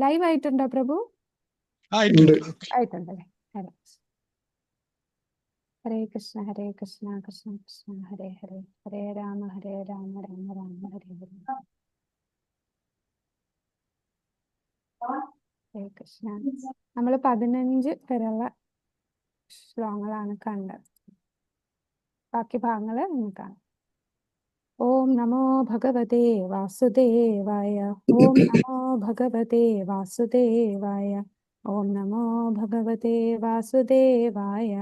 Live ആയിട്ടുണ്ടോ പ്രഭു? ആയിട്ടുണ്ട്. ആയിട്ടുണ്ടല്ലേ. ഹരേ കൃഷ്ണ ഹരേ കൃഷ്ണ കൃഷ്ണ കൃഷ്ണ ഹരേ ഹരേ, ഹരേ രാമ രാമ രാമ ഹരേ ഹരേ. ഹരേ കൃഷ്ണ. നമ്മൾ 15 വരെയുള്ള ശ്ലോകങ്ങളാണ് കണ്ടത്. ബാക്കി ഭാഗങ്ങൾ നമുക്ക് കാണാം. ഓം നമോ ഭഗവതേ വാസുദേവായ. ഓം നമോ ഭഗവതേ വാസുദേവായ. ഓം നമോ ഭഗവതേ വാസുദേവായ.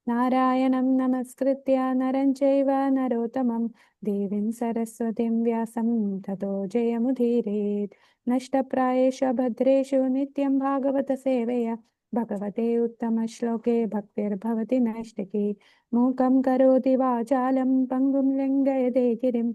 നാരായണം നമസ്കൃത്യ നരം ചൈവ നരോത്തമം ദേവീം സരസ്വതീം വ്യാസം തതോ ജയമുദീരയേത്. നഷ്ടപ്രായേഷു ഭദ്രേഷു നിത്യം ഭാഗവത സേവയാ ഭഗവതേ ഉത്തമ ശ്ലോകേ ഭക്തിർഭവതി നൈഷ്ഠികി. മൂകം കരോതി വാചാലം പങ്കും ലംഘയതേ ഗിരിം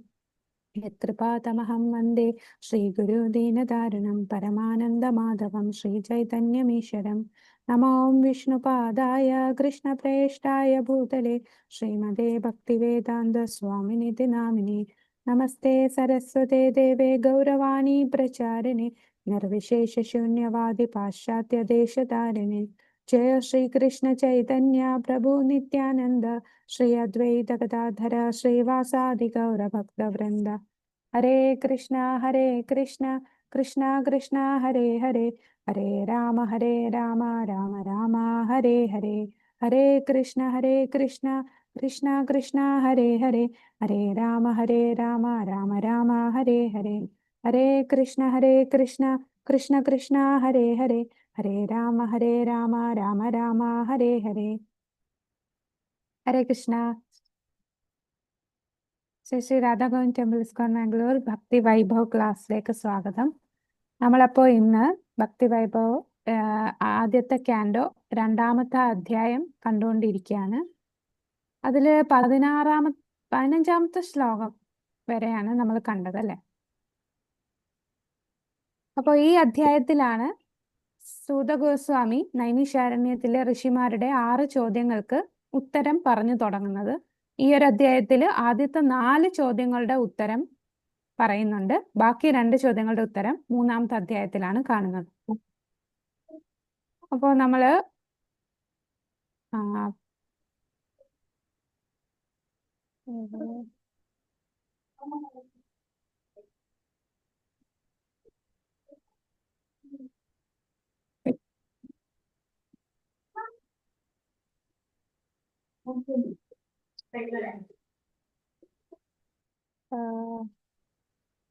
യത്കൃപാതമഹം വന്ദേ ശ്രീഗുരു ദീനതാരുണം പരമാനന്ദമാധവം ശ്രീചൈതന്യമീശ്വരം. നമോ വിഷ്ണുപാദായ കൃഷ്ണപ്രേഷ്ഠായ ഭൂതലേ ശ്രീമതേ ഭക്തിവേദാന്ത സ്വാമിനിതി നാമിനി. നമസ്തേ സരസ്വതേ ദേവേ ഗൗരവാണി പ്രചാരിണി നിർവിശേഷ ശൂന്യവാദി പാശ്ചാത്യ ദേശധാരിണി. ജയ ശ്രീകൃഷ്ണ ചൈതന്യ പ്രഭു നിത്യാനന്ദ ശ്രീ അദ്വൈത ഗദാധര ശ്രീവാസാദി ഗൗരഭക്തവൃന്ദ. ഹരേ കൃഷ്ണ കൃഷ്ണ കൃഷ്ണ ഹരേ ഹരേ, ഹരേ രാമ രാമ രാമ ഹരേ ഹരേ. ഹരേ കൃഷ്ണ കൃഷ്ണ കൃഷ്ണ ഹരേ ഹരേ, ഹരേ രാമ രാമ രാമ ഹരേ ഹരേ. ഹരേ കൃഷ്ണ കൃഷ്ണ കൃഷ്ണ ഹരേ ഹരേ, ഹരേ രാമ രാമ രാമ ഹരേ ഹരേ. ഹരേ കൃഷ്ണ. ശ്രീ രാധാഗോവിന്ദ് ടെമ്പിൾ ഇസ്കോൺ മാംഗ്ലൂർ ഭക്തി വൈഭവ് ക്ലാസ്സിലേക്ക് സ്വാഗതം. നമ്മളപ്പോൾ ഇന്ന് ഭക്തി വൈഭവ് ആദ്യത്തെ ക്യാൻഡോ 2ാമത്തെ അധ്യായം കണ്ടുകൊണ്ടിരിക്കുകയാണ്. അതിൽ 15ാമത്തെ ശ്ലോകം വരെയാണ് നമ്മൾ കണ്ടത് അല്ലേ. അപ്പോൾ ഈ അധ്യായത്തിലാണ് സൂത ഗോസ്വാമി നൈമിഷാരണ്യത്തിലെ ഋഷിമാരുടെ 6 ചോദ്യങ്ങൾക്ക് ഉത്തരം പറഞ്ഞു തുടങ്ങുന്നത്. ഈ ഒരു അധ്യായത്തിൽ ആദ്യത്തെ 4 ചോദ്യങ്ങളുടെ ഉത്തരം പറയുന്നുണ്ട്. ബാക്കി 2 ചോദ്യങ്ങളുടെ ഉത്തരം 3ാമത്തെ അധ്യായത്തിലാണ് കാണുന്നത്. അപ്പോൾ നമ്മള്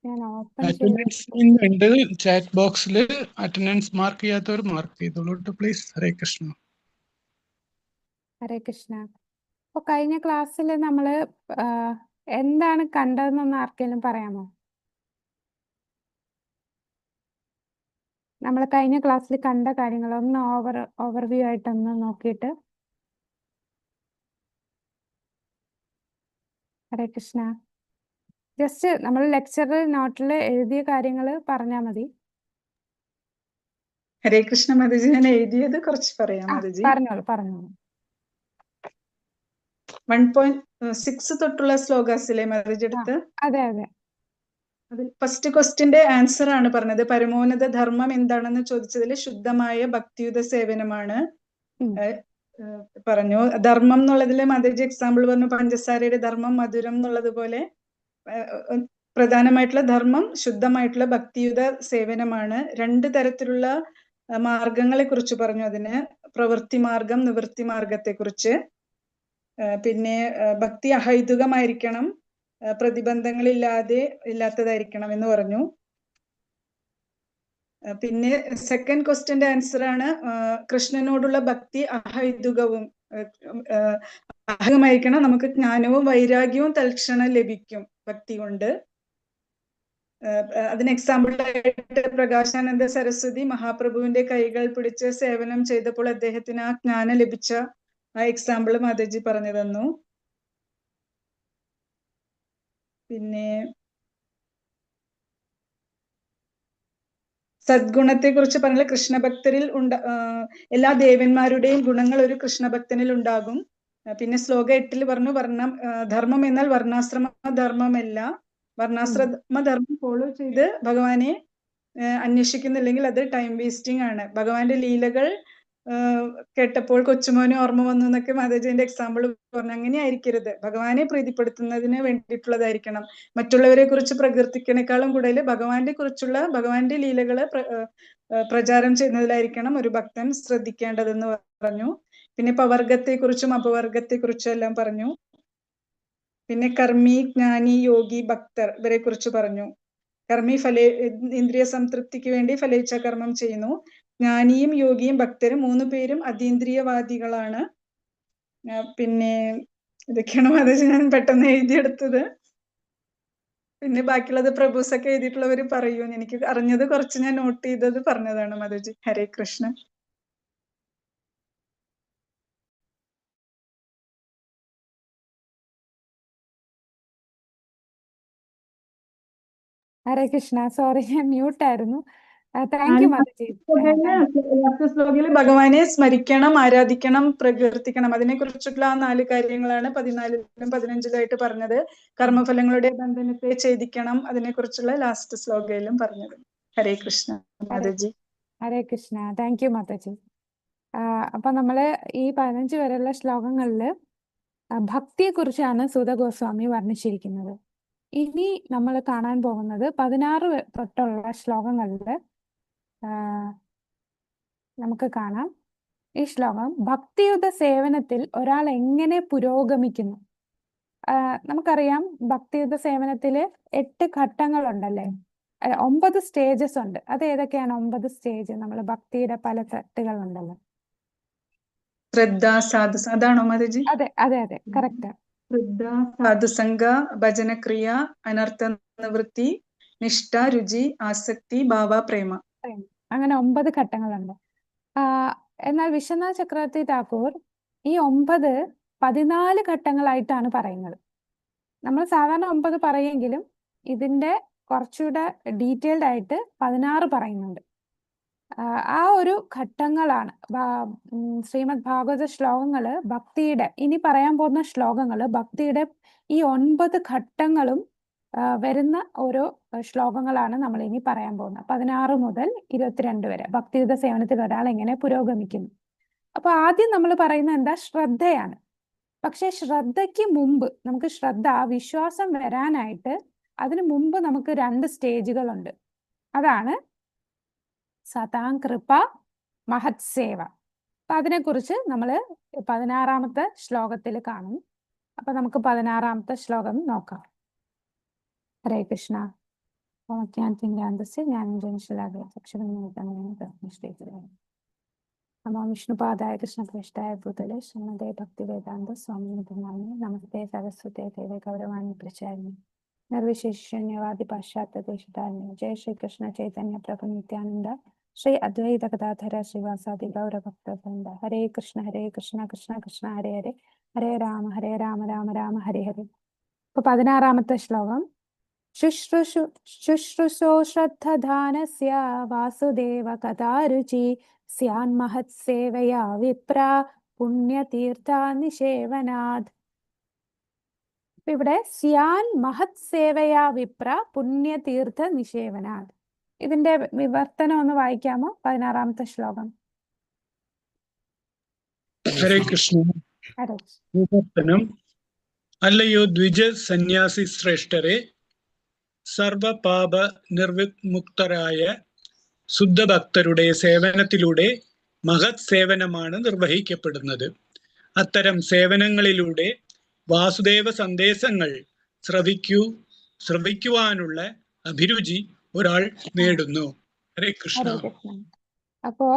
ഞാൻ ഓപ്പൺ ഉണ്ട് ചാറ്റ് ബോക്സിൽ. അറ്റൻഡൻസ് മാർക്ക് ചെയ്യാത്തവർ മാർക്ക് ചെയ്തോളൂ പ്ലീസ്. ഹരേ കൃഷ്ണ. ഹരേ കൃഷ്ണ. അപ്പൊ കഴിഞ്ഞ ക്ലാസ്സിൽ നമ്മള് എന്താണ് കണ്ടതെന്നൊന്ന് ആർക്കെങ്കിലും പറയാമോ? നമ്മൾ കഴിഞ്ഞ ക്ലാസ്സിൽ കണ്ട കാര്യങ്ങൾ ഒന്ന് ഓവർവ്യൂ ആയിട്ടൊന്ന് നോക്കിയിട്ട്. ഹരേ കൃഷ്ണ. ജസ്റ്റ് നമ്മൾ ലെക്ചറിൽ നോട്ടിൽ എഴുതിയ കാര്യങ്ങൾ പറഞ്ഞാൽ മതി. ഹരേ കൃഷ്ണ മാതാജി, ഞാൻ എഴുതിയത് കുറച്ച് പറയാം മാതാജി. പറഞ്ഞോളൂ. 1.6 തൊട്ടുള്ള ശ്ലോകാസിലെ മാതാജി എടുത്ത്. അതെ. അതിൽ ഫസ്റ്റ് ക്വസ്റ്റ്യന്റെ ആൻസർ ആണ് പറഞ്ഞത്. പരമോന്നത ധർമ്മം എന്താണെന്ന് ചോദിച്ചതിൽ ശുദ്ധമായ ഭക്തിയുത സേവനമാണ് പറഞ്ഞു. ധർമ്മം എന്നുള്ളതില് മാതാജി എക്സാമ്പിൾ പറഞ്ഞു, പഞ്ചസാരയുടെ ധർമ്മം മധുരം എന്നുള്ളത് പോലെ പ്രധാനമായിട്ടുള്ള ധർമ്മം ശുദ്ധമായിട്ടുള്ള ഭക്തിയുത സേവനമാണ്. 2 തരത്തിലുള്ള മാർഗങ്ങളെ കുറിച്ച് പറഞ്ഞു. അതിന് പ്രവൃത്തി മാർഗം, നിവൃത്തി മാർഗത്തെ കുറിച്ച്. പിന്നെ ഭക്തി അഹൈതുകമായിരിക്കണം, ഇല്ലാത്തതായിരിക്കണം എന്ന് പറഞ്ഞു. പിന്നെ സെക്കൻഡ് ക്വസ്റ്റ്യന്റെ ആൻസർ ആണ് കൃഷ്ണനോടുള്ള ഭക്തി അഹൈതുകമായിരിക്കണം. നമുക്ക് ജ്ഞാനവും വൈരാഗ്യവും തൽക്ഷണം ലഭിക്കും ഭക്തി കൊണ്ട്. അതിന് എക്സാമ്പിളായിട്ട് പ്രകാശാനന്ദ സരസ്വതി മഹാപ്രഭുവിന്റെ കൈകൾ പിടിച്ച് സേവനം ചെയ്തപ്പോൾ അദ്ദേഹത്തിന് ആ ജ്ഞാനം ലഭിച്ച ആ എക്സാമ്പിൾ മാതാജി പറഞ്ഞു തന്നു. പിന്നെ സദ്ഗുണത്തെ കുറിച്ച് പറഞ്ഞാൽ കൃഷ്ണഭക്തരിൽ എല്ലാ ദേവന്മാരുടെയും ഗുണങ്ങൾ ഒരു കൃഷ്ണഭക്തനിൽ ഉണ്ടാകും. പിന്നെ ശ്ലോക 8 പറഞ്ഞു, ധർമ്മം എന്നാൽ വർണ്ണാശ്രമ ധർമ്മമല്ല, വർണ്ണാശ്രമ ധർമ്മം ഫോളോ ചെയ്ത് ഭഗവാനെ അന്വേഷിക്കുന്നില്ലെങ്കിൽ അത് ടൈം വേസ്റ്റിംഗ് ആണ്. ഭഗവാന്റെ ലീലകൾ കേട്ടപ്പോൾ കൊച്ചുമോന് ഓർമ്മ വന്നു എന്നൊക്കെ മാതാജിന്റെ എക്സാമ്പിൾ പറഞ്ഞു. അങ്ങനെ ആയിരിക്കരുത്. ഭഗവാനെ പ്രീതിപ്പെടുത്തുന്നതിന് വേണ്ടിയിട്ടുള്ളതായിരിക്കണം. മറ്റുള്ളവരെ കുറിച്ച് പ്രകീർത്തിക്കണേക്കാളും കൂടുതൽ ഭഗവാന്റെ ലീലകള് പ്രചാരം ചെയ്യുന്നതിലായിരിക്കണം ഒരു ഭക്തൻ ശ്രദ്ധിക്കേണ്ടതെന്ന് പറഞ്ഞു. പിന്നെ പവർഗത്തെ കുറിച്ചും അപവർഗത്തെ കുറിച്ചും എല്ലാം പറഞ്ഞു. പിന്നെ കർമ്മി, ജ്ഞാനി, യോഗി, ഭക്തർ ഇവരെ കുറിച്ച് പറഞ്ഞു. കർമ്മി ഇന്ദ്രിയ സംതൃപ്തിക്ക് വേണ്ടി ഫലേച്ഛ കർമ്മം ചെയ്യുന്നു. ജ്ഞാനിയും യോഗിയും ഭക്തരും 3 പേരും അതീന്ദ്രിയവാദികളാണ്. പിന്നെ ഇതൊക്കെയാണ് മാതാജി ഞാൻ പെട്ടെന്ന് എഴുതിയെടുത്തത്. പിന്നെ ബാക്കിയുള്ളത് പ്രഭുസൊക്കെ എഴുതിയിട്ടുള്ളവര് പറയൂ. എനിക്ക് അറിഞ്ഞത് കുറച്ച് ഞാൻ നോട്ട് ചെയ്തത് പറഞ്ഞതാണ് മാതാജി. ഹരേ കൃഷ്ണ. ഹരേ കൃഷ്ണ. സോറി, ഞാൻ മ്യൂട്ടായിരുന്നു. Thank you Mataji. ശ്ലോകയില് ഭഗവാനെ സ്മരിക്കണം, ആരാധിക്കണം, പ്രകീർത്തിക്കണം, അതിനെ കുറിച്ചിട്ടുള്ള ആ 4 കാര്യങ്ങളാണ് 14-ലും 15-ലായിട്ട് പറഞ്ഞത്. കർമ്മഫലങ്ങളുടെ ബന്ധനത്തെ ഛേദിക്കണം, അതിനെ കുറിച്ചുള്ള ലാസ്റ്റ് ശ്ലോകയിലും പറഞ്ഞത്. ഹരേ കൃഷ്ണ മാതാജി. ഹരേ കൃഷ്ണ. Thank you Mataji. അപ്പൊ നമ്മള് ഈ 15 വരെയുള്ള ശ്ലോകങ്ങളില് ഭക്തിയെ കുറിച്ചാണ് സൂത ഗോസ്വാമി വർണ്ണിച്ചിരിക്കുന്നത്. ഇനി നമ്മൾ കാണാൻ പോകുന്നത് 16 തൊട്ടുള്ള ശ്ലോകങ്ങളില് നമുക്ക് കാണാം. ഈ ശ്ലോകം ഭക്തിയുത സേവനത്തിൽ ഒരാൾ എങ്ങനെ പുരോഗമിക്കുന്നു. നമുക്കറിയാം ഭക്തിയുത സേവനത്തില് 8 ഘട്ടങ്ങളുണ്ടല്ലേ, 9 സ്റ്റേജസ് ഉണ്ട്. അത് ഏതൊക്കെയാണ് 9 സ്റ്റേജ്? നമ്മൾ ഭക്തിയുടെ പല തട്ടുകളുണ്ടല്ലോ. ശ്രദ്ധ, സാധു, അതാണോ മാതാജി? അതെ അതെ അതെ, കറക്റ്റ്. ശ്രദ്ധ, സാധുസംഗ, ഭജനക്രിയ, അനർത്ഥ നിവൃത്തി, നിഷ്ഠ, രുചി, ആസക്തി, ഭാവ, പ്രേമ. അങ്ങനെ 9 ഘട്ടങ്ങളുണ്ട്. എന്നാൽ വിശ്വനാഥ് ചക്രവർത്തി ഠാക്കൂർ ഈ 9 14 ഘട്ടങ്ങളായിട്ടാണ് പറയുന്നത്. നമ്മൾ സാധാരണ 9 പറയെങ്കിലും ഇതിന്റെ കുറച്ചുകൂടെ ഡീറ്റെയിൽഡ് ആയിട്ട് 16 പറയുന്നുണ്ട്. ആ ഒരു ഘട്ടങ്ങളാണ് ശ്രീമദ് ഭാഗവത ശ്ലോകങ്ങള്. ഭക്തിയുടെ ഇനി പറയാൻ പോകുന്ന ശ്ലോകങ്ങള് ഭക്തിയുടെ ഈ 9 ഘട്ടങ്ങളും വരുന്ന ഓരോ ശ്ലോകങ്ങളാണ് നമ്മൾ ഇനി പറയാൻ പോകുന്നത്. 16 മുതൽ 22 വരെ ഭക്തിയുത സേവനത്തിൽ ഒരാൾ എങ്ങനെ പുരോഗമിക്കുന്നു. അപ്പൊ ആദ്യം നമ്മൾ പറയുന്നത് എന്താ? ശ്രദ്ധയാണ്. പക്ഷെ ശ്രദ്ധയ്ക്ക് മുമ്പ് നമുക്ക് വിശ്വാസം വരാനായിട്ട് അതിനു മുമ്പ് നമുക്ക് 2 സ്റ്റേജുകളുണ്ട്. അതാണ് സതാം കൃപ, മഹത് സേവ. അപ്പൊ അതിനെക്കുറിച്ച് നമ്മൾ 16-ാമത്തെ ശ്ലോകത്തിൽ കാണും. അപ്പൊ നമുക്ക് 16-ാമത്തെ ശ്ലോകം നോക്കാം. ഹരേ കൃഷ്ണ. നമോ വിഷ്ണുപാദായ കൃഷ്ണപൃഷ്ഠായ ഭൂതലേ ശ്രീമതേ ഭക്തിവേദാന്ത സ്വാമി നമസ്തേ സരസ്വതേ ദേവേ ഗൗരവാണി പ്രചാരിണി നിർവിശേഷണ്യവാദി പാശ്ചാത്യ ദേശധാരിണി ജയ ശ്രീകൃഷ്ണ ചൈതന്യ പ്രഭു നിത്യാനന്ദ ശ്രീ അദ്വൈത ഗദാധര ശ്രീവാസാദി ഗൗരഭക്തവൃന്ദ. ഹരേ കൃഷ്ണ കൃഷ്ണ കൃഷ്ണ ഹരേ ഹരേ ഹരേ രാമ രാമ രാമ ഹരേ ഹരേ. ഇപ്പൊ 16-ാമത്തെ ശ്ലോകം. ശുശ്രൂഷോ ശ്രദ്ധധാനസ്യ വാസുദേവ കഥാരുചി സ്യാന്മഹത് സേവയാ വിപ്ര പുണ്യതീർത്ഥ നിഷേവനാത്. ഇവിടെ സ്യാൻ മഹത് സേവയാ വിപ്ര പുണ്യതീർത്ഥ നിഷേവനാത്. ഇതിന്റെ വിവർത്തനം ഒന്ന് വായിക്കാമോ? 16-ാമത്തെ ശ്ലോകം. ഹരേ കൃഷ്ണ. വിവർത്തനം. അല്ലയോ ദ്വിജ സന്യാസി ശ്രേഷ്ഠരെ, സർവപാപ നിർവിമുക്തരായ ശുദ്ധഭക്തരുടെ സേവനത്തിലൂടെ മഹത് സേവനമാണ് നിർവഹിക്കപ്പെടുന്നത്. അത്തരം സേവനങ്ങളിലൂടെ വാസുദേവ സന്ദേശങ്ങൾ ശ്രവിക്കുവാനുള്ള അഭിരുചി ഒരാൾ നേടുന്നു. ഹരേ കൃഷ്ണ. അപ്പോ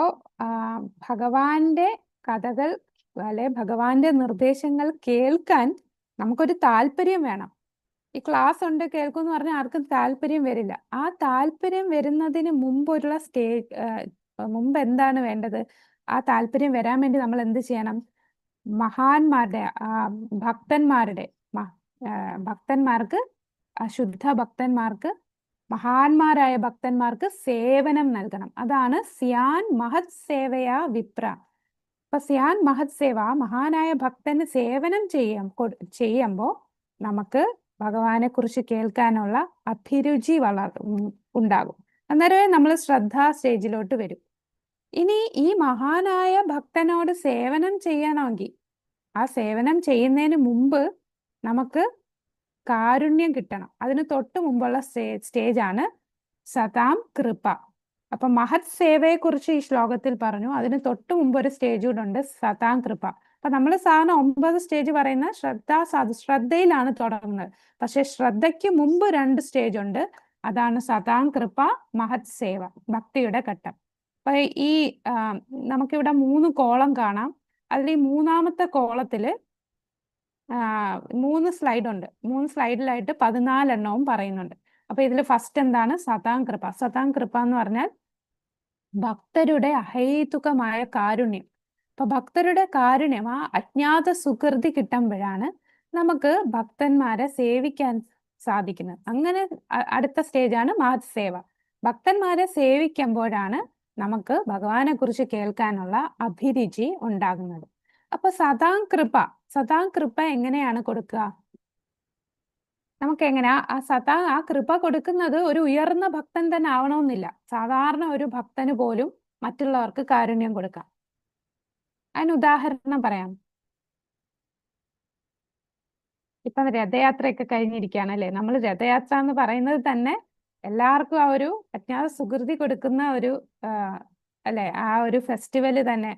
ഭഗവാന്റെ കഥകൾ അല്ലെ ഭഗവാന്റെ നിർദ്ദേശങ്ങൾ കേൾക്കാൻ നമുക്കൊരു താല്പര്യം വേണം. ഈ ക്ലാസ് ഉണ്ട് കേൾക്കുമെന്ന് പറഞ്ഞാൽ ആർക്കും താല്പര്യം വരില്ല. ആ താല്പര്യം വരുന്നതിന് മുമ്പ് എന്താണ് വേണ്ടത്? ആ താല്പര്യം വരാൻ വേണ്ടി നമ്മൾ എന്ത് ചെയ്യണം? മഹാന്മാരുടെ ഭക്തന്മാർക്ക് ശുദ്ധ ഭക്തന്മാർക്ക്, മഹാന്മാരായ ഭക്തന്മാർക്ക് സേവനം നൽകണം. അതാണ് സ്യാൻ മഹത് സേവയാ വിപ്ര. അപ്പൊ സ്യാൻ മഹത് സേവ, മഹാനായ ഭക്തന് സേവനം ചെയ്യുമ്പോൾ നമുക്ക് ഭഗവാനെ കുറിച്ച് കേൾക്കാനുള്ള അഭിരുചി ഉണ്ടാകും. അന്നേരമേ നമ്മൾ ശ്രദ്ധാ സ്റ്റേജിലോട്ട് വരും. ഇനി ഈ മഹാനായ ഭക്തനോട് സേവനം ചെയ്യണമെങ്കിൽ ആ സേവനം ചെയ്യുന്നതിന് മുമ്പ് നമുക്ക് കാരുണ്യം കിട്ടണം. അതിന് തൊട്ട് മുമ്പുള്ള സ്റ്റേജാണ് സതാം കൃപ. അപ്പൊ മഹത് സേവയെ കുറിച്ച് ഈ ശ്ലോകത്തിൽ പറഞ്ഞു. അതിന് തൊട്ട് മുമ്പ് ഒരു സ്റ്റേജ് കൂടെ ഉണ്ട്, സതാം കൃപ. അപ്പൊ നമ്മൾ സാധാരണ 9 സ്റ്റേജ് പറയുന്ന ശ്രദ്ധയിലാണ് തുടങ്ങുന്നത്. പക്ഷെ ശ്രദ്ധയ്ക്ക് മുമ്പ് 2 സ്റ്റേജ് ഉണ്ട്. അതാണ് സതാം കൃപ, മഹത് സേവ, ഭക്തിയുടെ ഘട്ടം. അപ്പൊ ഈ നമുക്കിവിടെ 3 കോളം കാണാം. അതിൽ ഈ 3-ാമത്തെ കോളത്തില് 3 സ്ലൈഡ് ഉണ്ട്. 3 സ്ലൈഡിലായിട്ട് 14 എണ്ണവും പറയുന്നുണ്ട്. അപ്പൊ ഇതിൽ ഫസ്റ്റ് എന്താണ്? സതാം കൃപ. സതാം കൃപ എന്ന് പറഞ്ഞാൽ ഭക്തരുടെ അഹേതുകമായ കാരുണ്യം. അപ്പൊ ഭക്തരുടെ കാരുണ്യം, ആ അജ്ഞാത സുകൃതി കിട്ടുമ്പോഴാണ് നമുക്ക് ഭക്തന്മാരെ സേവിക്കാൻ സാധിക്കുന്നത്. അങ്ങനെ അടുത്ത സ്റ്റേജാണ് മഹത് സേവ. ഭക്തന്മാരെ സേവിക്കുമ്പോഴാണ് നമുക്ക് ഭഗവാനെ കുറിച്ച് കേൾക്കാനുള്ള അഭിരുചി ഉണ്ടാകുന്നത്. അപ്പൊ സതാം കൃപ എങ്ങനെയാണ് കൊടുക്കുക? നമുക്ക് എങ്ങനെയാ ആ കൃപ കൊടുക്കുന്നത്? ഒരു ഉയർന്ന ഭക്തൻ തന്നെ ആവണമെന്നില്ല. സാധാരണ ഒരു ഭക്തന് പോലും മറ്റുള്ളവർക്ക് കാരുണ്യം കൊടുക്കാം. അതിന് ഉദാഹരണം പറയാം. ഇപ്പൊ രഥയാത്രയൊക്കെ കഴിഞ്ഞിരിക്കുകയാണ് അല്ലെ? നമ്മൾ രഥയാത്ര എന്ന് പറയുന്നത് തന്നെ എല്ലാവർക്കും ആ ഒരു അജ്ഞാത സുകൃതി കൊടുക്കുന്ന ഒരു അല്ലെ, ആ ഒരു ഫെസ്റ്റിവല് തന്നെ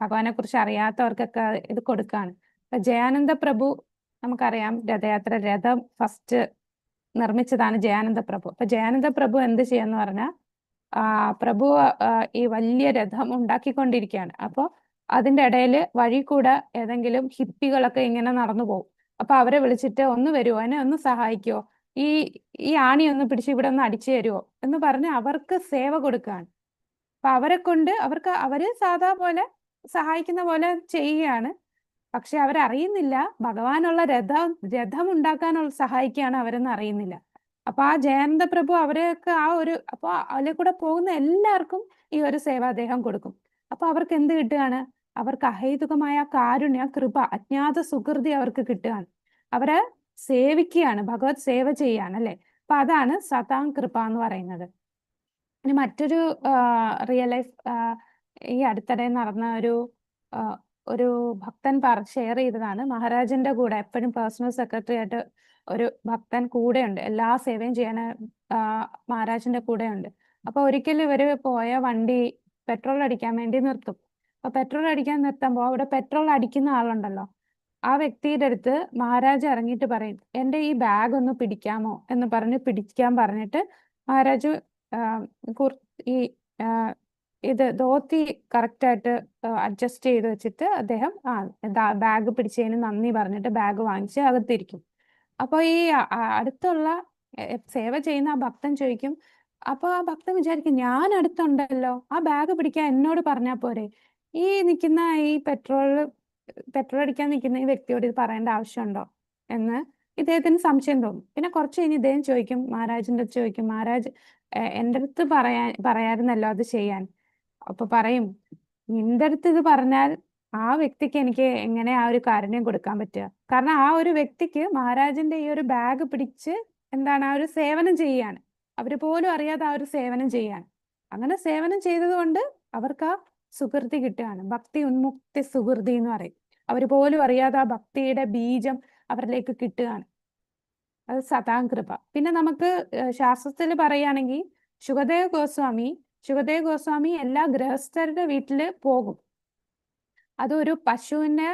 ഭഗവാനെ കുറിച്ച് അറിയാത്തവർക്കൊക്കെ ഇത് കൊടുക്കാണ്. ഇപ്പൊ ജയാനന്ദ പ്രഭു നമുക്കറിയാം, രഥം ഫസ്റ്റ് നിർമ്മിച്ചതാണ് ജയാനന്ദ പ്രഭു. അപ്പൊ ജയാനന്ദ പ്രഭു എന്ത് ചെയ്യാന്ന് പറഞ്ഞാൽ പ്രഭു ഈ വലിയ രഥം ഉണ്ടാക്കിക്കൊണ്ടിരിക്കുകയാണ്. അപ്പൊ അതിന്റെ ഇടയിൽ വഴി കൂടെ ഏതെങ്കിലും ഹിപ്പികളൊക്കെ ഇങ്ങനെ നടന്നു പോകും. അപ്പൊ അവരെ വിളിച്ചിട്ട് ഒന്ന് വരുമോ, എന്നെ ഒന്ന് സഹായിക്കുവോ, ഈ ആണി ഒന്ന് പിടിച്ച് ഇവിടെ ഒന്ന് അടിച്ചു തരുമോ എന്ന് പറഞ്ഞ് അവർക്ക് സേവ കൊടുക്കുകയാണ്. അപ്പൊ അവര് സാധാ പോലെ സഹായിക്കുന്ന പോലെ ചെയ്യുകയാണ്. പക്ഷെ അവരറിയുന്നില്ല ഭഗവാനുള്ള രഥം ഉണ്ടാക്കാനുള്ള സഹായിക്കുകയാണ് അവരെന്ന് അറിയുന്നില്ല. അപ്പൊ ആ ജയാനന്ദ പ്രഭു അവരെയൊക്കെ അപ്പൊ അതിലെ കൂടെ പോകുന്ന എല്ലാവർക്കും ഈ ഒരു സേവ അദ്ദേഹം കൊടുക്കും. അപ്പൊ അവർക്ക് എന്ത് കിട്ടുകയാണ്? അവർക്ക് അഹേതുകമായ കാരുണ്യ, കൃപ, അജ്ഞാത സുകൃതി അവർക്ക് കിട്ടുകയാണ്. അവരെ സേവിക്കുകയാണ്, ഭഗവത് സേവ ചെയ്യാണ് അല്ലെ. അപ്പൊ അതാണ് സതാം കൃപ എന്ന് പറയുന്നത്. ഇനി മറ്റൊരു റിയൽ ലൈഫ് ഈ അടുത്തിടെ നടന്ന ഒരു ഭക്തൻ ഷെയർ ചെയ്തതാണ്. മഹാരാജന്റെ കൂടെ എപ്പോഴും പേഴ്സണൽ സെക്രട്ടറി ആയിട്ട് ഒരു ഭക്തൻ കൂടെയുണ്ട്. എല്ലാ സേവയും ചെയ്യാൻ മഹാരാജന്റെ കൂടെയുണ്ട്. അപ്പൊ ഒരിക്കലും ഇവര് പോയ വണ്ടി പെട്രോൾ അടിക്കാൻ വേണ്ടി നിർത്തും. അപ്പൊ പെട്രോൾ അടിക്കാൻ നിർത്തുമ്പോൾ അവിടെ പെട്രോൾ അടിക്കുന്ന ആളുണ്ടല്ലോ, ആ വ്യക്തിയുടെ അടുത്ത് മഹാരാജ് ഇറങ്ങിയിട്ട് പറയും, എന്റെ ഈ ബാഗ് ഒന്ന് പിടിക്കാമോ എന്ന് പറഞ്ഞ് പിടിക്കാൻ പറഞ്ഞിട്ട് മഹാരാജ് ഈ ഇത് ധോത്തി കറക്റ്റായിട്ട് അഡ്ജസ്റ്റ് ചെയ്ത് വെച്ചിട്ട് അദ്ദേഹം ബാഗ് പിടിച്ചതിന് നന്ദി പറഞ്ഞിട്ട് ബാഗ് വാങ്ങിച്ച് അകത്തിരിക്കും. അപ്പൊ ഈ അടുത്തുള്ള സേവ ചെയ്യുന്ന ആ ഭക്തൻ ചോദിക്കും, അപ്പൊ ആ ഭക്തൻ വിചാരിക്കും, ഞാൻ അടുത്തുണ്ടല്ലോ, ആ ബാഗ് പിടിക്കാൻ എന്നോട് പറഞ്ഞാൽ പോരെ, ഈ നിൽക്കുന്ന ഈ പെട്രോൾ അടിക്കാൻ നിൽക്കുന്ന ഈ വ്യക്തിയോട് ഇത് പറയേണ്ട ആവശ്യമുണ്ടോ എന്ന് ഇദ്ദേഹത്തിന് സംശയം തോന്നും. പിന്നെ കുറച്ച് കഴിഞ്ഞ് ഇദ്ദേഹം ചോദിക്കും, മഹാരാജിന്റെ അടുത്ത് ചോദിക്കും, മഹാരാജ് എൻ്റെ അടുത്ത് പറയാമായിരുന്നല്ലോ അത് ചെയ്യാൻ. അപ്പൊ പറയും, നിന്റെ അടുത്ത് ഇത് പറഞ്ഞാൽ ആ വ്യക്തിക്ക് എനിക്ക് എങ്ങനെ ആ ഒരു കാരുണ്യം കൊടുക്കാൻ പറ്റുക? കാരണം ആ ഒരു വ്യക്തിക്ക് മഹാരാജന്റെ ഈ ഒരു ബാഗ് പിടിച്ച് എന്താണ് ആ ഒരു സേവനം ചെയ്യാണ്. അവര് പോലും അറിയാതെ ആ ഒരു സേവനം ചെയ്യാണ്. അങ്ങനെ സേവനം ചെയ്തത് കൊണ്ട് അവർക്ക് ആ സുകൃതി കിട്ടുകയാണ്. ഭക്തി ഉന്മുക്തി സുകൃതി എന്ന് പറയും. അവര് പോലും അറിയാതെ ആ ഭക്തിയുടെ ബീജം അവരിലേക്ക് കിട്ടുകയാണ്. അത് സതാം കൃപ. പിന്നെ നമുക്ക് ശാസ്ത്രത്തിൽ പറയുകയാണെങ്കിൽ ശുകദേവ് ഗോസ്വാമി എല്ലാ ഗൃഹസ്ഥരുടെ വീട്ടില് പോകും. അതൊരു പശുവിന്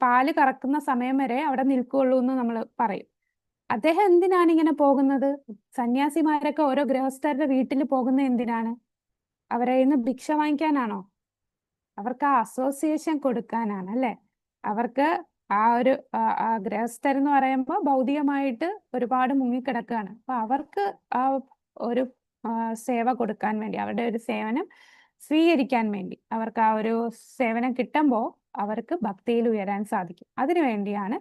പാല് കറക്കുന്ന സമയം വരെ അവിടെ നിൽക്കുകയുള്ളൂ എന്ന് നമ്മൾ പറയും. അദ്ദേഹം എന്തിനാണ് ഇങ്ങനെ പോകുന്നത്? സന്യാസിമാരൊക്കെ ഓരോ ഗൃഹസ്ഥരുടെ വീട്ടിൽ പോകുന്നത് എന്തിനാണ്? അവരെ ഇന്ന് ഭിക്ഷ വാങ്ങിക്കാനാണോ? അവർക്ക് ആ അസോസിയേഷൻ കൊടുക്കാനാണ് അല്ലെ. അവർക്ക് ആ ഒരു ഗൃഹസ്ഥരെന്ന് പറയുമ്പോൾ ഭൗതികമായിട്ട് ഒരുപാട് മുങ്ങിക്കിടക്കുകയാണ്. അപ്പൊ അവർക്ക് ആ ഒരു സേവ കൊടുക്കാൻ വേണ്ടി, അവരുടെ ഒരു സേവനം സ്വീകരിക്കാൻ വേണ്ടി, അവർക്ക് ആ ഒരു സേവനം കിട്ടുമ്പോൾ അവർക്ക് ഭക്തിയിൽ ഉയരാൻ സാധിക്കും. അതിനു വേണ്ടിയാണ്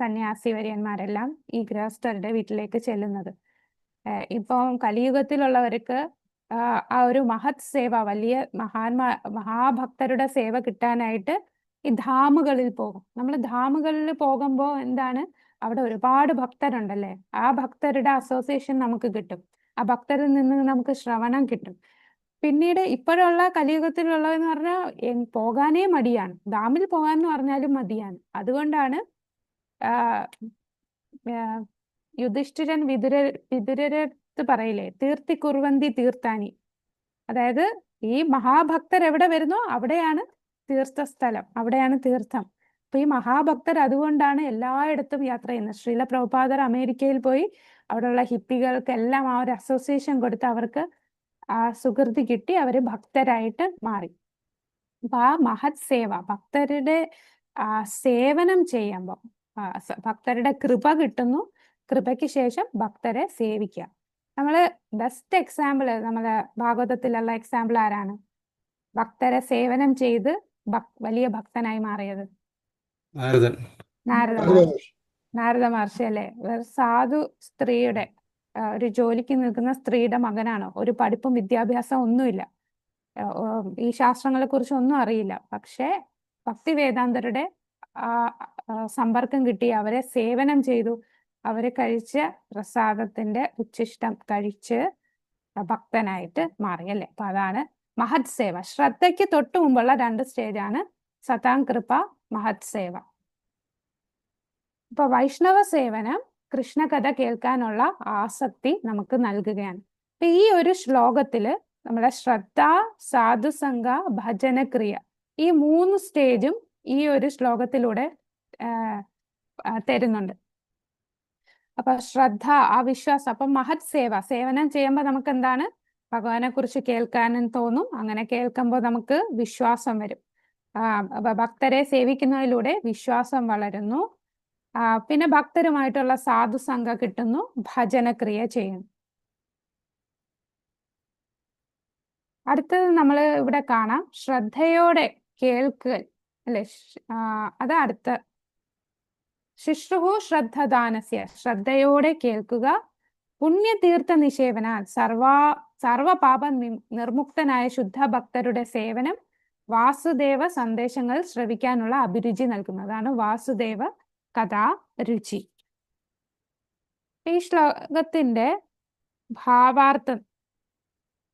സന്യാസി വര്യന്മാരെല്ലാം ഈ ഗൃഹസ്ഥരുടെ വീട്ടിലേക്ക് ചെല്ലുന്നത്. ഇപ്പം കലിയുഗത്തിലുള്ളവർക്ക് ആ ഒരു മഹത് സേവ, വലിയ മഹാഭക്തരുടെ സേവ കിട്ടാനായിട്ട് ഈ ധാമുകളിൽ പോകും. നമ്മൾ ധാമുകളിൽ പോകുമ്പോൾ എന്താണ്, അവിടെ ഒരുപാട് ഭക്തരുണ്ടല്ലേ, ആ ഭക്തരുടെ അസോസിയേഷൻ നമുക്ക് കിട്ടും. ആ ഭക്തരിൽ നിന്ന് നമുക്ക് ശ്രവണം കിട്ടും. പിന്നീട് ഇപ്പോഴുള്ള കലിയുഗത്തിലുള്ളതെന്ന് പറഞ്ഞാൽ പോകാനേ മടിയാണ്. ഡാമിൽ പോകാന്ന് പറഞ്ഞാലും മടിയാണ്. അതുകൊണ്ടാണ് യുധിഷ്ഠിരൻ വിതുരരടുത്ത് പറയില്ലേ, തീർത്തി കുറുവന്തി തീർത്ഥാനി. അതായത് ഈ മഹാഭക്തർ എവിടെ വരുന്നോ അവിടെയാണ് തീർത്ഥസ്ഥലം, അവിടെയാണ് തീർത്ഥം. അപ്പൊ ഈ മഹാഭക്തർ അതുകൊണ്ടാണ് എല്ലായിടത്തും യാത്ര ചെയ്യുന്നത്. ശ്രീല പ്രഭുപാദർ അമേരിക്കയിൽ പോയി അവിടെയുള്ള ഹിപ്പികൾക്കെല്ലാം ആ ഒരു അസോസിയേഷൻ കൊടുത്ത് അവർക്ക് ആ സുകൃതി കിട്ടി, അവര് ഭക്തരായിട്ട് മാറി. അപ്പൊ ആ മഹത് സേവ, ഭക്തരുടെ സേവനം ചെയ്യുമ്പോൾ ഭക്തരുടെ കൃപ കിട്ടുന്നു. കൃപയ്ക്ക് ശേഷം ഭക്തരെ സേവിക്കുക. നമ്മള് ബെസ്റ്റ് എക്സാമ്പിൾ നമ്മളെ ഭാഗവതത്തിലുള്ള എക്സാമ്പിൾ ആരാണ്? ഭക്തരെ സേവനം ചെയ്ത് വലിയ ഭക്തനായി മാറിയത് നാരദ മഹർഷി അല്ലേ? സാധു സ്ത്രീയുടെ ഒരു ജോലിക്ക് നിൽക്കുന്ന സ്ത്രീയുടെ മകനാണ്. ഒരു പഠിപ്പും വിദ്യാഭ്യാസം ഒന്നുമില്ല, ഈ ശാസ്ത്രങ്ങളെ കുറിച്ച് ഒന്നും അറിയില്ല. പക്ഷെ ഭക്തി വേദാന്തരുടെ സമ്പർക്കം കിട്ടി, അവരെ സേവനം ചെയ്തു. അവര് കഴിച്ച പ്രസാദത്തിന്റെ ഉച്ഛിഷ്ടം കഴിച്ച് ഭക്തനായിട്ട് മാറി അല്ലേ? അപ്പൊ അതാണ് മഹത് സേവ. ശ്രദ്ധയ്ക്ക് തൊട്ടു മുമ്പുള്ള 2 സ്റ്റേജാണ് സതാം കൃപ, മഹത് സേവ. ഇപ്പൊ വൈഷ്ണവ സേവനം കൃഷ്ണകഥ കേൾക്കാനുള്ള ആസക്തി നമുക്ക് നൽകുകയാണ്. അപ്പൊ ഈ ഒരു ശ്ലോകത്തില് നമ്മളെ ശ്രദ്ധ, സാധുസംഗ, ഭജനക്രിയ, ഈ 3 സ്റ്റേജും ഈ ഒരു ശ്ലോകത്തിലൂടെ തരുന്നുണ്ട്. അപ്പൊ ശ്രദ്ധ, ആ വിശ്വാസം. അപ്പൊ മഹത് സേവ, സേവനം ചെയ്യുമ്പോൾ നമുക്ക് എന്താണ്? ഭഗവാനെ കുറിച്ച് കേൾക്കാനും തോന്നും. അങ്ങനെ കേൾക്കുമ്പോൾ നമുക്ക് വിശ്വാസം വരും. ഭക്തരെ സേവിക്കുന്നതിലൂടെ വിശ്വാസം വളരുന്നു. പിന്നെ ഭക്തരുമായിട്ടുള്ള സാധുസംഗ കിട്ടുന്നു, ഭജനക്രിയ ചെയ്യുന്നു. അടുത്തത് നമ്മൾ ഇവിടെ കാണാം, ശ്രദ്ധയോടെ കേൾക്കൽ അല്ലെ? അത് അടുത്ത ശുശ്രൂഹു ശ്രദ്ധദാനസ്യ, ശ്രദ്ധയോടെ കേൾക്കുക. പുണ്യതീർത്ഥ നിഷേവന, സർവപാപ നിർമുക്തനായ ശുദ്ധ ഭക്തരുടെ സേവനം വാസുദേവ സന്ദേശങ്ങൾ ശ്രവിക്കാനുള്ള അഭിരുചി നൽകുന്നതാണ് വാസുദേവ കഥാ രുചി. ഈ ശ്ലോകത്തിന്റെ ഭാവാർത്ഥം,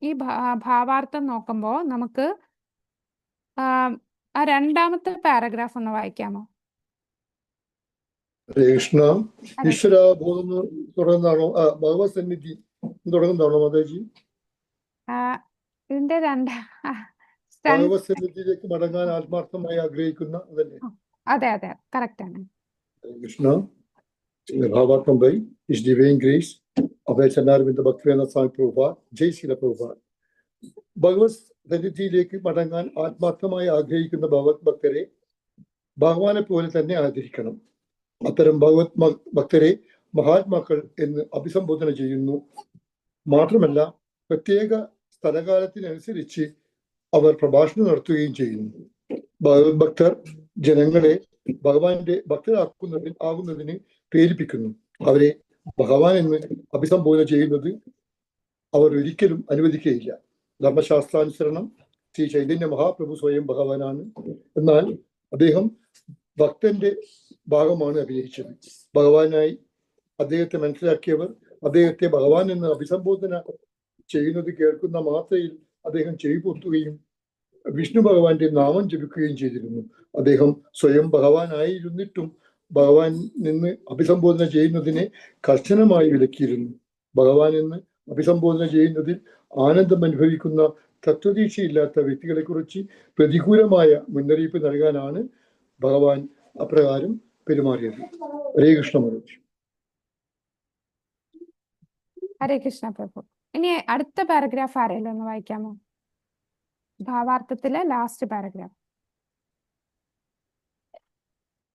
ഈ ഭാവാർത്ഥം നോക്കുമ്പോൾ നമുക്ക് ആ 2ാമത്തെ പാരഗ്രാഫ് ഒന്ന് വായിക്കാമോ? കൃഷ്ണ, ഈശ്വരബോധം തുടങ്ങുന്നതാണോ? ഭഗവത് സന്നിധി തുടങ്ങുന്നതാണോ മാതാജി? ഇതിന്റെ ഭഗവത് സന്നിധിയിലേക്ക് മടങ്ങാൻ ആത്മാർത്ഥമായി ആഗ്രഹിക്കുന്ന അതല്ലേ? അതെ അതെ, കറക്റ്റ് ആണ്. കൃഷ്ണ, ഭാവാർത്ഥം by His Divine Grace Abhay Charanaravinda Bhaktivedanta Swami Prabhupad, Jai Srila Prabhupad. ഭഗവത് സന്നിധിയിലേക്ക് മടങ്ങാൻ ആത്മാർത്ഥമായി ആഗ്രഹിക്കുന്ന ഭഗവത് ഭക്തരെ ഭഗവാനെ പോലെ തന്നെ ആദരിക്കണം. അത്തരം ഭഗവത് ഭക്തരെ മഹാത്മാക്കൾ എന്ന് അഭിസംബോധന ചെയ്യുന്നു. മാത്രമല്ല പ്രത്യേക സ്ഥലകാലത്തിനനുസരിച്ച് അവർ പ്രഭാഷണം നടത്തുകയും ചെയ്യുന്നു. ഭഗവത് ഭക്തർ ജനങ്ങളെ ഭഗവാന്റെ ഭക്തരാകുന്നതിന് പ്രേരിപ്പിക്കുന്നു. അവരെ ഭഗവാൻ എന്ന് അഭിസംബോധന ചെയ്യുന്നത് അവർ ഒരിക്കലും അനുവദിക്കുകയില്ല. ധർമ്മശാസ്ത്രാനുസരണം ശ്രീ ചൈതന്യ മഹാപ്രഭു സ്വയം ഭഗവാനാണ്. എന്നാൽ അദ്ദേഹം ഭക്തന്റെ ഭാഗമാണ് അഭിനയിച്ചത്. ഭഗവാനായി അദ്ദേഹത്തെ മനസ്സിലാക്കിയവർ അദ്ദേഹത്തെ ഭഗവാൻ എന്ന് അഭിസംബോധന ചെയ്യുന്നത് കേൾക്കുന്ന മാത്രയിൽ അദ്ദേഹം ചെവി പൊത്തുകയും വിഷ്ണു ഭഗവാന്റെ നാമം ജപിക്കുകയും ചെയ്തിരുന്നു. അദ്ദേഹം സ്വയം ഭഗവാനായിരുന്നിട്ടും ഭഗവാൻ നിന്ന് അഭിസംബോധന ചെയ്യുന്നതിനെ കർശനമായി വിലക്കിയിരുന്നു. ഭഗവാൻ എന്ന് അഭിസംബോധന ചെയ്യുന്നതിൽ ആനന്ദം അനുഭവിക്കുന്ന തത്വദീക്ഷയില്ലാത്ത വ്യക്തികളെ കുറിച്ച് പ്രതികൂലമായ മുന്നറിയിപ്പ് നൽകാനാണ് ഭഗവാൻ അപ്രകാരം പെരുമാറിയത്. ഹരേ കൃഷ്ണ മനോജ്. ഹരേ കൃഷ്ണ പ്രഭു. ഇനി അടുത്ത പാരഗ്രാഫ് ആരെങ്കിലും ഒന്ന് വായിക്കാമോ? ഭാവാർത്ഥത്തിലെ ലാസ്റ്റ് പാരഗ്രാഫ്.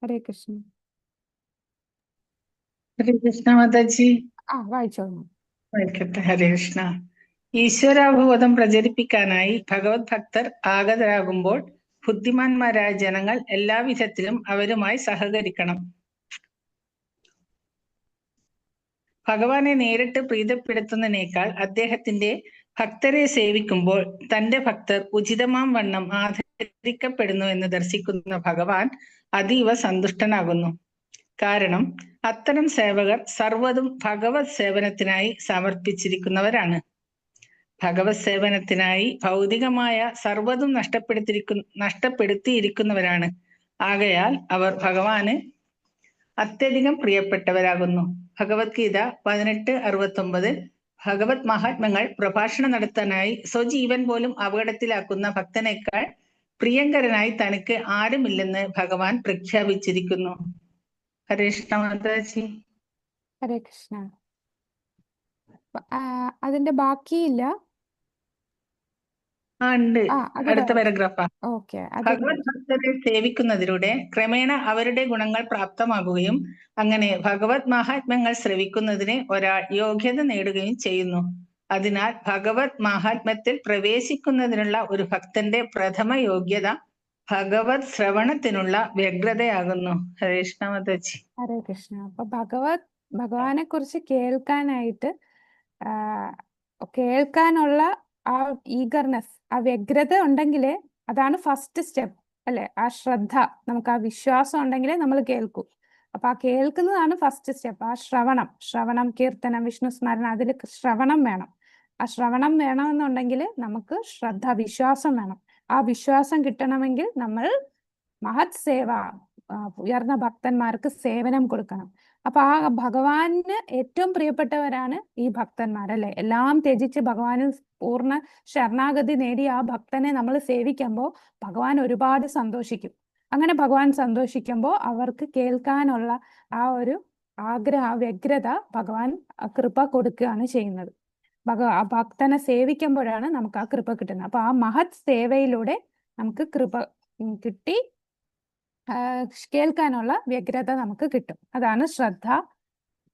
ഹരേ കൃഷ്ണ. ഹരേ കൃഷ്ണ മാതാജി. വായിച്ചോളൂ. വായിക്കട്ടെ. ഹരേ കൃഷ്ണ. ഈശ്വരാഭൂതം പ്രചരിപ്പിക്കാനായി ഭഗവത് ഭക്തർ ആഗതരാകുമ്പോൾ ബുദ്ധിമാന്മാരായ ജനങ്ങൾ എല്ലാവിധത്തിലും അവരുമായി സഹകരിക്കണം. ഭഗവാനെ നേരിട്ട് പ്രീതപ്പെടുത്തുന്നതിനേക്കാൾ അദ്ദേഹത്തിന്റെ ഭക്തരെ സേവിക്കുമ്പോൾ തന്റെ ഭക്തർ ഉചിതമാം വണ്ണം ആദരിക്കപ്പെടുന്നു എന്ന് ദർശിക്കുന്ന ഭഗവാൻ അതീവ സന്തുഷ്ടനാകുന്നു. കാരണം അത്തരം സേവകർ സർവ്വതും ഭഗവത് സേവനത്തിനായി സമർപ്പിച്ചിരിക്കുന്നവരാണ്. ഭഗവത് സേവനത്തിനായി ഭൗതികമായ സർവ്വതും നഷ്ടപ്പെടുത്തിയിരിക്കുന്നവരാണ്. ആകയാൽ അവർ ഭഗവാന് അത്യധികം പ്രിയപ്പെട്ടവരാകുന്നു. ഭഗവത്ഗീത 18:69. ഭഗവത് മഹാത്മ്യങ്ങൾ പ്രഭാഷണം നടത്താനായി സ്വജീവൻ പോലും അപകടത്തിലാക്കുന്ന ഭക്തനേക്കാൾ പ്രിയങ്കരനായി തനിക്ക് ആരുമില്ലെന്ന് ഭഗവാൻ പ്രഖ്യാപിച്ചിരിക്കുന്നു. ഹരേ കൃഷ്ണ മാതാജി. ഹരേ കൃഷ്ണ. അതിന്റെ ബാക്കിയില്ല. ഉണ്ട്. അത് അടുത്ത പാരഗ്രാഫാ. ഓക്കെ. ഭഗവത് ഭക്തരെ സേവിക്കുന്നതിലൂടെ ക്രമേണ അവരുടെ ഗുണങ്ങൾ പ്രാപ്തമാകുകയും അങ്ങനെ ഭഗവത് മഹാത്മ്യങ്ങൾ ശ്രവിക്കുന്നതിന് ഒരാൾ യോഗ്യത നേടുകയും ചെയ്യുന്നു. അതിനാൽ ഭഗവത് മഹാത്മ്യത്തിൽ പ്രവേശിക്കുന്നതിനുള്ള ഒരു ഭക്തന്റെ പ്രഥമ യോഗ്യത ഭഗവത് ശ്രവണത്തിനുള്ള വ്യഗ്രതയാകുന്നു. ഹരേ കൃഷ്ണ മാതാജി. ഹരേ കൃഷ്ണ. അപ്പൊ ഭഗവാനെ കുറിച്ച് കേൾക്കാനായിട്ട് കേൾക്കാനുള്ള ആ ഈഗർനെസ്, ആ വ്യഗ്രത ഉണ്ടെങ്കിലേ, അതാണ് ഫസ്റ്റ് സ്റ്റെപ്പ് അല്ലെ? ആ ശ്രദ്ധ, നമുക്ക് ആ വിശ്വാസം ഉണ്ടെങ്കിലേ നമ്മൾ കേൾക്കൂ. അപ്പൊ ആ കേൾക്കുന്നതാണ് ഫസ്റ്റ് സ്റ്റെപ്പ്. ആ ശ്രവണം, കീർത്തനം, വിഷ്ണു സ്മരണ, അതിൽ ശ്രവണം വേണം. ആ ശ്രവണം വേണമെന്നുണ്ടെങ്കിൽ നമുക്ക് ശ്രദ്ധ, വിശ്വാസം വേണം. ആ വിശ്വാസം കിട്ടണമെങ്കിൽ നമ്മൾ മഹത് സേവ, ഉയർന്ന ഭക്തന്മാർക്ക് സേവനം കൊടുക്കണം. അപ്പൊ ആ ഭഗവാന് ഏറ്റവും പ്രിയപ്പെട്ടവരാണ് ഈ ഭക്തന്മാരല്ലേ? എല്ലാം ത്യജിച്ച് ഭഗവാന് പൂർണ്ണ ശരണാഗതി നേടി ആ ഭക്തനെ നമ്മൾ സേവിക്കുമ്പോൾ ഭഗവാൻ ഒരുപാട് സന്തോഷിക്കും. അങ്ങനെ ഭഗവാൻ സന്തോഷിക്കുമ്പോൾ അവർക്ക് കേൾക്കാനുള്ള ആ ഒരു ആഗ്രഹ, വ്യഗ്രത ഭഗവാൻ കൃപ കൊടുക്കുകയാണ് ചെയ്യുന്നത്. ഭക്തനെ സേവിക്കുമ്പോഴാണ് നമുക്ക് ആ കൃപ കിട്ടുന്നത്. അപ്പൊ ആ മഹത് സേവയിലൂടെ നമുക്ക് കൃപ കിട്ടി കേൾക്കാനുള്ള വ്യഗ്രത നമുക്ക് കിട്ടും. അതാണ് ശ്രദ്ധ.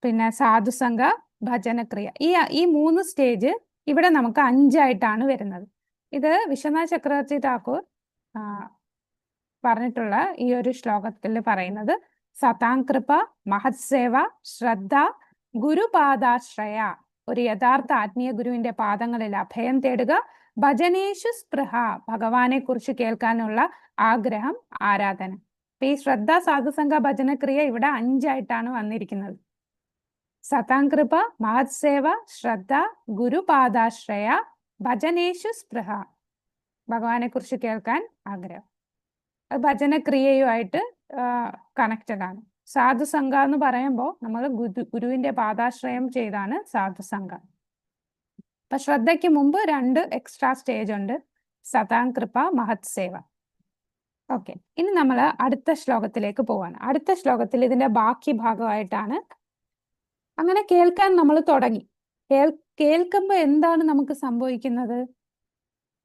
പിന്നെ സാധുസംഘ, ഭജനക്രിയ. ഈ 3 സ്റ്റേജ് ഇവിടെ നമുക്ക് 5 വരുന്നത്. ഇത് വിശ്വനാഥ് ചക്രവർത്തി ഠാക്കൂർ പറഞ്ഞിട്ടുള്ള ഈ ഒരു ശ്ലോകത്തിൽ പറയുന്നത് സതാംകൃപ, മഹത് സേവ, ശ്രദ്ധ, ഗുരുപാദാശ്രയ, ഒരു യഥാർത്ഥ ആത്മീയ ഗുരുവിന്റെ പാദങ്ങളിൽ അഭയം തേടുക, ഭജനേഷു സ്പൃഹ, ഭഗവാനെ കുറിച്ച് കേൾക്കാനുള്ള ആഗ്രഹം, ആരാധന. ഈ ശ്രദ്ധ, സാധുസംഘ, ഭജനക്രിയ ഇവിടെ 5 വന്നിരിക്കുന്നത്. സതാംകൃപ, മഹത് സേവ, ശ്രദ്ധ, ഗുരുപാദാശ്രയ, ഭജനേഷു സ്പൃഹ, ഭഗവാനെ കുറിച്ച് കേൾക്കാൻ ആഗ്രഹം. അത് ഭജനക്രിയയുമായിട്ട് കണക്റ്റഡ് ആണ്. സാധുസംഘ എന്ന് പറയുമ്പോൾ നമ്മൾ ഗുരുവിന്റെ പാദാശ്രയം ചെയ്താണ് സാധുസംഘ. അപ്പൊ ശ്രദ്ധയ്ക്ക് മുമ്പ് 2 എക്സ്ട്രാ സ്റ്റേജ് ഉണ്ട്, സതാംകൃപ, മഹത് സേവ. ഓക്കെ, ഇനി നമ്മൾ അടുത്ത ശ്ലോകത്തിലേക്ക് പോവാണ്. അടുത്ത ശ്ലോകത്തിൽ ഇതിന്റെ ബാക്കി ഭാഗമായിട്ടാണ്. അങ്ങനെ കേൾക്കാൻ നമ്മൾ തുടങ്ങി. കേൾക്കുമ്പോൾ എന്താണ് നമുക്ക് സംഭവിക്കുന്നത്?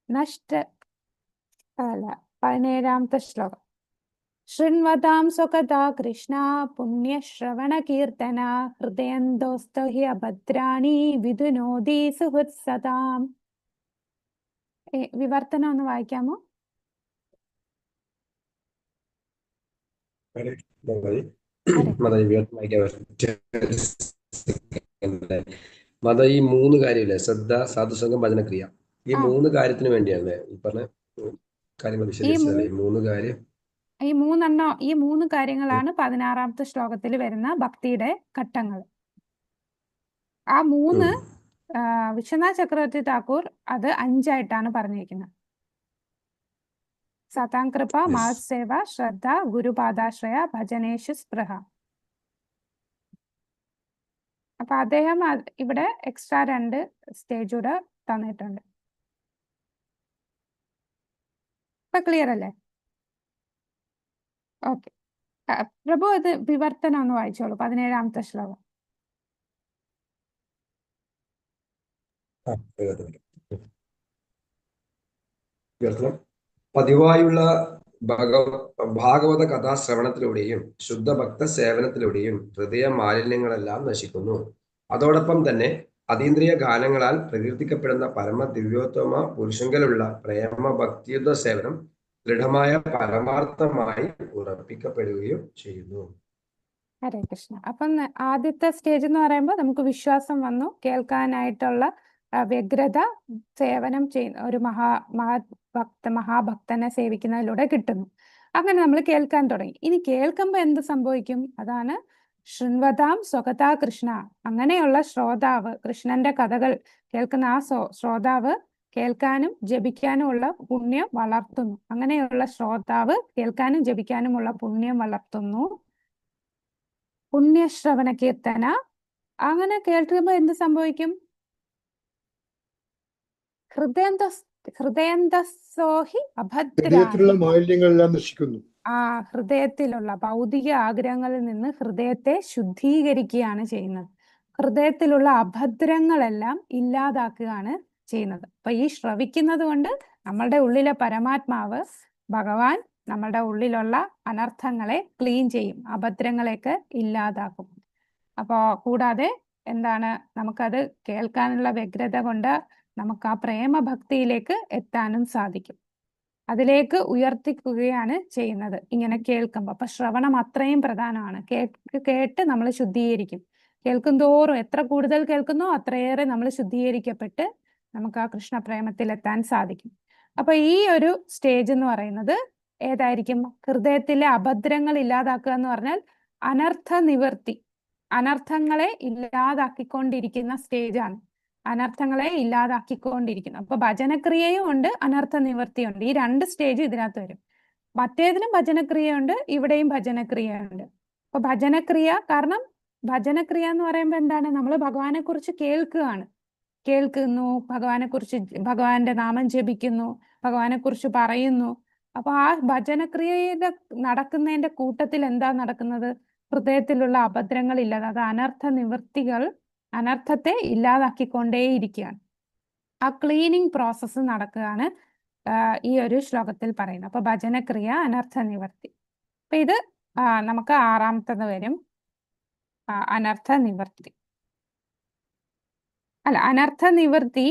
17ാമത്തെ ശ്ലോകം. ശൃണ്വതാം സ്വകഥാ കൃഷ്ണ പുണ്യശ്രവണ കീർത്തന ഹൃദയന്തോസ്ത ഹി അഭദ്രാണി വിധുനോദി സുഹൃത്സതാം. വിവർത്തനം ഒന്ന് വായിക്കാമോ? മത ഈ 3 കാര്യമില്ലേ, ശ്രദ്ധ, സാധുസംഘം, ഭജനക്രിയ, ഈ 3 കാര്യത്തിന് വേണ്ടിയാണ് ഈ പറഞ്ഞ കാര്യങ്ങൾ വിശദീകരിച്ചത്. ഈ 3 കാര്യങ്ങളാണ് 16ാമത്തെ ശ്ലോകത്തിൽ വരുന്ന ഭക്തിയുടെ ഘട്ടങ്ങൾ. ആ 3 വിശ്വനാഥ് ചക്രവർത്തി ഠാക്കൂർ അത് 5 പറഞ്ഞിരിക്കുന്നത്. സതാംകൃപ, മഹത് സേവ, ശ്രദ്ധ, ഗുരുപാദാശ്രയ, ഭജനേഷു സ്പൃഹ. അപ്പൊ അദ്ദേഹം ഇവിടെ എക്സ്ട്രാ 2 സ്റ്റേജ് കൂടെ തന്നിട്ടുണ്ട്. ഇപ്പൊ ക്ലിയർ അല്ലേ? ഓക്കെ, പ്രഭു അത് വിവർത്തനം ഒന്ന് വായിച്ചോളൂ, 17ാമത്തെ ശ്ലോകം. പതിവായുള്ള ഭാഗവത കഥാശ്രവണത്തിലൂടെയും ശുദ്ധഭക്ത സേവനത്തിലൂടെയും ഹൃദയ മാലിന്യങ്ങളെല്ലാം നശിക്കുന്നു. അതോടൊപ്പം തന്നെ അതീന്ദ്രിയ ഗാനങ്ങളാൽ പ്രകീർത്തിക്കപ്പെടുന്ന പരമ ദിവ്യോത്തമ പുരുഷങ്കലുള്ള പ്രേമ ഭക്തിയുദ്ധ സേവനം ദൃഢമായ പരമാർത്ഥമായി ഉറപ്പിക്കപ്പെടുകയും ചെയ്യുന്നു. ഹരേ കൃഷ്ണ. അപ്പം ആദ്യത്തെ സ്റ്റേജ് എന്ന് പറയുമ്പോൾ നമുക്ക് വിശ്വാസം വന്നു, കേൾക്കാനായിട്ടുള്ള വ്യഗ്രത, സേവനം ചെയ്യുന്ന ഒരു മഹാഭക്തനെ സേവിക്കുന്നതിലൂടെ കിട്ടുന്നു. അങ്ങനെ നമ്മൾ കേൾക്കാൻ തുടങ്ങി. ഇനി കേൾക്കുമ്പോൾ എന്ത് സംഭവിക്കും? അതാണ് ശൃണ്വതാം സ്വഗതാ കൃഷ്ണ. അങ്ങനെയുള്ള ശ്രോതാവ്, കൃഷ്ണന്റെ കഥകൾ കേൾക്കുന്ന ആ ശ്രോതാവ് കേൾക്കാനും ജപിക്കാനുമുള്ള പുണ്യം വളർത്തുന്നു. അങ്ങനെയുള്ള ശ്രോതാവ് കേൾക്കാനും ജപിക്കാനുമുള്ള പുണ്യം വളർത്തുന്നു. പുണ്യശ്രവണ കീർത്തന. അങ്ങനെ കേൾക്കുമ്പോൾ എന്ത് സംഭവിക്കും? ഹൃദയന്തസ്സോഹി ഹൃദയത്തിലുള്ള അഭദ്രാണി. മാലിന്യങ്ങളെല്ലാം നശിക്കുന്നു. ആ ഹൃദയത്തിലുള്ള ഭൗതിക ആഗ്രഹങ്ങളിൽ നിന്ന് ഹൃദയത്തെ ശുദ്ധീകരിക്കുകയാണ് ചെയ്യുന്നത്. ഹൃദയത്തിലുള്ള അഭദ്രങ്ങളെല്ലാം ഇല്ലാതാക്കുകയാണ് ചെയ്യുന്നത്. അപ്പൊ ഈ ശ്രവിക്കുന്നത് കൊണ്ട് നമ്മളുടെ ഉള്ളിലെ പരമാത്മാവ് ഭഗവാൻ നമ്മളുടെ ഉള്ളിലുള്ള അനർത്ഥങ്ങളെ ക്ലീൻ ചെയ്യും, അഭദ്രങ്ങളെയൊക്കെ ഇല്ലാതാക്കും. അപ്പോ കൂടാതെ എന്താണ്, നമുക്കത് കേൾക്കാനുള്ള വ്യഗ്രത കൊണ്ട് നമുക്ക് ആ പ്രേമഭക്തിയിലേക്ക് എത്താനും സാധിക്കും. അതിലേക്ക് ഉയർത്തിക്കുകയാണ് ചെയ്യുന്നത് ഇങ്ങനെ കേൾക്കുമ്പോൾ. അപ്പൊ ശ്രവണം അത്രയും പ്രധാനമാണ്. കേട്ട് നമ്മൾ ശുദ്ധീകരിക്കും. കേൾക്കും തോറും എത്ര കൂടുതൽ കേൾക്കുന്നോ അത്രയേറെ നമ്മൾ ശുദ്ധീകരിക്കപ്പെട്ട് നമുക്ക് ആ കൃഷ്ണപ്രേമത്തിൽ എത്താൻ സാധിക്കും. അപ്പൊ ഈ ഒരു സ്റ്റേജ് എന്ന് പറയുന്നത് ഏതായിരിക്കും? ഹൃദയത്തിലെ അഭദ്രങ്ങൾ ഇല്ലാതാക്കുക എന്ന് പറഞ്ഞാൽ അനർത്ഥ നിവൃത്തി, അനർത്ഥങ്ങളെ ഇല്ലാതാക്കിക്കൊണ്ടിരിക്കുന്ന സ്റ്റേജാണ്. അനർത്ഥങ്ങളെ ഇല്ലാതാക്കിക്കൊണ്ടിരിക്കുന്നു. അപ്പൊ ഭജനക്രിയയും ഉണ്ട്, അനർത്ഥ നിവൃത്തിയുണ്ട്. ഈ രണ്ട് സ്റ്റേജ് ഇതിനകത്ത് വരും. മറ്റേതിനും ഭജനക്രിയയുണ്ട്, ഇവിടെയും ഭജനക്രിയയുണ്ട്. അപ്പൊ ഭജനക്രിയ, കാരണം ഭജനക്രിയ എന്ന് പറയുമ്പോൾ എന്താണ്? നമ്മൾ ഭഗവാനെ കുറിച്ച് കേൾക്കുന്നു, ഭഗവാനെ കുറിച്ച്, ഭഗവാന്റെ നാമം ജപിക്കുന്നു, ഭഗവാനെ കുറിച്ച് പറയുന്നു. അപ്പൊ ആ ഭജനക്രിയയുടെ നടക്കുന്നതിന്റെ കൂട്ടത്തിൽ എന്താ നടക്കുന്നത്? ഹൃദയത്തിലുള്ള അഭദ്രങ്ങൾ ഇല്ലാതെ, അത് അനർത്ഥ നിവൃത്തികൾ, അനർത്ഥത്തെ ഇല്ലാതാക്കിക്കൊണ്ടേയിരിക്കുകയാണ്. ആ ക്ലീനിങ് പ്രോസസ്സ് നടക്കുകയാണ് ഈ ഒരു ശ്ലോകത്തിൽ പറയുന്നത്. അപ്പൊ ഭജനക്രിയ, അനർത്ഥ നിവൃത്തി. അപ്പൊ ഇത് നമുക്ക് ആറാമത്തത് വരും. അനർത്ഥ നിവൃത്തി അല്ല, അനർത്ഥ നിവൃത്തി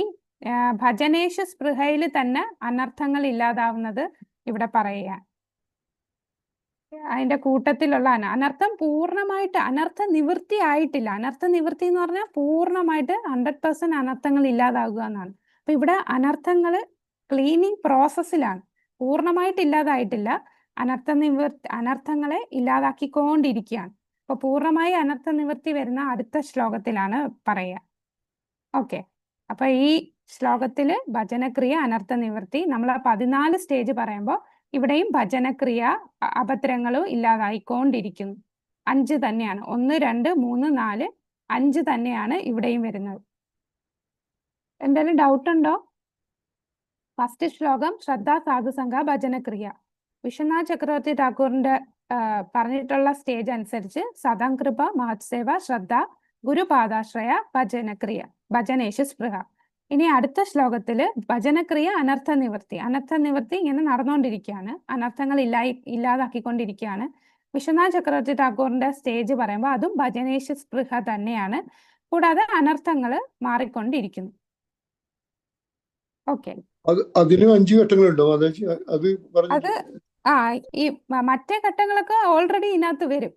ഭജനേഷു സ്പൃഹയിൽ തന്നെ അനർത്ഥങ്ങൾ ഇല്ലാതാവുന്നത് ഇവിടെ പറയുക. അതിന്റെ കൂട്ടത്തിലുള്ള അനർത്ഥം പൂർണ്ണമായിട്ട്, അനർത്ഥ നിവൃത്തി ആയിട്ടില്ല. അനർത്ഥ നിവൃത്തി എന്ന് പറഞ്ഞാൽ പൂർണ്ണമായിട്ട് 100% അനർത്ഥങ്ങൾ ഇല്ലാതാകുക എന്നാണ്. അപ്പൊ ഇവിടെ അനർത്ഥങ്ങൾ ക്ലീനിങ് പ്രോസസ്സിലാണ്, പൂർണ്ണമായിട്ട് ഇല്ലാതായിട്ടില്ല. അനർത്ഥങ്ങളെ ഇല്ലാതാക്കിക്കൊണ്ടിരിക്കുകയാണ്. അപ്പൊ പൂർണ്ണമായി അനർത്ഥ നിവൃത്തി വരുന്ന അടുത്ത ശ്ലോകത്തിലാണ് പറയുക. ഓക്കെ, അപ്പൊ ഈ ശ്ലോകത്തില് ഭജനക്രിയ, അനർത്ഥ നിവൃത്തി, നമ്മൾ 14 സ്റ്റേജ് പറയുമ്പോൾ ഇവിടെയും ഭജനക്രിയ, അഭദ്രങ്ങളും ഇല്ലാതായിക്കൊണ്ടിരിക്കുന്നു. 5 തന്നെയാണ്. 1, 2, 3, 4, 5 തന്നെയാണ് ഇവിടെയും വരുന്നത്. എന്തെങ്കിലും ഡൗട്ട് ഉണ്ടോ? ഫസ്റ്റ് ശ്ലോകം ശ്രദ്ധ, സാധുസംഘ, ഭജനക്രിയ. വിശ്വനാഥ് ചക്രവർത്തി ഠാക്കൂറിന്റെ പറഞ്ഞിട്ടുള്ള സ്റ്റേജ് അനുസരിച്ച് സദംകൃപ, മഹത്സേവ, ശ്രദ്ധ, ഗുരുപാദാശ്രയ, ഭജനക്രിയ, ഭജനേഷു സ്പൃഹ. ഇനി അടുത്ത ശ്ലോകത്തില് ഭജനക്രിയ, അനർത്ഥ നിവൃത്തി. അനർത്ഥ നിവൃത്തി ഇങ്ങനെ നടന്നുകൊണ്ടിരിക്കുകയാണ്, അനർത്ഥങ്ങൾ ഇല്ലാതാക്കിക്കൊണ്ടിരിക്കുകയാണ്. വിശ്വനാഥ് ചക്രവർത്തി ഠാക്കൂറിന്റെ സ്റ്റേജ് പറയുമ്പോൾ അതും ഭജനേഷു സ്പൃഹ തന്നെയാണ്. കൂടാതെ അനർത്ഥങ്ങൾ മാറിക്കൊണ്ടിരിക്കുന്നു. ഓക്കെ, അതിന് 5 ഘട്ടങ്ങളുണ്ടോ? അത് അത് ഈ മറ്റേ ഘട്ടങ്ങളൊക്കെ ഓൾറെഡി ഇതിനകത്ത് വരും.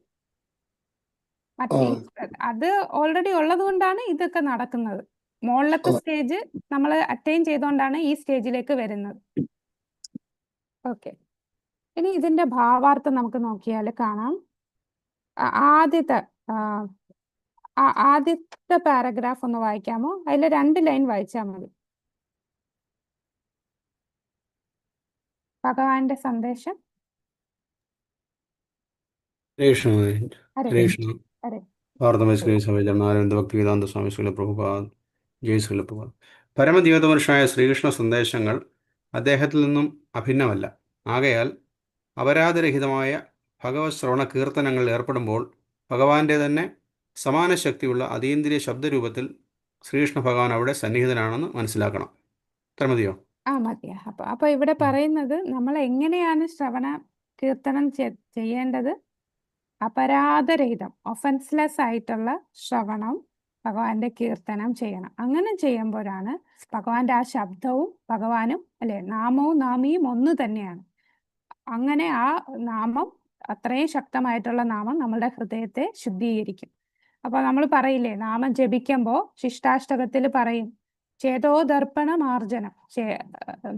അത് ഓൾറെഡി ഉള്ളത് കൊണ്ടാണ് ഇതൊക്കെ നടക്കുന്നത്. മുകളിലത്തെ സ്റ്റേജ് നമ്മൾ അറ്റൈൻ ചെയ്തുകൊണ്ടാണ് ഈ സ്റ്റേജിലേക്ക് വരുന്നത്. ഓക്കെ, ഇനി ഇതിന്റെ ഭാവാർത്ഥം നമുക്ക് നോക്കിയാൽ കാണാം. ആദ്യത്തെ പാരഗ്രാഫ് ഒന്ന് വായിക്കാമോ? അതിൽ 2 ലൈൻ വായിച്ചാൽ മതി. ഭഗവാന്റെ സന്ദേശം. ഭക്തിവേദാന്ത സ്വാമി ശ്രീല പ്രഭുപാദ്, ജയ് ശ്രീല പ്രഭുപാദ്. പരമദീവതപുരുഷനായ ശ്രീകൃഷ്ണ സന്ദേശങ്ങൾ അദ്ദേഹത്തിൽ നിന്നും അഭിന്നമല്ല. ആകയാൽ അപരാധരഹിതമായ ഭഗവത് ശ്രവണ കീർത്തനങ്ങളിൽ ഏർപ്പെടുമ്പോൾ ഭഗവാന്റെ തന്നെ സമാന ശക്തിയുള്ള അതീന്ദ്രിയ ശബ്ദരൂപത്തിൽ ശ്രീകൃഷ്ണ ഭഗവാൻ അവിടെ സന്നിഹിതനാണെന്ന് മനസ്സിലാക്കണം. ഇത്ര മതിയോ? മതിയാ. അപ്പൊ ഇവിടെ പറയുന്നത് നമ്മൾ എങ്ങനെയാണ് ശ്രവണ കീർത്തനം ചെയ്യേണ്ടത്? അപരാധരഹിതം, ഒഫൻസ്ലെസ് ആയിട്ടുള്ള ശ്രവണം, ഭഗവാന്റെ കീർത്തനം ചെയ്യണം. അങ്ങനെ ചെയ്യുമ്പോഴാണ് ഭഗവാന്റെ ആ ശബ്ദവും ഭഗവാനും, അല്ലെ, നാമവും നാമിയും ഒന്ന് തന്നെയാണ്. അങ്ങനെ ആ നാമം, അത്രയും ശക്തമായിട്ടുള്ള നാമം നമ്മളുടെ ഹൃദയത്തെ ശുദ്ധീകരിക്കും. അപ്പൊ നമ്മൾ പറയില്ലേ, നാമം ജപിക്കുമ്പോൾ ശിഷ്ടാഷ്ടകത്തിൽ പറയും, ചേതോദർപ്പണ മാർജനം,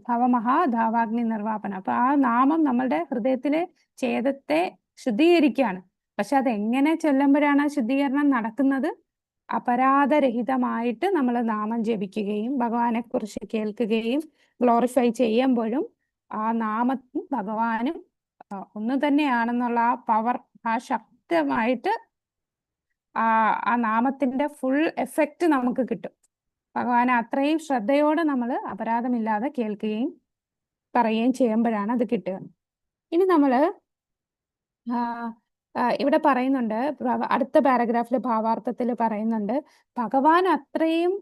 ഭവമഹാധാവാഗ്നി നിർവാപനം. അപ്പൊ ആ നാമം നമ്മളുടെ ഹൃദയത്തിലെ ഛേദത്തെ ശുദ്ധീകരിക്കുകയാണ്. പക്ഷെ അതെങ്ങനെ ചൊല്ലുമ്പോഴാണ് ആ ശുദ്ധീകരണം നടക്കുന്നത്? അപരാധരഹിതമായിട്ട് നമ്മൾ നാമം ജപിക്കുകയും ഭഗവാനെ കുറിച്ച് കേൾക്കുകയും ഗ്ലോറിഫൈ ചെയ്യുമ്പോഴും ആ നാമത്തും ഭഗവാനും ഒന്ന് തന്നെയാണെന്നുള്ള ആ പവർ, ആ ശക്തമായിട്ട് ആ നാമത്തിന്റെ ഫുൾ എഫക്റ്റ് നമുക്ക് കിട്ടും. ഭഗവാനെ അത്രയും ശ്രദ്ധയോടെ നമ്മൾ അപരാധമില്ലാതെ കേൾക്കുകയും പറയുകയും ചെയ്യുമ്പോഴാണ് അത് കിട്ടുക. ഇനി നമ്മൾ ഇവിടെ പറയുന്നുണ്ട്, അടുത്ത പാരഗ്രാഫിൽ ഭാവാർത്ഥത്തിൽ പറയുന്നുണ്ട്, ഭഗവാൻ അത്രയും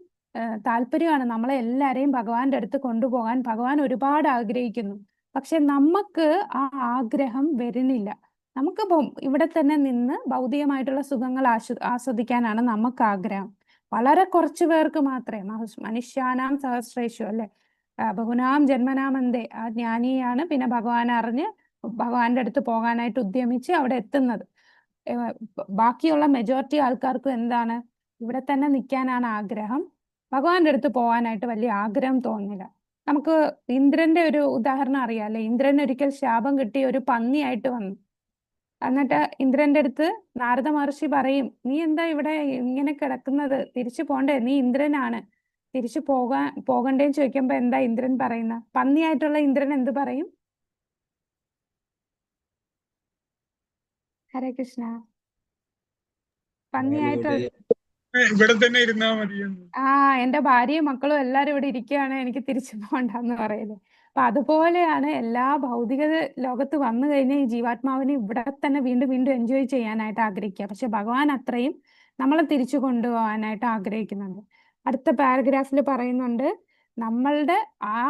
താല്പര്യമാണ് നമ്മളെ എല്ലാവരെയും ഭഗവാന്റെ അടുത്ത് കൊണ്ടുപോകാൻ. ഭഗവാൻ ഒരുപാട് ആഗ്രഹിക്കുന്നു. പക്ഷെ നമുക്ക് ആ ആഗ്രഹം വരുന്നില്ല. നമുക്ക് ഇവിടെ തന്നെ നിന്ന് ഭൗതികമായിട്ടുള്ള സുഖങ്ങൾ ആസ്വദിക്കാനാണ് നമുക്ക് ആഗ്രഹം. വളരെ കുറച്ചു പേർക്ക് മാത്രമേ, മനുഷ്യാനാം സഹസ്രേഷു അല്ലെ, ബഹുനാം ജന്മനാമന്തേ, ആ ജ്ഞാനിയാണ് പിന്നെ ഭഗവാനെ അറിഞ്ഞ് ഭഗവാന്റെ അടുത്ത് പോകാനായിട്ട് ഉദ്യമിച്ച് അവിടെ എത്തുന്നത്. ബാക്കിയുള്ള മെജോറിറ്റി ആൾക്കാർക്കും എന്താണ്? ഇവിടെ തന്നെ നിൽക്കാനാണ് ആഗ്രഹം. ഭഗവാന്റെ അടുത്ത് പോകാനായിട്ട് വലിയ ആഗ്രഹം തോന്നില്ല. നമുക്ക് ഇന്ദ്രന്റെ ഒരു ഉദാഹരണം അറിയാമല്ലേ. ഇന്ദ്രൻ ഒരിക്കൽ ശാപം കിട്ടി ഒരു പന്നിയായിട്ട് വന്നു. എന്നിട്ട് ഇന്ദ്രന്റെ അടുത്ത് നാരദ മഹർഷി പറയും, നീ എന്താ ഇവിടെ ഇങ്ങനെ കിടക്കുന്നത്? തിരിച്ചു പോണ്ടേ? നീ ഇന്ദ്രനാണ്, തിരിച്ചു പോകണ്ടേന്ന് ചോദിക്കുമ്പോ എന്താ ഇന്ദ്രൻ പറയുന്ന? പന്നിയായിട്ടുള്ള ഇന്ദ്രൻ എന്ത് പറയും? ഹരേ കൃഷ്ണ. പന്നിയായിട്ടുള്ള ഇവിടെ തന്നെ ഇരുന്നാ മതിയെന്ന്. എന്റെ ഭാര്യയും മക്കളും എല്ലാരും ഇവിടെ ഇരിക്കുകയാണ്, എനിക്ക് തിരിച്ചു പോകണ്ടെന്ന് പറയല്. അപ്പൊ അതുപോലെയാണ് എല്ലാ ഭൗതിക ലോകത്ത് വന്നു കഴിഞ്ഞാൽ ഈ ജീവാത്മാവിനെ ഇവിടെ തന്നെ വീണ്ടും വീണ്ടും എൻജോയ് ചെയ്യാനായിട്ട് ആഗ്രഹിക്കുക. പക്ഷെ ഭഗവാൻ അത്രയും നമ്മളെ തിരിച്ചു കൊണ്ടുപോകാനായിട്ട് ആഗ്രഹിക്കുന്നുണ്ട്. അടുത്ത പാരഗ്രാഫിൽ പറയുന്നുണ്ട്, നമ്മളുടെ ആ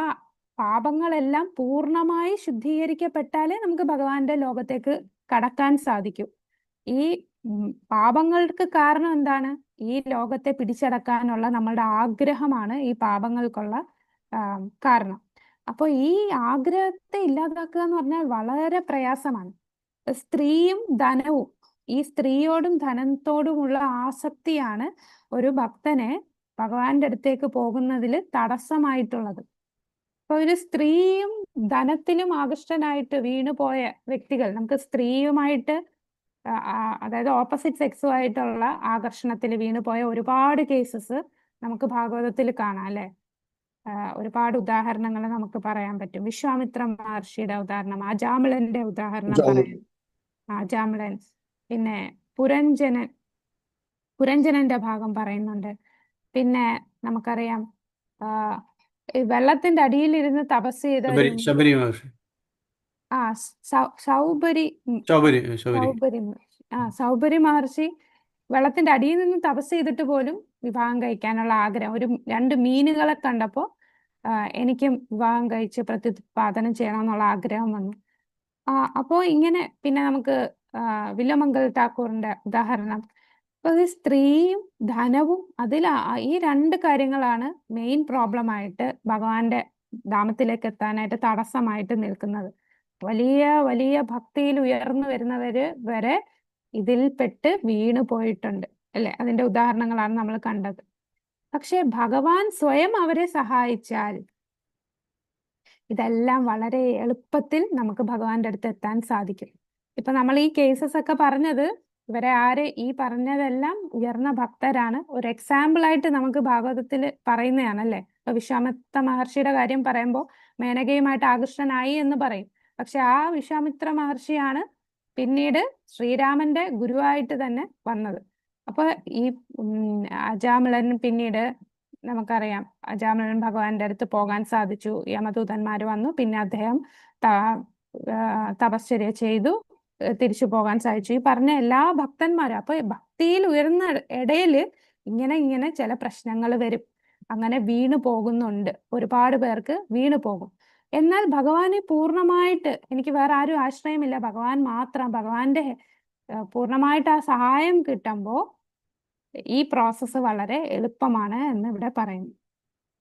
പാപങ്ങളെല്ലാം പൂർണ്ണമായി ശുദ്ധീകരിക്കപ്പെട്ടാലേ നമുക്ക് ഭഗവാന്റെ ലോകത്തേക്ക് കടക്കാൻ സാധിക്കൂ. ഈ പാപങ്ങൾക്ക് കാരണം എന്താണ്? ഈ ലോകത്തെ പിടിച്ചടക്കാനുള്ള നമ്മളുടെ ആഗ്രഹമാണ് ഈ പാപങ്ങൾക്കുള്ള കാരണം. അപ്പോൾ ഈ ആഗ്രഹത്തെ ഇല്ലാതാക്കുക എന്ന് പറഞ്ഞാൽ വളരെ പ്രയാസമാണ്. സ്ത്രീയും ധനവും, ഈ സ്ത്രീയോടും ധനത്തോടുമുള്ള ആസക്തിയാണ് ഒരു ഭക്തനെ ഭഗവാന്റെ അടുത്തേക്ക് പോകുന്നതിൽ തടസ്സമായിട്ടുള്ളത്. അപ്പൊ ഒരു സ്ത്രീയും ധനത്തിലും ആകൃഷ്ടനായിട്ട് വീണുപോയ വ്യക്തികൾ, നമുക്ക് സ്ത്രീയുമായിട്ട് അതായത് ഓപ്പോസിറ്റ് സെക്സുമായിട്ടുള്ള ആകർഷണത്തിൽ വീണുപോയ ഒരുപാട് കേസസ് നമുക്ക് ഭാഗവതത്തിൽ കാണാം അല്ലെ. ഒരുപാട് ഉദാഹരണങ്ങൾ നമുക്ക് പറയാൻ പറ്റും. വിശ്വാമിത്ര മഹർഷിയുടെ ഉദാഹരണം, അജാമിളന്റെ ഉദാഹരണം പറയാം. അജാമിളൻ, പിന്നെ പുരഞ്ജനന്റെ ഭാഗം പറയുന്നുണ്ട്. പിന്നെ നമുക്കറിയാം വെള്ളത്തിന്റെ അടിയിലിരുന്ന് തപസ് ചെയ്ത സൗബരി മഹർഷി വെള്ളത്തിന്റെ അടിയിൽ നിന്ന് തപസ് ചെയ്തിട്ട് പോലും വിവാഹം കഴിക്കാനുള്ള ആഗ്രഹം, ഒരു 2 മീനുകളെ കണ്ടപ്പോ എനിക്കും വിവാഹം കഴിച്ച് പ്രത്യുത്പാദനം ചെയ്യണമെന്നുള്ള ആഗ്രഹം വന്നു. അപ്പോ ഇങ്ങനെ പിന്നെ നമുക്ക് വില്വമംഗൽ ഠാക്കൂറിന്റെ ഉദാഹരണം. അപ്പൊ ഈ സ്ത്രീയും ധനവും ഈ 2 കാര്യങ്ങളാണ് മെയിൻ പ്രോബ്ലം ആയിട്ട് ഭഗവാന്റെ ധാമത്തിലേക്ക് എത്താനായിട്ട് തടസ്സമായിട്ട് നിൽക്കുന്നത്. വലിയ വലിയ ഭക്തിയിൽ ഉയർന്നു വരുന്നവര് വരെ ഇതിൽപ്പെട്ട് വീണു പോയിട്ടുണ്ട് അല്ലെ. അതിന്റെ ഉദാഹരണങ്ങളാണ് നമ്മൾ കണ്ടത്. പക്ഷെ ഭഗവാൻ സ്വയം അവരെ സഹായിച്ചാൽ ഇതെല്ലാം വളരെ എളുപ്പത്തിൽ നമുക്ക് ഭഗവാന്റെ അടുത്ത് എത്താൻ സാധിക്കും. ഇപ്പൊ നമ്മൾ ഈ കേസസ് ഒക്കെ പറഞ്ഞത് ഈ പറഞ്ഞതെല്ലാം ഉയർന്ന ഭക്തരാണ്. ഒരു എക്സാമ്പിൾ ആയിട്ട് നമുക്ക് ഭാഗവതത്തിൽ പറയുന്നതാണല്ലേ. ഇപ്പൊ വിശ്വാമിത്ര മഹർഷിയുടെ കാര്യം പറയുമ്പോൾ മേനകയുമായിട്ട് ആകൃഷ്ടനായി എന്ന് പറയും. പക്ഷെ ആ വിശ്വാമിത്ര മഹർഷിയാണ് പിന്നീട് ശ്രീരാമന്റെ ഗുരുവായിട്ട് തന്നെ വന്നത്. അപ്പൊ ഈ അജാമിളൻ പിന്നീട് നമുക്കറിയാം, അജാമിളൻ ഭഗവാന്റെ അടുത്ത് പോകാൻ സാധിച്ചു. യമദൂതന്മാർ വന്നു, പിന്നെ അദ്ദേഹം തപശ്ചര്യ ചെയ്തു, തിരിച്ചു പോകാൻ സാധിച്ചു. ഈ പറഞ്ഞ എല്ലാ ഭക്തന്മാരും. അപ്പൊ ഭക്തിയിൽ ഉയർന്ന ഇടയില് ഇങ്ങനെ ചില പ്രശ്നങ്ങൾ വരും. അങ്ങനെ വീണു പോകുന്നുണ്ട്, ഒരുപാട് പേർക്ക് വീണു പോകും. എന്നാൽ ഭഗവാനെ പൂർണ്ണമായിട്ട് എനിക്ക് വേറെ ആരും ആശ്രയമില്ല, ഭഗവാൻ മാത്രം, ഭഗവാന്റെ പൂർണ്ണമായിട്ട് ആ സഹായം കിട്ടുമ്പോൾ ഈ പ്രോസസ്സ് വളരെ എളുപ്പമാണ് എന്ന് ഇവിടെ പറയുന്നു.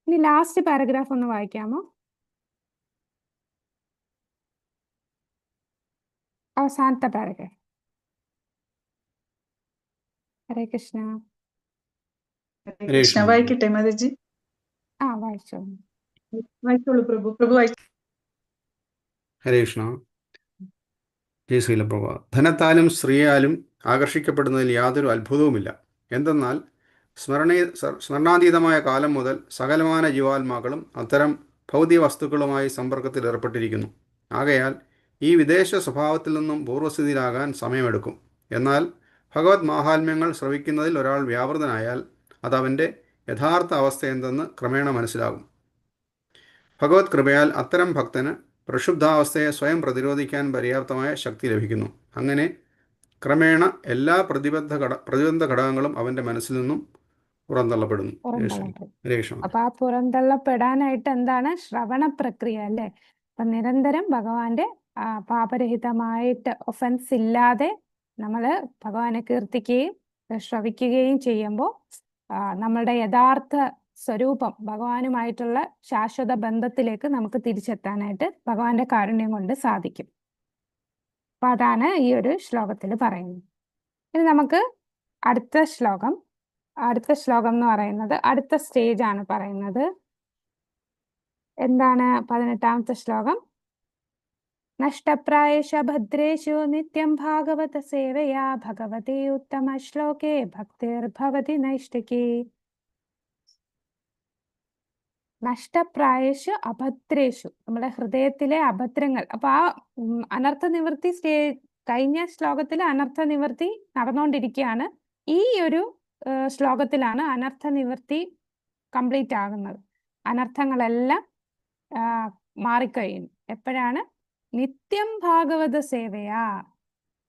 ഇനി ലാസ്റ്റ് പാരഗ്രാഫ് ഒന്ന് വായിക്കാമോ? അവസാനത്തെ പാരഗ്രാഫ്. ഹരേ കൃഷ്ണ. കൃഷ്ണ വായിക്കട്ടെ മാതാജി. വായിച്ചോ. വായിച്ചോളൂ പ്രഭു. പ്രഭു വായിച്ചു. ഹരേ കൃഷ്ണ. ജയ് ശ്രീലപ്രഭ. ധനത്താലും സ്ത്രീയാലും ആകർഷിക്കപ്പെടുന്നതിൽ യാതൊരു അത്ഭുതവുമില്ല. എന്തെന്നാൽ സ്മരണാതീതമായ കാലം മുതൽ സകലമാന ജീവാത്മാക്കളും അത്തരം ഭൗതിക വസ്തുക്കളുമായി സമ്പർക്കത്തിൽ ഏർപ്പെട്ടിരിക്കുന്നു. ആകയാൽ ഈ വിദേശ സ്വഭാവത്തിൽ നിന്നും പൂർവ്വസ്ഥിതിയിലാകാൻ സമയമെടുക്കും. എന്നാൽ ഭഗവത് മാഹാത്മ്യങ്ങൾ ശ്രവിക്കുന്നതിൽ ഒരാൾ വ്യാപൃതനായാൽ അതവൻ്റെ യഥാർത്ഥ അവസ്ഥ എന്തെന്ന് ക്രമേണ മനസ്സിലാകും. ഭഗവത് കൃപയാൽ അത്തരം ഭക്തന് പ്രക്ഷുബ്ധാവസ്ഥയെ സ്വയം പ്രതിരോധിക്കാൻ പര്യാപ്തമായ ശക്തി ലഭിക്കുന്നു. അങ്ങനെ ക്രമേണ എല്ലാ പ്രതിബന്ധ ഘടകങ്ങളും അവൻ്റെ മനസ്സിൽ നിന്നും പുറന്തള്ളപ്പെടുന്നു. പുറന്തള്ളപ്പെടും. അപ്പൊ ആ പുറന്തള്ളപ്പെടാനായിട്ട് എന്താണ്? ശ്രവണ പ്രക്രിയ അല്ലേ? അപ്പൊ നിരന്തരം ഭഗവാന്റെ പാപരഹിതമായിട്ട് ഒഫൻസ് ഇല്ലാതെ നമ്മള് ഭഗവാനെ കീർത്തിക്കുകയും ശ്രവിക്കുകയും ചെയ്യുമ്പോൾ നമ്മളുടെ യഥാർത്ഥ സ്വരൂപം ഭഗവാനുമായിട്ടുള്ള ശാശ്വത ബന്ധത്തിലേക്ക് നമുക്ക് തിരിച്ചെത്താനായിട്ട് ഭഗവാന്റെ കാരുണ്യം കൊണ്ട് സാധിക്കും. അപ്പൊ അതാണ് ഈ ഒരു ശ്ലോകത്തിൽ പറയുന്നത്. ഇനി നമുക്ക് അടുത്ത ശ്ലോകം എന്ന് പറയുന്നത് അടുത്ത സ്റ്റേജ് ആണ് പറയുന്നത്. എന്താണ് 18ാമത്തെ ശ്ലോകം? നഷ്ടപ്രായേഷ ഭദ്രേഷു നിത്യം ഭാഗവത സേവയാ ഭഗവതി ഉത്തമ ശ്ലോകേ ഭക്തിർഭവതി നൈഷ്ഠികി. നഷ്ടപ്രായേഷു അഭദ്രേഷു, നമ്മുടെ ഹൃദയത്തിലെ അഭദ്രങ്ങൾ. അപ്പൊ ആ അനർത്ഥ നിവൃത്തി കഴിഞ്ഞ ശ്ലോകത്തിൽ അനർത്ഥ നിവൃത്തി നടന്നുകൊണ്ടിരിക്കുകയാണ്. ഈ ഒരു ശ്ലോകത്തിലാണ് അനർത്ഥ നിവൃത്തി കംപ്ലീറ്റ് ആകുന്നത്. അനർത്ഥങ്ങളെല്ലാം മാറിക്കഴിയുന്നു. എപ്പോഴാണ്? നിത്യം ഭാഗവത സേവയാ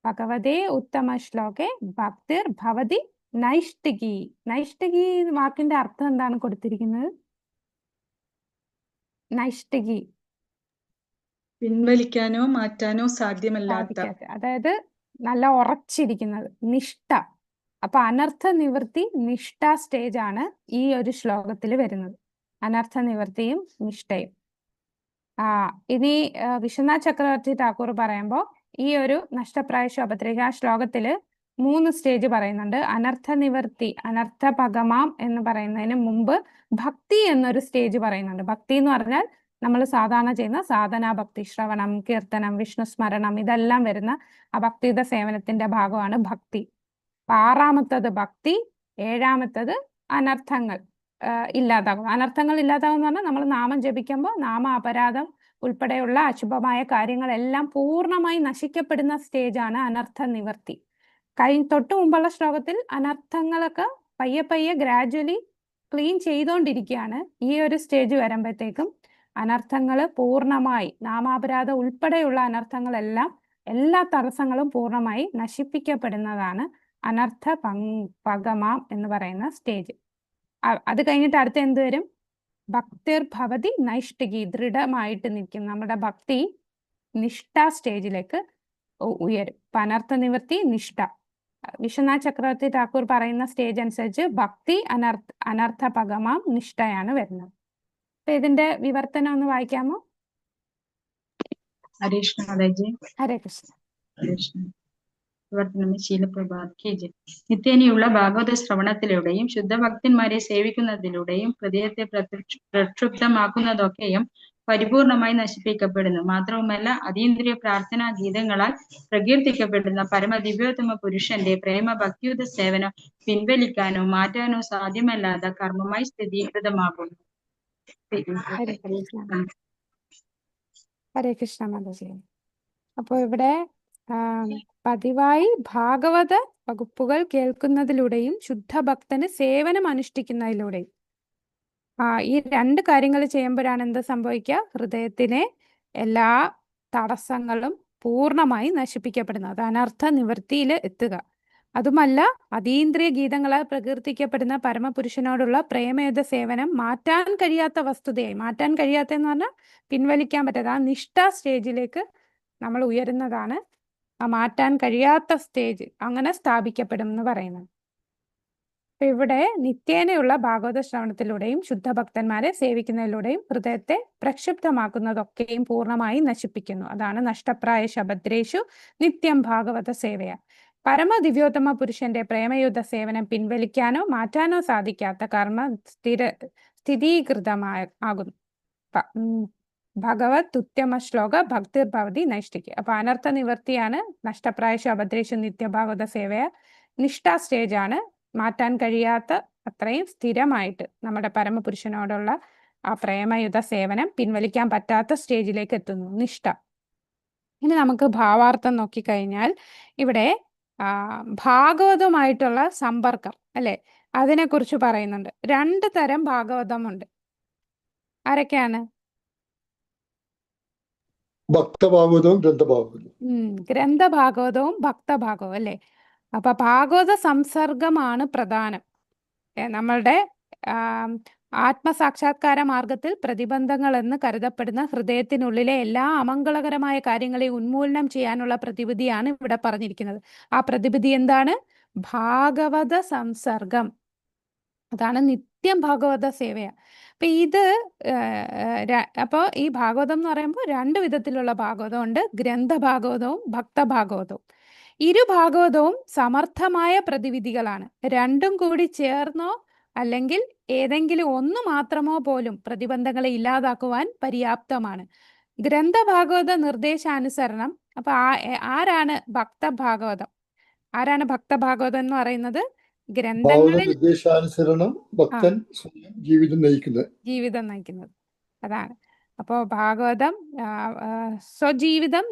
ഭഗവതേ ഉത്തമ ശ്ലോകെ ഭക്തിർ ഭവതി നൈഷ്ഠികി. നൈഷ്ഠികി വാക്കിന്റെ അർത്ഥം എന്താണ് കൊടുത്തിരിക്കുന്നത്? നൈഷ്ഠികി പിൻവലിക്കാനോ മാറ്റാനോ സാധ്യമല്ലാത്ത, അതായത് നല്ല ഉറച്ചിരിക്കുന്നത്, നിഷ്ഠ. അപ്പൊ അനർത്ഥ നിവൃത്തി നിഷ്ഠ സ്റ്റേജ് ആണ് ഈ ഒരു ശ്ലോകത്തിൽ വരുന്നത്. അനർത്ഥ നിവൃത്തിയും നിഷ്ഠയും. ഇനി വിശ്വനാഥ് ചക്രവർത്തി ഠാക്കൂർ പറയുമ്പോൾ ഈ ഒരു നഷ്ടപ്രായശോ അപത്രേഷ ആ ശ്ലോകത്തില് 3 സ്റ്റേജ് പറയുന്നുണ്ട്. അനർത്ഥ നിവൃത്തി, അനർത്ഥ പഗമാം എന്ന് പറയുന്നതിന് മുമ്പ് ഭക്തി എന്നൊരു സ്റ്റേജ് പറയുന്നുണ്ട്. ഭക്തി എന്ന് പറഞ്ഞാൽ നമ്മൾ സാധാരണ ചെയ്യുന്ന സാധനാ ഭക്തി, ശ്രവണം, കീർത്തനം, വിഷ്ണു സ്മരണം, ഇതെല്ലാം വരുന്ന ആ ഭക്തിയുടെ സേവനത്തിന്റെ ഭാഗമാണ് ഭക്തി. 6ാമത്തത് ഭക്തി, 7ാമത്തത് അനർത്ഥങ്ങൾ ഇല്ലാതാകും. അനർത്ഥങ്ങൾ ഇല്ലാതാകും എന്ന് പറഞ്ഞാൽ നമ്മൾ നാമം ജപിക്കുമ്പോൾ നാമ അപരാധം ഉൾപ്പെടെയുള്ള അശുഭമായ കാര്യങ്ങളെല്ലാം പൂർണ്ണമായി നശിക്കപ്പെടുന്ന സ്റ്റേജാണ് അനർത്ഥ നിവർത്തി. തൊട്ടു മുമ്പുള്ള ശ്ലോകത്തിൽ അനർത്ഥങ്ങളൊക്കെ പയ്യെ ഗ്രാജുവലി ക്ലീൻ ചെയ്തുകൊണ്ടിരിക്കുകയാണ്. ഈ ഒരു സ്റ്റേജ് വരുമ്പോഴത്തേക്കും അനർത്ഥങ്ങൾ പൂർണ്ണമായി, നാമാപരാധം ഉൾപ്പെടെയുള്ള അനർത്ഥങ്ങളെല്ലാം, എല്ലാ തടസ്സങ്ങളും പൂർണ്ണമായി നശിപ്പിക്കപ്പെടുന്നതാണ് അനർത്ഥ പഗമാം എന്ന് പറയുന്ന സ്റ്റേജ്. അത് കഴിഞ്ഞിട്ട് അടുത്ത എന്ത് വരും? ഭക്തിർ ഭവതി നൈഷ്ഠികി, ദൃഢമായിട്ട് നിൽക്കും. നമ്മുടെ ഭക്തി നിഷ്ഠ സ്റ്റേജിലേക്ക് ഉയരും. അനർത്ഥ നിവൃത്തി, നിഷ്ഠ. വിശ്വനാഥ് ചക്രവർത്തി ഠാക്കൂർ പറയുന്ന സ്റ്റേജ് അനുസരിച്ച് ഭക്തി അനർത്ഥ പഗമാം നിഷ്ഠയാണ് വരുന്നത്. അപ്പൊ ഇതിന്റെ വിവർത്തനം ഒന്ന് വായിക്കാമോ? ഹരേ കൃഷ്ണ മാതാജി. ഹരേ കൃഷ്ണ. വിവർത്തനം ശീലപ്രഭാത് കെ ജെ. നിത്യേനയുള്ള ഭാഗവത ശ്രവണത്തിലൂടെയും ശുദ്ധഭക്തന്മാരെ സേവിക്കുന്നതിലൂടെയും ഹൃദയത്തെ പ്രക്ഷുബ്ധമാക്കുന്നതൊക്കെയും പരിപൂർണമായി നശിപ്പിക്കപ്പെടുന്നു. മാത്രവുമല്ല, അതീന്ദ്രിയ പ്രാർത്ഥനാ ഗീതങ്ങളാൽ പ്രകീർത്തിക്കപ്പെടുന്ന പരമദിവ്യോത്തമ പുരുഷന്റെ പ്രേമ ഭക്തിയുത സേവനം പിൻവലിക്കാനോ മാറ്റാനോ സാധ്യമല്ലാത്ത കർമ്മമായി സ്ഥിരീകൃതമാകുന്നു. ഹരേ കൃഷ്ണ മാതാജി. അപ്പൊ ഇവിടെ പതിവായി ഭാഗവത വകുപ്പുകൾ കേൾക്കുന്നതിലൂടെയും ശുദ്ധഭക്തന് സേവനം അനുഷ്ഠിക്കുന്നതിലൂടെയും ഈ 2 കാര്യങ്ങൾ ചെയ്യുമ്പോഴാണ് എന്ത് സംഭവിക്കുക? ഹൃദയത്തിലെ എല്ലാ തടസ്സങ്ങളും പൂർണ്ണമായി നശിപ്പിക്കപ്പെടുന്നത്. അത് അനർത്ഥ നിവൃത്തിയിൽ എത്തുക. അതുമല്ല, അതീന്ദ്രിയ ഗീതങ്ങളാൽ പ്രകീർത്തിക്കപ്പെടുന്ന പരമപുരുഷനോടുള്ള പ്രേമയുത സേവനം മാറ്റാൻ കഴിയാത്ത വസ്തുതയായി, മാറ്റാൻ കഴിയാത്തെന്ന് പറഞ്ഞാൽ പിൻവലിക്കാൻ പറ്റാത്ത ആ നിഷ്ഠ സ്റ്റേജിലേക്ക് നമ്മൾ ഉയരുന്നതാണ് ആ മാറ്റാൻ കഴിയാത്ത സ്റ്റേജ്. അങ്ങനെ സ്ഥാപിക്കപ്പെടും എന്ന് പറയുന്നത്. അപ്പൊ ഇവിടെ നിത്യേനയുള്ള ഭാഗവത ശ്രവണത്തിലൂടെയും ശുദ്ധഭക്തന്മാരെ സേവിക്കുന്നതിലൂടെയും ഹൃദയത്തെ പ്രക്ഷുബ്ധമാക്കുന്നതൊക്കെയും പൂർണ്ണമായി നശിപ്പിക്കുന്നു. അതാണ് നഷ്ടപ്രായ ശബദ്രേഷു നിത്യം ഭാഗവത സേവയ. പരമദിവ്യോത്തമ പുരുഷന്റെ പ്രേമയുദ്ധ സേവനം പിൻവലിക്കാനോ മാറ്റാനോ സാധിക്കാത്ത കർമ്മ സ്ഥിരീകൃതമാകുന്നു. ഭഗവത് ഉത്തമ ശ്ലോക ഭക്തിർഭവതി നൈഷ്ഠിക്ക്. അപ്പൊ അനർത്ഥ നിവർത്തിയാണ് നഷ്ടപ്രായശ അഭദ്രേഷു നിത്യഭാഗവത സേവയ നിഷ്ഠ സ്റ്റേജാണ്. മാറ്റാൻ കഴിയാത്ത അത്രയും സ്ഥിരമായിട്ട് നമ്മുടെ പരമപുരുഷനോടുള്ള ആ പ്രേമയുധ സേവനം പിൻവലിക്കാൻ പറ്റാത്ത സ്റ്റേജിലേക്ക് എത്തുന്നു, നിഷ്ഠ. ഇനി നമുക്ക് ഭാവാർത്ഥം നോക്കിക്കഴിഞ്ഞാൽ ഇവിടെ ഭാഗവതമായിട്ടുള്ള സമ്പർക്കം അല്ലെ, അതിനെക്കുറിച്ച് പറയുന്നുണ്ട്. 2 തരം ഭാഗവതമുണ്ട്. ആരൊക്കെയാണ്? ഭക്തഭാഗവതവും ഗ്രന്ഥഭാഗവതവും. ഗ്രന്ഥഭാഗവതവും ഭക്തഭാഗവതവും അല്ലെ. അപ്പൊ ഭാഗവത സംസർഗമാണ് പ്രധാനം. നമ്മളുടെ ആത്മസാക്ഷാത്കാര മാർഗത്തിൽ പ്രതിബന്ധങ്ങൾ എന്ന് കരുതപ്പെടുന്ന ഹൃദയത്തിനുള്ളിലെ എല്ലാ അമംഗളകരമായ കാര്യങ്ങളെ ഉന്മൂലനം ചെയ്യാനുള്ള പ്രതിവിധിയാണ് ഇവിടെ പറഞ്ഞിരിക്കുന്നത്. ആ പ്രതിവിധി എന്താണ്? ഭാഗവത സംസർഗം. അതാണ് നിത്യം ഭാഗവത സേവയ. അപ്പൊ ഈ ഭാഗവതം എന്ന് പറയുമ്പോൾ 2 വിധത്തിലുള്ള ഭാഗവതം ഉണ്ട്, ഗ്രന്ഥഭാഗവതവും ഭക്തഭാഗവതവും. ഭാഗവതവും സമർത്ഥമായ പ്രതിവിധികളാണ്. 2ഉം കൂടി ചേർന്നോ അല്ലെങ്കിൽ ഏതെങ്കിലും ഒന്ന് മാത്രമോ പോലും പ്രതിബന്ധങ്ങളെ ഇല്ലാതാക്കുവാൻ പര്യാപ്തമാണ്. ഗ്രന്ഥഭാഗവത നിർദ്ദേശാനുസരണം. അപ്പൊ ആരാണ് ഭക്തഭാഗവതം? ആരാണ് ഭക്തഭാഗവതം എന്ന് പറയുന്നത്? ഗ്രന്ഥങ്ങളിൽ നിർദ്ദേശാനുസരണം ഭക്തൻ ജീവിതം നയിക്കുന്നത്. അതാണ്. അപ്പോ ഭാഗവതം സ്വജീവിതം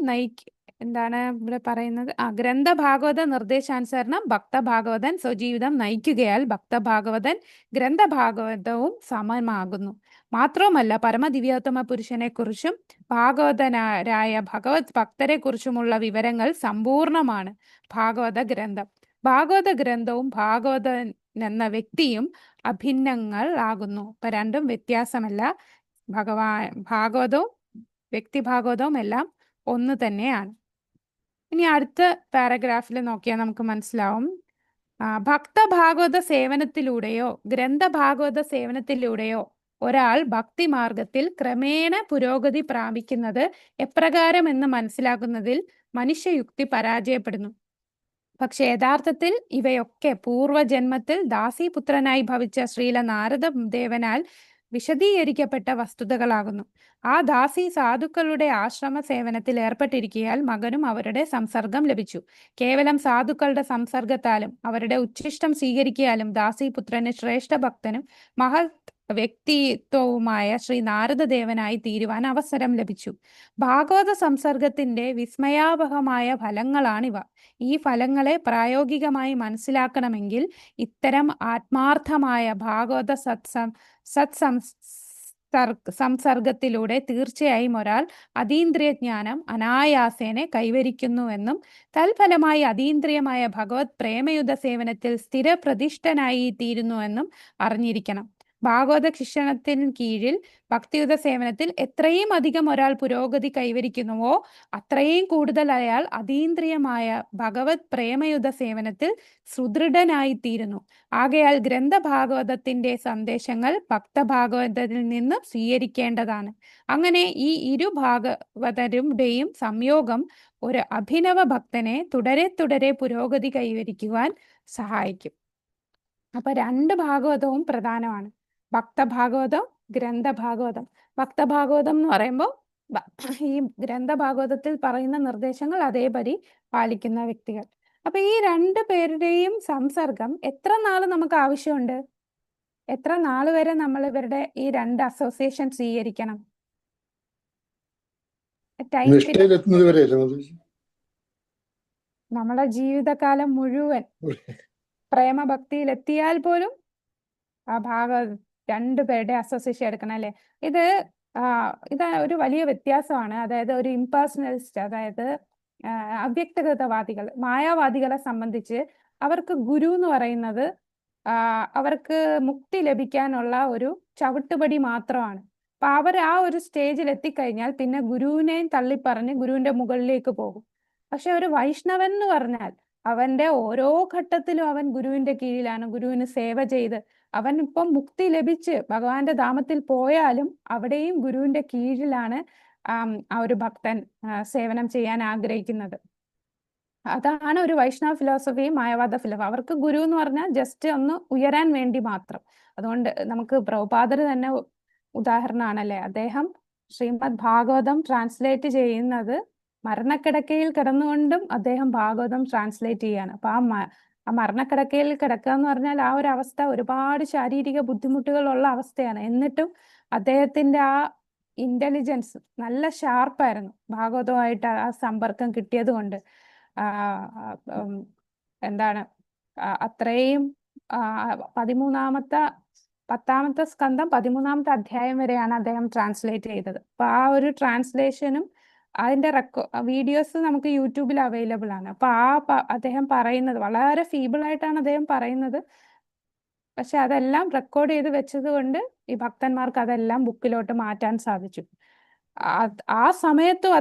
എന്താണ് ഇവിടെ പറയുന്നത്? ഗ്രന്ഥഭാഗവത നിർദ്ദേശാനുസരണം ഭക്തഭാഗവതൻ സ്വജീവിതം നയിക്കുകയാൽ ഭക്തഭാഗവതൻ ഗ്രന്ഥഭാഗവതവും സമമാകുന്നു. മാത്രവുമല്ല, പരമദിവ്യോത്തമ പുരുഷനെ കുറിച്ചും ഭാഗവതനായ ഭഗവത് ഭക്തരെ കുറിച്ചുമുള്ള വിവരങ്ങൾ സമ്പൂർണമാണ് ഭാഗവത ഗ്രന്ഥം. ഭാഗവത ഗ്രന്ഥവും ഭാഗവതൻ എന്ന വ്യക്തിയും അഭിന്നങ്ങൾ ആകുന്നു. ഇപ്പൊ 2ഉം വ്യത്യാസമല്ല. ഭാഗവതവും വ്യക്തിഭാഗവതവും എല്ലാം ഒന്ന് തന്നെയാണ്. ഇനി അടുത്ത പാരഗ്രാഫിൽ നോക്കിയാൽ നമുക്ക് മനസ്സിലാവും. ഭക്തഭാഗവത സേവനത്തിലൂടെയോ ഗ്രന്ഥഭാഗവത സേവനത്തിലൂടെയോ ഒരാൾ ഭക്തിമാർഗത്തിൽ ക്രമേണ പുരോഗതി പ്രാപിക്കുന്നത് എപ്രകാരം എന്ന് മനസ്സിലാക്കുന്നതിൽ മനുഷ്യയുക്തി പരാജയപ്പെടുന്നു. പക്ഷെ യഥാർത്ഥത്തിൽ ഇവയൊക്കെ പൂർവജന്മത്തിൽ ദാസീപുത്രനായി ഭവിച്ച ശ്രീല നാരദ ദേവനാൽ വിശദീകരിക്കപ്പെട്ട വസ്തുതകളാകുന്നു. ആ ദാസി സാധുക്കളുടെ ആശ്രമ സേവനത്തിൽ ഏർപ്പെട്ടിരിക്കയാൽ മകനും അവരുടെ സംസർഗം ലഭിച്ചു. കേവലം സാധുക്കളുടെ സംസർഗത്താലും അവരുടെ ഉച്ഛിഷ്ടം സ്വീകരിക്കാലും ദാസീപുത്രന് ശ്രേഷ്ഠ ഭക്തനും മഹത് വ്യക്തിത്വവുമായ ശ്രീ നാരദദേവനായി തീരുവാൻ അവസരം ലഭിച്ചു. ഭാഗവത സംസർഗത്തിന്റെ വിസ്മയാവഹമായ ഫലങ്ങളാണിവ. ഈ ഫലങ്ങളെ പ്രായോഗികമായി മനസ്സിലാക്കണമെങ്കിൽ ഇത്തരം ആത്മാർത്ഥമായ ഭാഗവത സംസർഗത്തിലൂടെ തീർച്ചയായും ഒരാൾ അതീന്ദ്രിയ ജ്ഞാനം അനായാസേനെ കൈവരിക്കുന്നുവെന്നും തൽഫലമായി അതീന്ദ്രിയമായ ഭഗവത് പ്രേമയുധ സേവനത്തിൽ സ്ഥിരപ്രതിഷ്ഠനായി തീരുന്നുവെന്നും അറിഞ്ഞിരിക്കണം. ഭാഗവത ശിക്ഷണത്തിന് കീഴിൽ ഭക്തിയുധ സേവനത്തിൽ എത്രയും അധികം ഒരാൾ പുരോഗതി കൈവരിക്കുന്നുവോ അത്രയും കൂടുതൽ അയാൾ അതീന്ദ്രിയമായ ഭഗവത് പ്രേമയുധ സേവനത്തിൽ സുദൃഢനായിത്തീരുന്നു. ആകയാൽ ഗ്രന്ഥഭാഗവതത്തിന്റെ സന്ദേശങ്ങൾ ഭക്തഭാഗവതത്തിൽ നിന്ന് സ്വീകരിക്കേണ്ടതാണ്. അങ്ങനെ ഈ ഭാഗവതരുടെയും സംയോഗം ഒരു അഭിനവ ഭക്തനെ തുടരെ പുരോഗതി കൈവരിക്കുവാൻ സഹായിക്കും. അപ്പൊ 2 ഭാഗവതവും പ്രധാനമാണ്, ഭക്തഭാഗവതം, ഗ്രന്ഥഭാഗവതം. ഭക്തഭാഗവതം എന്ന് പറയുമ്പോൾ ഈ ഗ്രന്ഥഭാഗവതത്തിൽ പറയുന്ന നിർദ്ദേശങ്ങൾ അതേപടി പാലിക്കുന്ന വ്യക്തികൾ. അപ്പൊ ഈ 2 പേരുടെയും സംസർഗം എത്ര നാൾ നമുക്ക് ആവശ്യമുണ്ട്? എത്ര നാൾ വരെ നമ്മൾ ഇവരുടെ ഈ 2 അസോസിയേഷൻ സ്വീകരിക്കണം? നമ്മുടെ ജീവിതകാലം മുഴുവൻ പ്രേമഭക്തിയിൽ എത്തിയാൽ പോലും ആ ഭാഗവത 2 പേരുടെ അസോസിയേഷൻ എടുക്കണം അല്ലെ. ഇത് ഒരു വലിയ വ്യത്യാസമാണ്. അതായത് ഒരു ഇംപേഴ്സണലിസ്റ്റ്, അതായത് അവ്യക്തഗതവാദികൾ, മായാവാദികളെ സംബന്ധിച്ച് അവർക്ക് ഗുരു എന്ന് പറയുന്നത് അവർക്ക് മുക്തി ലഭിക്കാനുള്ള ഒരു ചവിട്ടുപടി മാത്രമാണ്. അപ്പൊ അവർ ആ ഒരു സ്റ്റേജിൽ എത്തിക്കഴിഞ്ഞാൽ പിന്നെ ഗുരുവിനെയും തള്ളിപ്പറഞ്ഞ് ഗുരുവിന്റെ മുകളിലേക്ക് പോകും. പക്ഷെ ഒരു വൈഷ്ണവൻ എന്ന് പറഞ്ഞാൽ അവന്റെ ഓരോ ഘട്ടത്തിലും അവൻ ഗുരുവിന്റെ കീഴിലാണ്, ഗുരുവിന് സേവ ചെയ്ത് അവൻ ഇപ്പം മുക്തി ലഭിച്ച് ഭഗവാന്റെ ധാമത്തിൽ പോയാലും അവിടെയും ഗുരുവിന്റെ കീഴിലാണ് ആ ഒരു ഭക്തൻ സേവനം ചെയ്യാൻ ആഗ്രഹിക്കുന്നത്. അതാണ് ഒരു വൈഷ്ണവ ഫിലോസഫിയും മായാവാദ ഫിലോസഫി. അവർക്ക് ഗുരു എന്ന് പറഞ്ഞാൽ ജസ്റ്റ് ഒന്ന് ഉയരാൻ വേണ്ടി മാത്രം. അതുകൊണ്ട് നമുക്ക് പ്രഭുപാദർ തന്നെ ഉദാഹരണമാണല്ലേ. അദ്ദേഹം ശ്രീമദ് ഭാഗവതം ട്രാൻസ്ലേറ്റ് ചെയ്യുന്നത് മരണക്കിടക്കയിൽ കിടന്നുകൊണ്ടും അദ്ദേഹം ഭാഗവതം ട്രാൻസ്ലേറ്റ് ചെയ്യാണ്. അപ്പൊ ആ മരണക്കിടക്കയിൽ കിടക്കുക എന്ന് പറഞ്ഞാൽ ആ ഒരു അവസ്ഥ ഒരുപാട് ശാരീരിക ബുദ്ധിമുട്ടുകളുള്ള അവസ്ഥയാണ്. എന്നിട്ടും അദ്ദേഹത്തിന്റെ ആ ഇന്റലിജൻസ് നല്ല ഷാർപ്പായിരുന്നു. ഭാഗവതമായിട്ട് ആ സമ്പർക്കം കിട്ടിയത് കൊണ്ട് എന്താണ് അത്രയും 10ാമത്തെ സ്കന്ധം 13ാമത്തെ അധ്യായം വരെയാണ് അദ്ദേഹം ട്രാൻസ്ലേറ്റ് ചെയ്തത്. അപ്പൊ ആ ഒരു ട്രാൻസ്ലേഷനും അതിന്റെ വീഡിയോസ് നമുക്ക് യൂട്യൂബിൽ അവൈലബിൾ ആണ്. അപ്പൊ അദ്ദേഹം പറയുന്നത് വളരെ ഫീബിൾ ആയിട്ടാണ് അദ്ദേഹം പറയുന്നത്. പക്ഷെ അതെല്ലാം റെക്കോർഡ് ചെയ്ത് വെച്ചത് കൊണ്ട് ഈ ഭക്തന്മാർക്ക് അതെല്ലാം ബുക്കിലോട്ട് മാറ്റാൻ സാധിച്ചു. ആ സമയത്തും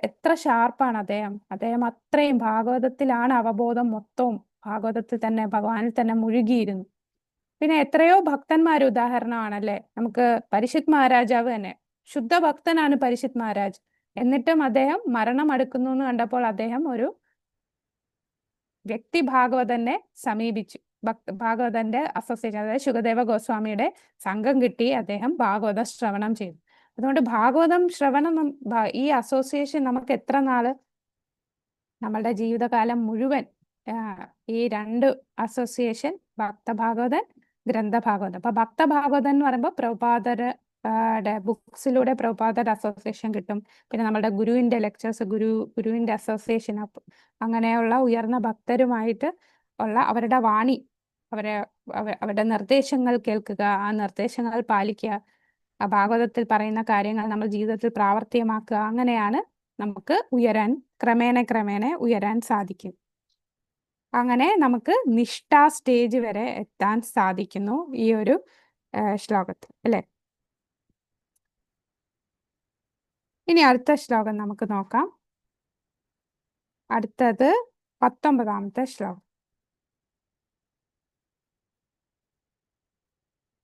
എത്ര ഷാർപ്പാണ് അദ്ദേഹം അത്രയും ഭാഗവതത്തിലാണ് അവബോധം മൊത്തവും. ഭാഗവതത്തിൽ തന്നെ ഭഗവാനിൽ തന്നെ മുഴുകിയിരുന്നു. പിന്നെ എത്രയോ ഭക്തന്മാർ ഉദാഹരണമാണല്ലേ. നമുക്ക് പരീക്ഷിത് മഹാരാജാവ് തന്നെ ശുദ്ധ ഭക്തനാണ്. പരീക്ഷിത് മഹാരാജ് എന്നിട്ടും അദ്ദേഹം മരണം അടുക്കുന്നു എന്ന് കണ്ടപ്പോൾ അദ്ദേഹം ഒരു വ്യക്തി ഭാഗവതനെ സമീപിച്ചു. ഭാഗവതന്റെ അസോസിയേഷൻ, അതായത് ശുകദേവ ഗോസ്വാമിയുടെ സംഘം കിട്ടി അദ്ദേഹം ഭാഗവത ശ്രവണം ചെയ്തു. അതുകൊണ്ട് ഭാഗവതം ശ്രവണം ഈ അസോസിയേഷൻ നമുക്ക് എത്ര നാള് നമ്മളുടെ ജീവിതകാലം മുഴുവൻ ഈ 2 അസോസിയേഷൻ ഭക്തഭാഗവതൻ, ഗ്രന്ഥഭാഗവതൻ. അപ്പൊ ഭക്തഭാഗവതൻ എന്ന് പറയുമ്പോൾ പ്രഭുപാദരുടെ ബുക്സിലൂടെ പ്രഭുപാദരുടെ അസോസിയേഷൻ കിട്ടും. പിന്നെ നമ്മുടെ ഗുരുവിന്റെ ലെക്ചേഴ്സ്, ഗുരുവിന്റെ അസോസിയേഷൻ, അങ്ങനെയുള്ള ഉയർന്ന ഭക്തരുമായിട്ട് ഉള്ള അവരുടെ വാണി, അവരുടെ നിർദ്ദേശങ്ങൾ കേൾക്കുക, ആ നിർദ്ദേശങ്ങൾ പാലിക്കുക, ആ ഭാഗവതത്തിൽ പറയുന്ന കാര്യങ്ങൾ നമ്മൾ ജീവിതത്തിൽ പ്രാവർത്തികമാക്കുക. അങ്ങനെയാണ് നമുക്ക് ക്രമേണ ഉയരാൻ സാധിക്കും. അങ്ങനെ നമുക്ക് നിഷ്ഠ സ്റ്റേജ് വരെ എത്താൻ സാധിക്കുന്നു ഈ ഒരു ശ്ലോകത്തിൽ, അല്ലെ. ഇനി അടുത്ത ശ്ലോകം നമുക്ക് നോക്കാം. അടുത്തത് 19ാമത്തെ ശ്ലോകം.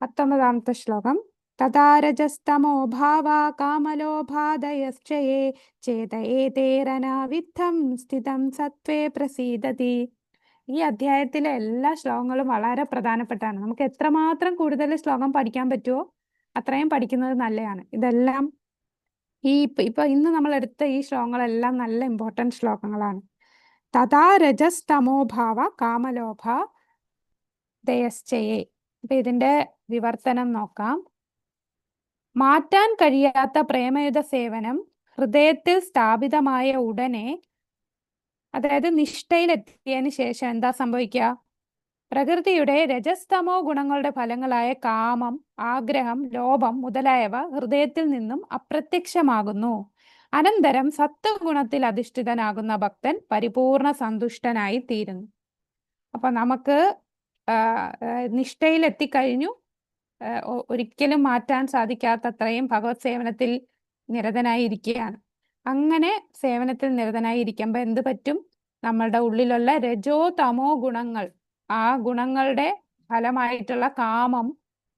19ാമത്തെ ശ്ലോകം. തഥാരജസ്തമോ ഭാവാ കാമലോഭാദയശ്ചയേ ചേതയേതേരനാവിദ്ധം സ്ഥിതം സത്വേ പ്രസീദതി. ഈ അധ്യായത്തിലെ എല്ലാ ശ്ലോകങ്ങളും വളരെ പ്രധാനപ്പെട്ടാണ്. നമുക്ക് എത്രമാത്രം കൂടുതൽ ശ്ലോകം പഠിക്കാൻ പറ്റുമോ അത്രയും പഠിക്കുന്നത് നല്ലതാണ്. ഇതെല്ലാം ഇപ്പൊ ഇന്ന് നമ്മൾ എടുത്ത ഈ ശ്ലോകങ്ങളെല്ലാം നല്ല ഇമ്പോർട്ടൻറ്റ് ശ്ലോകങ്ങളാണ്. തഥാ രജസ്തമോ ഭാവ കാമലോഭ ദയശ്ചയേ. അപ്പൊ ഇതിന്റെ വിവർത്തനം നോക്കാം. മാറ്റാൻ കഴിയാത്ത പ്രേമയുധ സേവനം ഹൃദയത്തിൽ സ്ഥാപിതമായ ഉടനെ, അതായത് നിഷ്ഠയിലെത്തിയതിനു ശേഷം എന്താ സംഭവിക്കുക? പ്രകൃതിയുടെ രജസ്തമോ ഗുണങ്ങളുടെ ഫലങ്ങളായ കാമം, ആഗ്രഹം, ലോഭം മുതലായവ ഹൃദയത്തിൽ നിന്നും അപ്രത്യക്ഷമാകുന്നു. അനന്തരം സത്വഗുണത്തിൽ അധിഷ്ഠിതനാകുന്ന ഭക്തൻ പരിപൂർണ സന്തുഷ്ടനായി തീരുന്നു. അപ്പൊ നമുക്ക് നിഷ്ഠയിലെത്തിക്കഴിഞ്ഞു, ഒരിക്കലും മാറ്റാൻ സാധിക്കാത്തത്രയും ഭഗവത് സേവനത്തിൽ നിരതനായി ഇരിക്കുകയാണ്. അങ്ങനെ സേവനത്തിൽ നിരതനായി ഇരിക്കുമ്പോൾ എന്ത് പറ്റും? നമ്മളുടെ ഉള്ളിലുള്ള രജോ തമോ ഗുണങ്ങൾ, ആ ഗുണങ്ങളുടെ ഫലമായിട്ടുള്ള കാമം,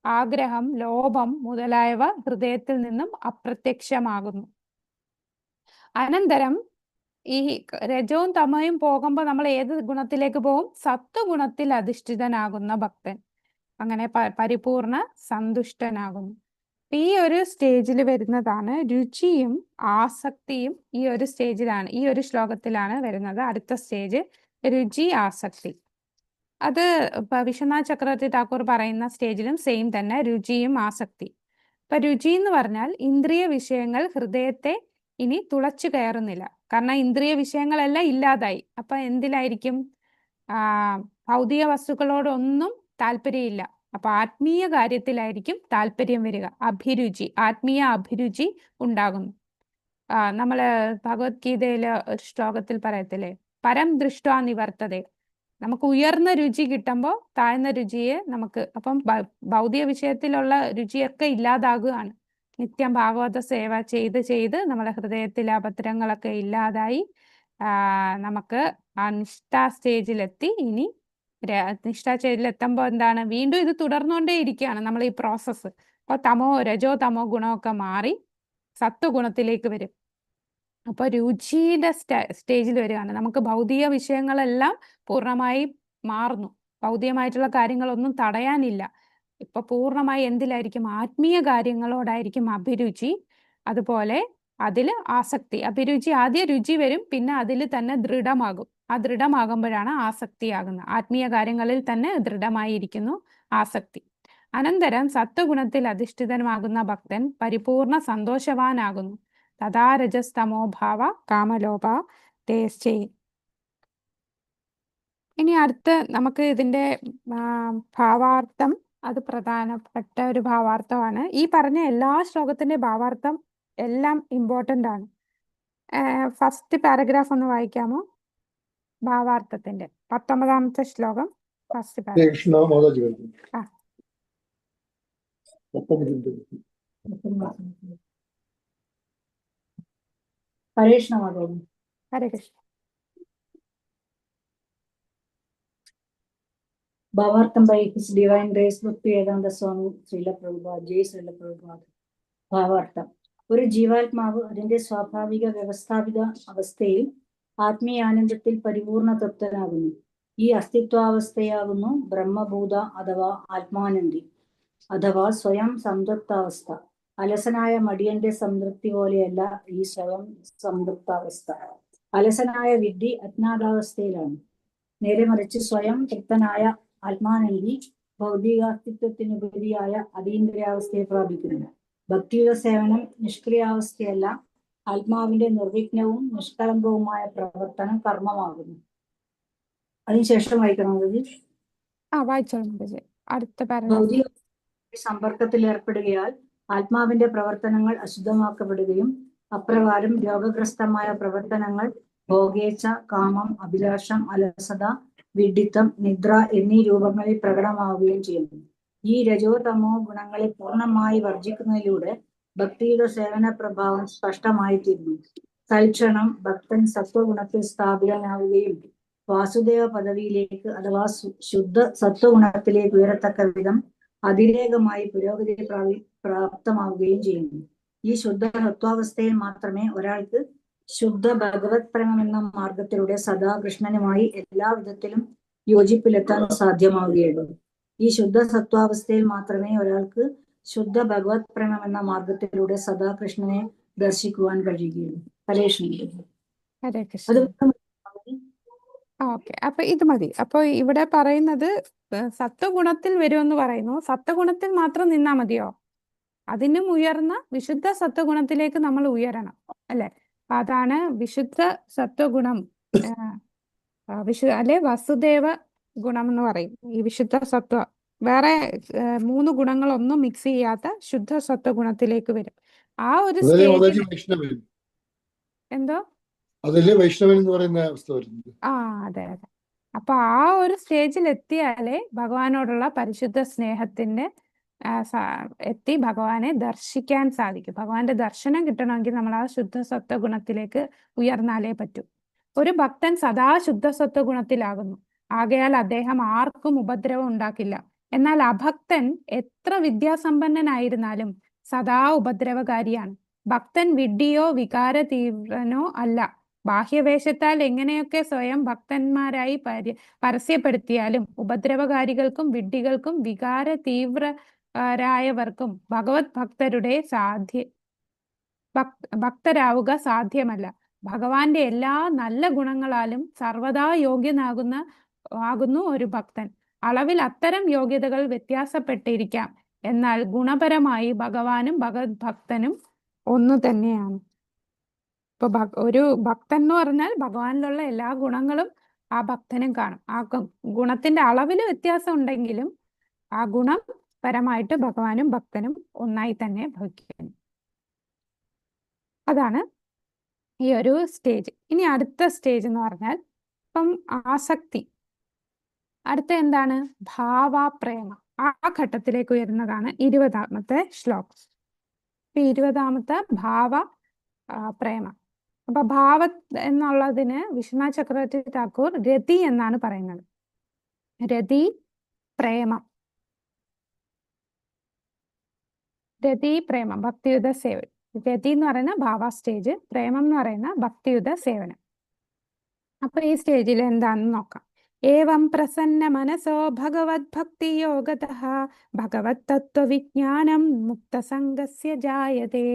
ആഗ്രഹം, ലോഭം മുതലായവ ഹൃദയത്തിൽ നിന്നും അപ്രത്യക്ഷമാകുന്നു. അനന്തരം ഈ രജവും തമയും പോകുമ്പോൾ നമ്മൾ ഏത് ഗുണത്തിലേക്ക് പോകും? സത്വഗുണത്തിൽ അധിഷ്ഠിതനാകുന്ന ഭക്തൻ അങ്ങനെ പരിപൂർണ സന്തുഷ്ടനാകുന്നു. ഈ ഒരു സ്റ്റേജിൽ വരുന്നതാണ് രുചിയും ആസക്തിയും. ഈ ഒരു സ്റ്റേജിലാണ്, ഈ ഒരു ശ്ലോകത്തിലാണ് വരുന്നത്. അടുത്ത സ്റ്റേജ് രുചി, ആസക്തി. അത് വിശ്വനാഥ് ചക്രവർത്തി ഠാക്കൂർ പറയുന്ന സ്റ്റേജിലും സെയിം തന്നെ, രുചിയും ആസക്തി. ഇപ്പൊ രുചി എന്ന് പറഞ്ഞാൽ ഇന്ദ്രിയ വിഷയങ്ങൾ ഹൃദയത്തെ ഇനി തുളച്ചു കയറുന്നില്ല. കാരണം ഇന്ദ്രിയ വിഷയങ്ങളെല്ലാം ഇല്ലാതായി. അപ്പൊ എന്തിലായിരിക്കും? ഭൗതിക വസ്തുക്കളോടൊന്നും താല്പര്യമില്ല. അപ്പൊ ആത്മീയ കാര്യത്തിലായിരിക്കും താല്പര്യം വരിക. അഭിരുചി, ആത്മീയ അഭിരുചി ഉണ്ടാകുന്നു. നമ്മള് ഭഗവത്ഗീതയിലെ ഒരു ശ്ലോകത്തിൽ പറയത്തില്ലേ, പരം ദൃഷ്ട്വാ നിവർത്തതേ. നമുക്ക് ഉയർന്ന രുചി കിട്ടുമ്പോൾ താഴ്ന്ന രുചിയെ നമുക്ക്, അപ്പം ഭൗതിക വിഷയത്തിലുള്ള രുചിയൊക്കെ ഇല്ലാതാകുകയാണ്. നിത്യം ഭാഗവത സേവ ചെയ്ത് നമ്മുടെ ഹൃദയത്തിലെ അഭദ്രങ്ങളൊക്കെ ഇല്ലാതായി നമുക്ക് ആ നിഷ്ഠാ സ്റ്റേജിലെത്തി. ഇനി നിഷ്ഠാ സ്റ്റേജിൽ എത്തുമ്പോൾ എന്താണ്? വീണ്ടും ഇത് തുടർന്നുകൊണ്ടേ ഇരിക്കുകയാണ് നമ്മൾ ഈ പ്രോസസ്സ്. അപ്പോൾ രജോ തമോ ഗുണമൊക്കെ മാറി സത്വഗുണത്തിലേക്ക് വരും. അപ്പോൾ രുചിയുടെ സ്റ്റേജിൽ വരികയാണ്. നമുക്ക് ഭൗതിക വിഷയങ്ങളെല്ലാം പൂർണ്ണമായി മാറുന്നു. ഭൗതികമായിട്ടുള്ള കാര്യങ്ങളൊന്നും തടയാനില്ല. ഇപ്പൊ പൂർണ്ണമായി എന്തിലായിരിക്കും? ആത്മീയ കാര്യങ്ങളോടായിരിക്കും അഭിരുചി. അതുപോലെ അതിൽ ആസക്തി. അഭിരുചി ആദ്യം രുചി വരും, പിന്നെ അതിൽ തന്നെ ദൃഢമാകും. ആ ദൃഢമാകുമ്പോഴാണ് ആസക്തിയാകുന്നത്. ആത്മീയ കാര്യങ്ങളിൽ തന്നെ ദൃഢമായിരിക്കുന്നു ആസക്തി. അനന്തരം സത്വഗുണത്തിൽ അധിഷ്ഠിതമാകുന്ന ഭക്തൻ പരിപൂർണ സന്തോഷവാനാകുന്നു. തഥാ രജസ്തമോഭാവ കാമലോഭ തേശ്ചേ. ഇനി അടുത്ത് നമുക്ക് ഇതിന്റെ ഭാവാർത്ഥം, അത് പ്രധാനപ്പെട്ട ഒരു ഭാവാർത്ഥമാണ്. ഈ പറഞ്ഞ എല്ലാ ശ്ലോകത്തിന്റെ ഭാവാർത്ഥം എല്ലാം ഇമ്പോർട്ടൻ്റ് ആണ്. ഫസ്റ്റ് പാരഗ്രാഫ് ഒന്ന് വായിക്കാമോ? ഭാവാർത്ഥത്തിന്റെ 19ാമത്തെ ശ്ലോകം ഫസ്റ്റ് പാരഗ്രാഫ്. കൃഷ്ണ മാതാജി ആ. ഹരേ കൃഷ്ണ മാതാജി. ഹരേ കൃഷ്ണ. ഭാവാർത്ഥം by His Divine Grace Bhakti Vedanta സ്വാമി ശ്രീല പ്രഭുപാദ്. ജയ് ശ്രീല പ്രഭുപാദ്. ഭാവാർത്ഥം: ഒരു ജീവാത്മാവ് അതിന്റെ സ്വാഭാവിക വ്യവസ്ഥാപിത അവസ്ഥയിൽ ആത്മീയാനന്ദത്തിൽ പരിപൂർണ തൃപ്തനാകുന്നു. ഈ അസ്തിത്വാവസ്ഥയാകുന്നു ബ്രഹ്മഭൂത അഥവാ ആത്മാനന്ദി അഥവാ സ്വയം സംതൃപ്താവസ്ഥ. അലസനായ മടിയന്റെ സംതൃപ്തി പോലെയല്ല ഈ സ്വയം സംതൃപ്താവസ്ഥ. അലസനായ വിഡ്ഢി അജ്ഞാതാവസ്ഥയിലാണ്. നേരെ മറിച്ച് സ്വയം തൃപ്തനായ ആത്മാനന്ദി ഭൗതികാസ്തിത്വത്തിനുപരിയായ അതീന്ദ്രിയാവസ്ഥയെ പ്രാപിക്കുന്നു. ഭക്തിയുടെ സേവനം നിഷ്ക്രിയാവസ്ഥയല്ല, ആത്മാവിന്റെ നിർവിഘ്നവും നിഷ്കളങ്കവുമായ പ്രവർത്തനം കർമ്മമാകുന്നു. അതിനുശേഷം വായിക്കണമെങ്കിൽ അടുത്ത ഭൗതിക സമ്പർക്കത്തിൽ ഏർപ്പെടുകയാൽ ആത്മാവിന്റെ പ്രവർത്തനങ്ങൾ അശുദ്ധമാക്കപ്പെടുകയും അപ്രകാരം രോഗഗ്രസ്തമായ പ്രവർത്തനങ്ങൾ ഭോഗേച്ഛ, കാമം, അഭിലാഷം, അലസത, വിഡ്ഢിത്തം, നിദ്ര എന്നീ രൂപങ്ങളിൽ പ്രകടമാവുകയും ചെയ്യുന്നു. ഈ രജോ തമോ ഗുണങ്ങളെ പൂർണ്ണമായി വർജിക്കുന്നതിലൂടെ ഭക്തിയുടെ സേവന പ്രഭാവം സ്പഷ്ടമായി തീരുന്നു. തൽക്ഷണം ഭക്തൻ സത്വഗുണത്തിൽ സ്ഥാപിതനാവുകയും വാസുദേവ പദവിയിലേക്ക് അഥവാ ശുദ്ധ സത്വഗുണത്തിലേക്ക് ഉയരത്തക്ക വിധം അതിരേകമായി പുരോഗതി പ്രാപ്തമാവുകയും ചെയ്യുന്നു. ഈ ശുദ്ധ സത്വാവസ്ഥയിൽ മാത്രമേ ഒരാൾക്ക് ശുദ്ധ ഭഗവത് പ്രേമം എന്ന മാർഗത്തിലൂടെ സദാ കൃഷ്ണനുമായി എല്ലാ വിധത്തിലും യോജിപ്പിലെത്താൻ സാധ്യമാവുകയുള്ളൂ. ഈ ശുദ്ധ സത്വാവസ്ഥയിൽ മാത്രമേ ഒരാൾക്ക് ശുദ്ധ ഭഗവത് പ്രേമം എന്ന മാർഗത്തിലൂടെ സദാ കൃഷ്ണനെ ദർശിക്കുവാൻ കഴിയുകയുള്ളൂ. ഹരേ കൃഷ്ണ. ഓക്കെ, അപ്പൊ ഇത് മതി. അപ്പൊ ഇവിടെ പറയുന്നത് സത്വഗുണത്തിൽ വരുമെന്ന് പറയുന്നു. സത്വഗുണത്തിൽ മാത്രം നിന്നാ മതിയോ? അതിനും ഉയർന്ന വിശുദ്ധ സത്വഗുണത്തിലേക്ക് നമ്മൾ ഉയരണം, അല്ലെ? അതാണ് വിശുദ്ധ സത്വഗുണം, അല്ലെ വസുദേവ ഗുണം എന്ന് പറയും. ഈ വിശുദ്ധ സത്വ വേറെ 3 ഗുണങ്ങളൊന്നും മിക്സ് ചെയ്യാത്ത ശുദ്ധ സത്വഗുണത്തിലേക്ക് വരും. ആ ഒരു എന്തോ അതല്ലേ വൈഷ്ണവൻ എന്ന് പറയുന്ന അവസ്ഥ വരുന്നത്. അതെ അതെ. അപ്പൊ ആ ഒരു സ്റ്റേജിൽ എത്തിയാലേ ഭഗവാനോടുള്ള പരിശുദ്ധ സ്നേഹത്തിന്റെ എത്തി ഭഗവാനെ ദർശിക്കാൻ സാധിക്കും. ഭഗവാന്റെ ദർശനം കിട്ടണമെങ്കിൽ നമ്മൾ ആ ശുദ്ധ സത്വഗുണത്തിലേക്ക് ഉയർന്നാലേ പറ്റൂ. ഒരു ഭക്തൻ സദാ ശുദ്ധ സത്വഗുണത്തിലാകുന്നു. ആകയാൽ അദ്ദേഹം ആർക്കും ഉപദ്രവം ഉണ്ടാക്കില്ല. എന്നാൽ അഭക്തൻ എത്ര വിദ്യാസമ്പന്നനായിരുന്നാലും സദാ ഉപദ്രവകാരിയാണ്. ഭക്തൻ വിഡ്ഢിയോ വികാര തീവ്രനോ അല്ല. ബാഹ്യവേഷത്താൽ എങ്ങനെയൊക്കെ സ്വയം ഭക്തന്മാരായി പരസ്യപ്പെടുത്തിയാലും ഉപദ്രവകാരികൾക്കും വിഡ്ഢികൾക്കും വികാര തീവ്രരായവർക്കും ഭഗവത് ഭക്തരാവുക സാധ്യമല്ല. ഭഗവാന്റെ എല്ലാ നല്ല ഗുണങ്ങളാലും സർവദാ യോഗ്യനാകുന്നു ഒരു ഭക്തൻ. അളവിൽ അത്തരം യോഗ്യതകൾ വ്യത്യാസപ്പെട്ടിരിക്കാം, എന്നാൽ ഗുണപരമായി ഭഗവാനും ഭഗവത് ഭക്തനും ഒന്നു തന്നെയാണ്. ഇപ്പൊ ഒരു ഭക്തൻ എന്ന് പറഞ്ഞാൽ ഭഗവാനിലുള്ള എല്ലാ ഗുണങ്ങളും ആ ഭക്തനും കാണും. ആ ഗുണത്തിന്റെ അളവിൽ വ്യത്യാസം ഉണ്ടെങ്കിലും ആ ഗുണം പരമായിട്ട് ഭഗവാനും ഭക്തനും ഒന്നായി തന്നെ ഭവിക്കുന്നു. അതാണ് ഈ ഒരു സ്റ്റേജ്. ഇനി അടുത്ത സ്റ്റേജ് എന്ന് പറഞ്ഞാൽ ഇപ്പം ആസക്തി. അടുത്ത എന്താണ്? ഭാവപ്രേമ. ആ ഘട്ടത്തിലേക്ക് ഉയരുന്നതാണ് 20ാമത്തെ ശ്ലോകം. 20ാമത്തെ പ്രേമ. അപ്പൊ ഭാവ എന്നുള്ളതിന് വിശ്വനാഥ് ചക്രവർത്തി ഠാക്കൂർ രതി എന്നാണ് പറയുന്നത്. രതി പ്രേമം, രതി പ്രേമം, ഭക്തിയുത സേവനം. രതി എന്ന് പറയുന്ന ഭാവ സ്റ്റേജ്, പ്രേമം എന്ന് പറയുന്ന ഭക്തിയുത സേവനം. അപ്പൊ ഈ സ്റ്റേജിൽ എന്താണെന്ന് നോക്കാം. ഏവം പ്രസന്ന മനസോ ഭഗവത് ഭക്തി യോഗതഃ ഭഗവത് തത്വവിജ്ഞാനം മുക്തസംഗസ്യ ജായതേ.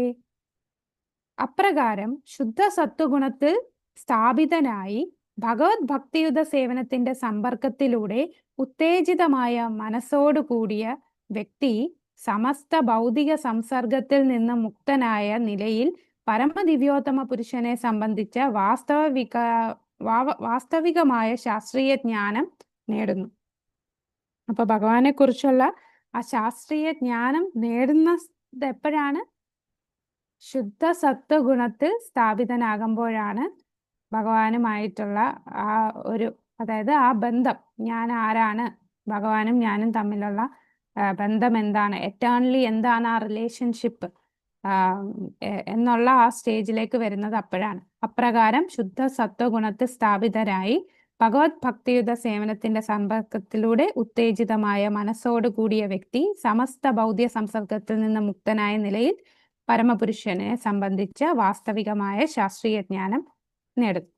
അപ്രകാരം ശുദ്ധ സത്വഗുണത്തിൽ സ്ഥാപിതനായി ഭഗവത് ഭക്തിയുത സേവനത്തിന്റെ സമ്പർക്കത്തിലൂടെ ഉത്തേജിതമായ മനസ്സോടു കൂടിയ വ്യക്തി സമസ്ത ഭൗതിക സംസർഗത്തിൽ നിന്ന് മുക്തനായ നിലയിൽ പരമദിവ്യോത്തമ പുരുഷനെ സംബന്ധിച്ച വാസ്തവികമായ ശാസ്ത്രീയ ജ്ഞാനം നേടുന്നു. അപ്പൊ ഭഗവാനെ കുറിച്ചുള്ള ആ ശാസ്ത്രീയ ജ്ഞാനം നേടുന്നത് എപ്പോഴാണ്? ശുദ്ധ സത്വഗുണത്തിൽ സ്ഥാപിതനാകുമ്പോഴാണ് ഭഗവാനുമായിട്ടുള്ള ആ ഒരു, അതായത് ആ ബന്ധം, ഞാൻ ആരാണ്, ഭഗവാനും ഞാനും തമ്മിലുള്ള ബന്ധം എന്താണ്, എറ്റേണലി എന്താണ് ആ റിലേഷൻഷിപ്പ് എന്നുള്ള ആ സ്റ്റേജിലേക്ക് വരുന്നത് അപ്പോഴാണ്. അപ്രകാരം ശുദ്ധ സത്വഗുണത്തിൽ സ്ഥാപിതരായി ഭഗവത് ഭക്തിയുത സേവനത്തിന്റെ സമ്പർക്കത്തിലൂടെ ഉത്തേജിതമായ മനസ്സോട് കൂടിയ വ്യക്തി സമസ്ത ഭൗതിക സംസർഗത്തിൽ നിന്ന് മുക്തനായ നിലയിൽ പരമപുരുഷനെ സംബന്ധിച്ച വാസ്തവികമായ ശാസ്ത്രീയ ജ്ഞാനം നേടുന്നു.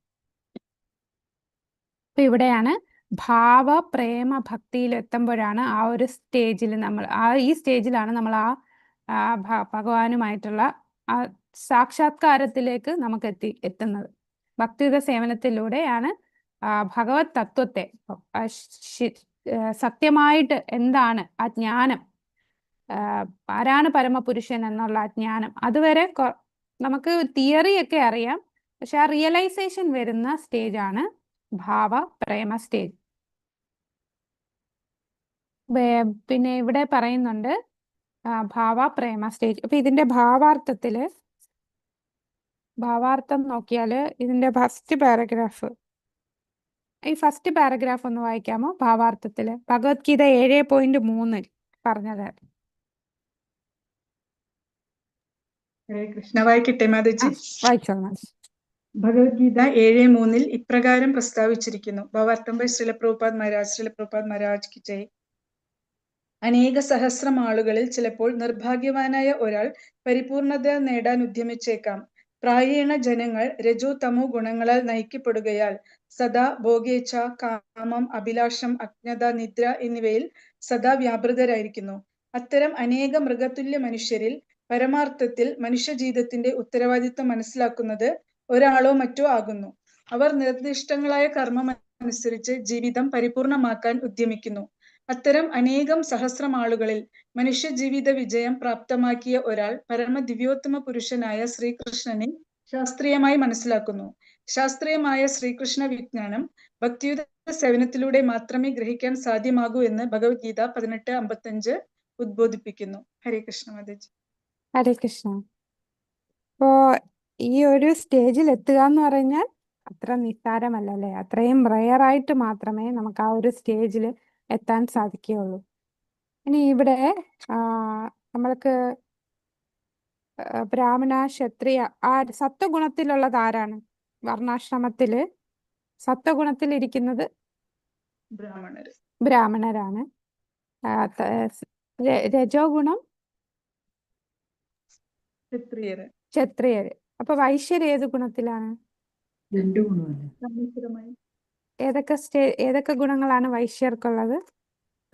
അപ്പൊ ഇവിടെയാണ് ഭാവ പ്രേമ ഭക്തിയിൽ എത്തുമ്പോഴാണ് ആ ഒരു സ്റ്റേജിൽ ഈ സ്റ്റേജിലാണ് നമ്മൾ ഭഗവാനുമായിട്ടുള്ള ആ സാക്ഷാത്കാരത്തിലേക്ക് നമുക്ക് എത്തുന്നത്. ഭക്തിയുത സേവനത്തിലൂടെയാണ് ഭഗവത് തത്വത്തെ, സത്യമായിട്ട് എന്താണ് ആ ജ്ഞാനം, ആരാണ് പരമപുരുഷൻ എന്നുള്ള ജ്ഞാനം, അതുവരെ നമുക്ക് തിയറി ഒക്കെ അറിയാം, പക്ഷെ ആ റിയലൈസേഷൻ വരുന്ന സ്റ്റേജാണ് ഭാവ പ്രേമ സ്റ്റേജ്. പിന്നെ ഇവിടെ പറയുന്നുണ്ട് ഭാവ പ്രേമ സ്റ്റേജ്. അപ്പൊ ഇതിന്റെ ഭാവാർത്ഥം നോക്കിയാല് ഇതിന്റെ ഫസ്റ്റ് പാരഗ്രാഫ് ഒന്ന് വായിക്കാമോ? ഭാവാർത്ഥത്തില് ഭഗവത്ഗീത 7.3 പറഞ്ഞത്. ഹരേ കൃഷ്ണ. വായിക്കട്ടെ മാതാജി? വായിച്ചോളാം. ഭഗവത്ഗീത 7:3 ഇപ്രകാരം പ്രസ്താവിച്ചിരിക്കുന്നു. ഭാവാർത്ഥം ബൈ ശ്രീല പ്രഭുപാദ് മഹാരാജ് കി ജയ്. അനേക സഹസ്രം ആളുകളിൽ ചിലപ്പോൾ നിർഭാഗ്യവാനായ ഒരാൾ പരിപൂർണത നേടാൻ ഉദ്യമിച്ചേക്കാം. പ്രായേണ ജനങ്ങൾ രജോ തമോ ഗുണങ്ങളാൽ നയിക്കപ്പെടുകയാൽ സദാ ഭോഗേച്ഛ, കാമം, അഭിലാഷം, അജ്ഞത, നിദ്ര എന്നിവയിൽ സദാ വ്യാപൃതരായിരിക്കുന്നു. അത്തരം അനേക മൃഗതുല്യ മനുഷ്യരിൽ പരമാർത്ഥത്തിൽ മനുഷ്യജീവിതത്തിന്റെ ഉത്തരവാദിത്വം മനസ്സിലാക്കുന്നത് ഒരാളോ മറ്റോ ആകുന്നു. അവർ നിർദ്ദിഷ്ടങ്ങളായ കർമ്മം അനുസരിച്ച് ജീവിതം പരിപൂർണമാക്കാൻ ഉദ്യമിക്കുന്നു. അത്തരം അനേകം സഹസ്രം ആളുകളിൽ മനുഷ്യ ജീവിത വിജയം പ്രാപ്തമാക്കിയ ഒരാൾ പരമദിവ്യോത്തമ പുരുഷനായ ശ്രീകൃഷ്ണനെ ശാസ്ത്രീയമായി മനസ്സിലാക്കുന്നു. ശാസ്ത്രീയമായ ശ്രീകൃഷ്ണ വിജ്ഞാനം ഭക്തിയുത സേവനത്തിലൂടെ മാത്രമേ ഗ്രഹിക്കാൻ സാധ്യമാകൂ എന്ന് ഭഗവത്ഗീത 18:55 ഉദ്ബോധിപ്പിക്കുന്നു. ഹരേ കൃഷ്ണ മാതാജി. ഹരേ കൃഷ്ണ. ഇപ്പോ ഈ ഒരു സ്റ്റേജിൽ എത്തുക എന്ന് പറഞ്ഞാൽ അത്ര നിസ്സാരമല്ല അല്ലേ? അത്രയും റെയറായിട്ട് മാത്രമേ നമുക്ക് ആ ഒരു സ്റ്റേജിൽ എത്താൻ സാധിക്കുകയുള്ളൂ. ഇനി ഇവിടെ നമ്മൾക്ക് ബ്രാഹ്മണ, ക്ഷത്രിയ, സത്വഗുണത്തിലുള്ളത് ആരാണ്? വർണ്ണാശ്രമത്തില് സത്വഗുണത്തിലിരിക്കുന്നത് ബ്രാഹ്മണരാണ്. രജോ ഗുണം ക്ഷത്രിയര്. അപ്പൊ വൈശ്യര് ഏത് ഗുണത്തിലാണ്? ഏതൊക്കെ ഗുണങ്ങളാണ് വൈശ്യർക്കുള്ളത്?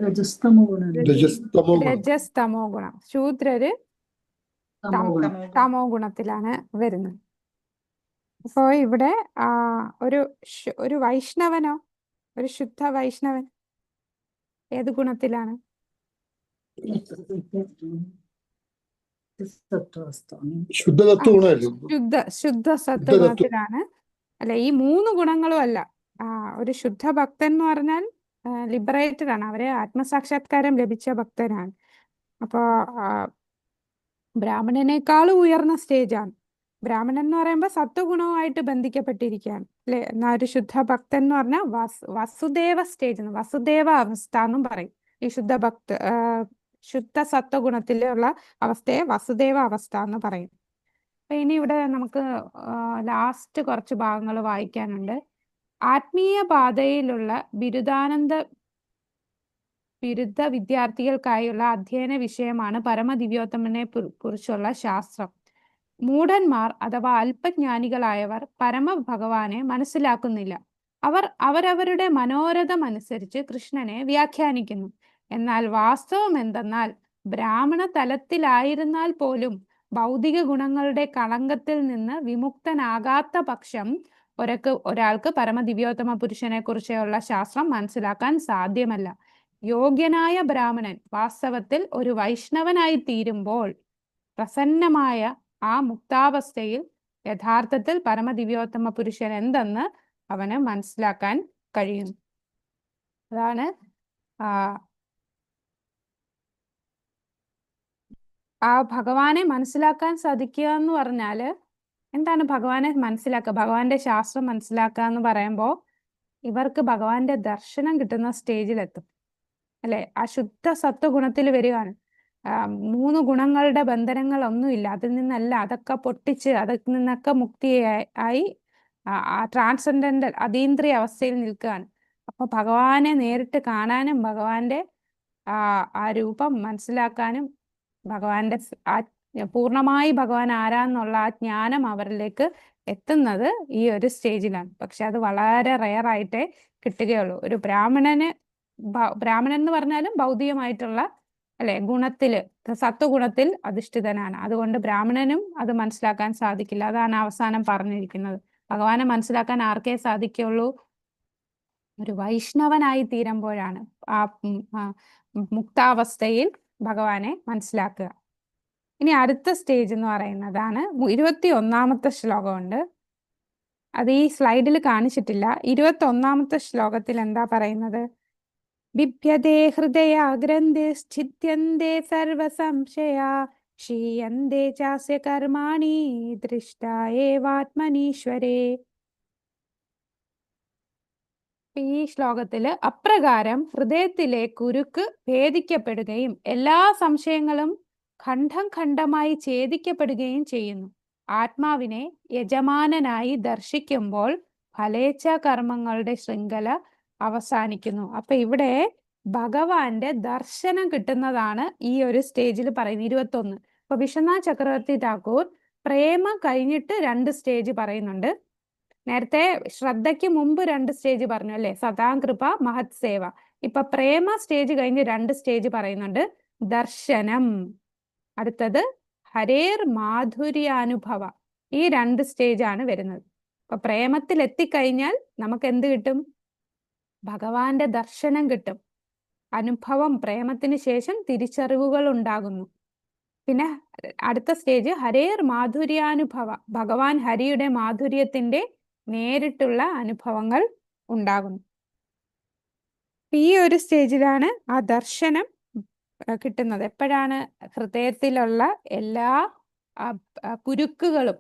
രജസ്തമോ ഗുണം. ശൂദ്രര് തമോ ഗുണത്തിലാണ് വരുന്നത്. അപ്പോ ഇവിടെ ഒരു വൈഷ്ണവനോ, ഒരു ശുദ്ധ വൈഷ്ണവൻ ഏത് ഗുണത്തിലാണ്? ശുദ്ധ സത്വഗുണത്തിലാണ്. അല്ല, ഈ 3 ഗുണങ്ങളും അല്ല. ഒരു ശുദ്ധ ഭക്തൻ എന്ന് പറഞ്ഞാൽ ലിബറേറ്റഡ് ആണ്, അവരെ ആത്മസാക്ഷാത്കാരം ലഭിച്ച ഭക്തനാണ്. അപ്പോ ബ്രാഹ്മണനേക്കാളും ഉയർന്ന സ്റ്റേജാണ്. ബ്രാഹ്മണൻ എന്ന് പറയുമ്പോൾ സത്വഗുണവുമായിട്ട് ബന്ധിക്കപ്പെട്ടിരിക്കുകയാണ് അല്ലെ? എന്നാൽ ഒരു ശുദ്ധ ഭക്തൻ എന്ന് പറഞ്ഞാൽ വസുദേവ സ്റ്റേജ്, വസുദേവ അവസ്ഥ എന്നും പറയും. ഈ ശുദ്ധ സത്വഗുണത്തിലുള്ള അവസ്ഥയെ വസുദേവ അവസ്ഥ എന്ന് പറയും. അപ്പൊ ഇനി ഇവിടെ നമുക്ക് ലാസ്റ്റ് കുറച്ച് ഭാഗങ്ങൾ വായിക്കാനുണ്ട്. ആത്മീയ പാതയിലുള്ള ബിരുദ വിദ്യാർത്ഥികൾക്കായുള്ള അധ്യയന വിഷയമാണ് പരമദിവ്യോത്തമനെ കുറിച്ചുള്ള ശാസ്ത്രം. മൂഢന്മാർ അഥവാ അല്പജ്ഞാനികളായവർ പരമഭഗവാനെ മനസ്സിലാക്കുന്നില്ല. അവർ അവരവരുടെ മനോരഥം അനുസരിച്ച് കൃഷ്ണനെ വ്യാഖ്യാനിക്കുന്നു. എന്നാൽ വാസ്തവം എന്തെന്നാൽ ബ്രാഹ്മണ തലത്തിലായിരുന്നാൽ പോലും ഭൗതിക ഗുണങ്ങളുടെ കളങ്കത്തിൽ നിന്ന് വിമുക്തനാകാത്ത പക്ഷം ഒരാൾക്ക് പരമദിവ്യോത്തമ പുരുഷനെ കുറിച്ചുള്ള ശാസ്ത്രം മനസ്സിലാക്കാൻ സാധ്യമല്ല. യോഗ്യനായ ബ്രാഹ്മണൻ വാസ്തവത്തിൽ ഒരു വൈഷ്ണവനായി തീരുമ്പോൾ പ്രസന്നമായ ആ മുക്താവസ്ഥയിൽ യഥാർത്ഥത്തിൽ പരമദിവ്യോത്തമ പുരുഷൻ എന്തെന്ന് അവന് മനസ്സിലാക്കാൻ കഴിയുന്നു. അതാണ് ആ ഭഗവാനെ മനസ്സിലാക്കാൻ സാധിക്കുക എന്ന് പറഞ്ഞാല് എന്താണ്? ഭഗവാനെ മനസ്സിലാക്കുക, ഭഗവാന്റെ ശാസ്ത്രം മനസ്സിലാക്കുക എന്ന് പറയുമ്പോൾ ഇവർക്ക് ഭഗവാന്റെ ദർശനം കിട്ടുന്ന സ്റ്റേജിലെത്തും, അല്ലെ? ആ ശുദ്ധ സത്വഗുണത്തിൽ വരികയാണ്. 3 ഗുണങ്ങളുടെ ബന്ധനങ്ങളൊന്നുമില്ല, അതിൽ നിന്നല്ല, അതൊക്കെ പൊട്ടിച്ച് അതിൽ നിന്നൊക്കെ മുക്തിയായി ട്രാൻസെൻഡന്റൽ അതീന്ദ്രിയ അവസ്ഥയിൽ നിൽക്കുകയാണ്. അപ്പൊ ഭഗവാനെ നേരിട്ട് കാണാനും ഭഗവാന്റെ ആ രൂപം മനസ്സിലാക്കാനും ഭഗവാന്റെ പൂർണ്ണമായി ഭഗവാൻ ആരാന്നുള്ള ആ ജ്ഞാനം അവരിലേക്ക് എത്തുന്നത് ഈ ഒരു സ്റ്റേജിലാണ്. പക്ഷെ അത് വളരെ റെയർ ആയിട്ടേ കിട്ടുകയുള്ളൂ. ഒരു ബ്രാഹ്മണൻ എന്ന് പറഞ്ഞാലും ഭൗതികമായിട്ടുള്ള, അല്ലെ, ഗുണത്തില്, സത്വഗുണത്തിൽ അധിഷ്ഠിതനാണ്. അതുകൊണ്ട് ബ്രാഹ്മണനും അത് മനസ്സിലാക്കാൻ സാധിക്കില്ല. അതാണ് അവസാനം പറഞ്ഞിരിക്കുന്നത്. ഭഗവാനെ മനസ്സിലാക്കാൻ ആർക്കേ സാധിക്കുള്ളൂ? ഒരു വൈഷ്ണവനായി തീരുമ്പോഴാണ് ആ മുക്താവസ്ഥയിൽ ഭഗവാനെ മനസ്സിലാക്കുക. ഇനി അടുത്ത സ്റ്റേജ് എന്ന് പറയുന്നതാണ് 21ാമത്തെ ശ്ലോകമുണ്ട്. അത് ഈ സ്ലൈഡിൽ കാണിച്ചിട്ടില്ല. 21ാമത്തെ ശ്ലോകത്തിൽ എന്താ പറയുന്നത്? ബിഭ്യതേ ഹൃദയാഗ്രന്ഥേ ഛിദ്യന്തേ സർവസംശയാ ക്ഷീയന്തേ ചാസ്യ കർമാണി ദൃഷ്ടാ ഏവാത്മനീശ്വരേ. ഈ ശ്ലോകത്തില് അപ്രകാരം ഹൃദയത്തിലെ കുരുക്ക് ഭേദിക്കപ്പെടുകയും എല്ലാ സംശയങ്ങളും ഖണ്ഡം ഖണ്ഡമായി ഛേദിക്കപ്പെടുകയും ചെയ്യുന്നു. ആത്മാവിനെ യജമാനനായി ദർശിക്കുമ്പോൾ ഫലേച്ഛ കർമ്മങ്ങളുടെ ശൃംഖല അവസാനിക്കുന്നു. അപ്പൊ ഇവിടെ ഭഗവാന്റെ ദർശനം കിട്ടുന്നതാണ് ഈ ഒരു സ്റ്റേജിൽ പറയുന്നത്, 21. അപ്പൊ വിശ്വനാഥ് ചക്രവർത്തി ഠാക്കൂർ പ്രേമം കഴിഞ്ഞിട്ട് 2 സ്റ്റേജ് പറയുന്നുണ്ട്. നേരത്തെ ശ്രദ്ധയ്ക്ക് മുമ്പ് 2 സ്റ്റേജ് പറഞ്ഞു, അല്ലെ? സദാകൃപ, മഹത് സേവ. ഇപ്പൊ പ്രേമ സ്റ്റേജ് കഴിഞ്ഞ് 2 സ്റ്റേജ് പറയുന്നുണ്ട്. ദർശനം, അടുത്തത് ഹരേർ മാധുര്യാനുഭവ. ഈ 2 സ്റ്റേജ് ആണ് വരുന്നത്. അപ്പൊ പ്രേമത്തിൽ എത്തിക്കഴിഞ്ഞാൽ നമുക്ക് എന്ത് കിട്ടും? ഭഗവാന്റെ ദർശനം കിട്ടും, അനുഭവം. പ്രേമത്തിന് ശേഷം തിരിച്ചറിവുകൾ ഉണ്ടാകുന്നു. പിന്നെ അടുത്ത സ്റ്റേജ് ഹരേർ മാധുര്യാനുഭവ, ഭഗവാൻ ഹരിയുടെ മാധുര്യത്തിന്റെ നേരിട്ടുള്ള അനുഭവങ്ങൾ ഉണ്ടാകുന്നു. ഈ ഒരു സ്റ്റേജിലാണ് ആ ദർശനം കിട്ടുന്നത്. എപ്പോഴാണ്? ഹൃദയത്തിലുള്ള എല്ലാ കുരുക്കുകളും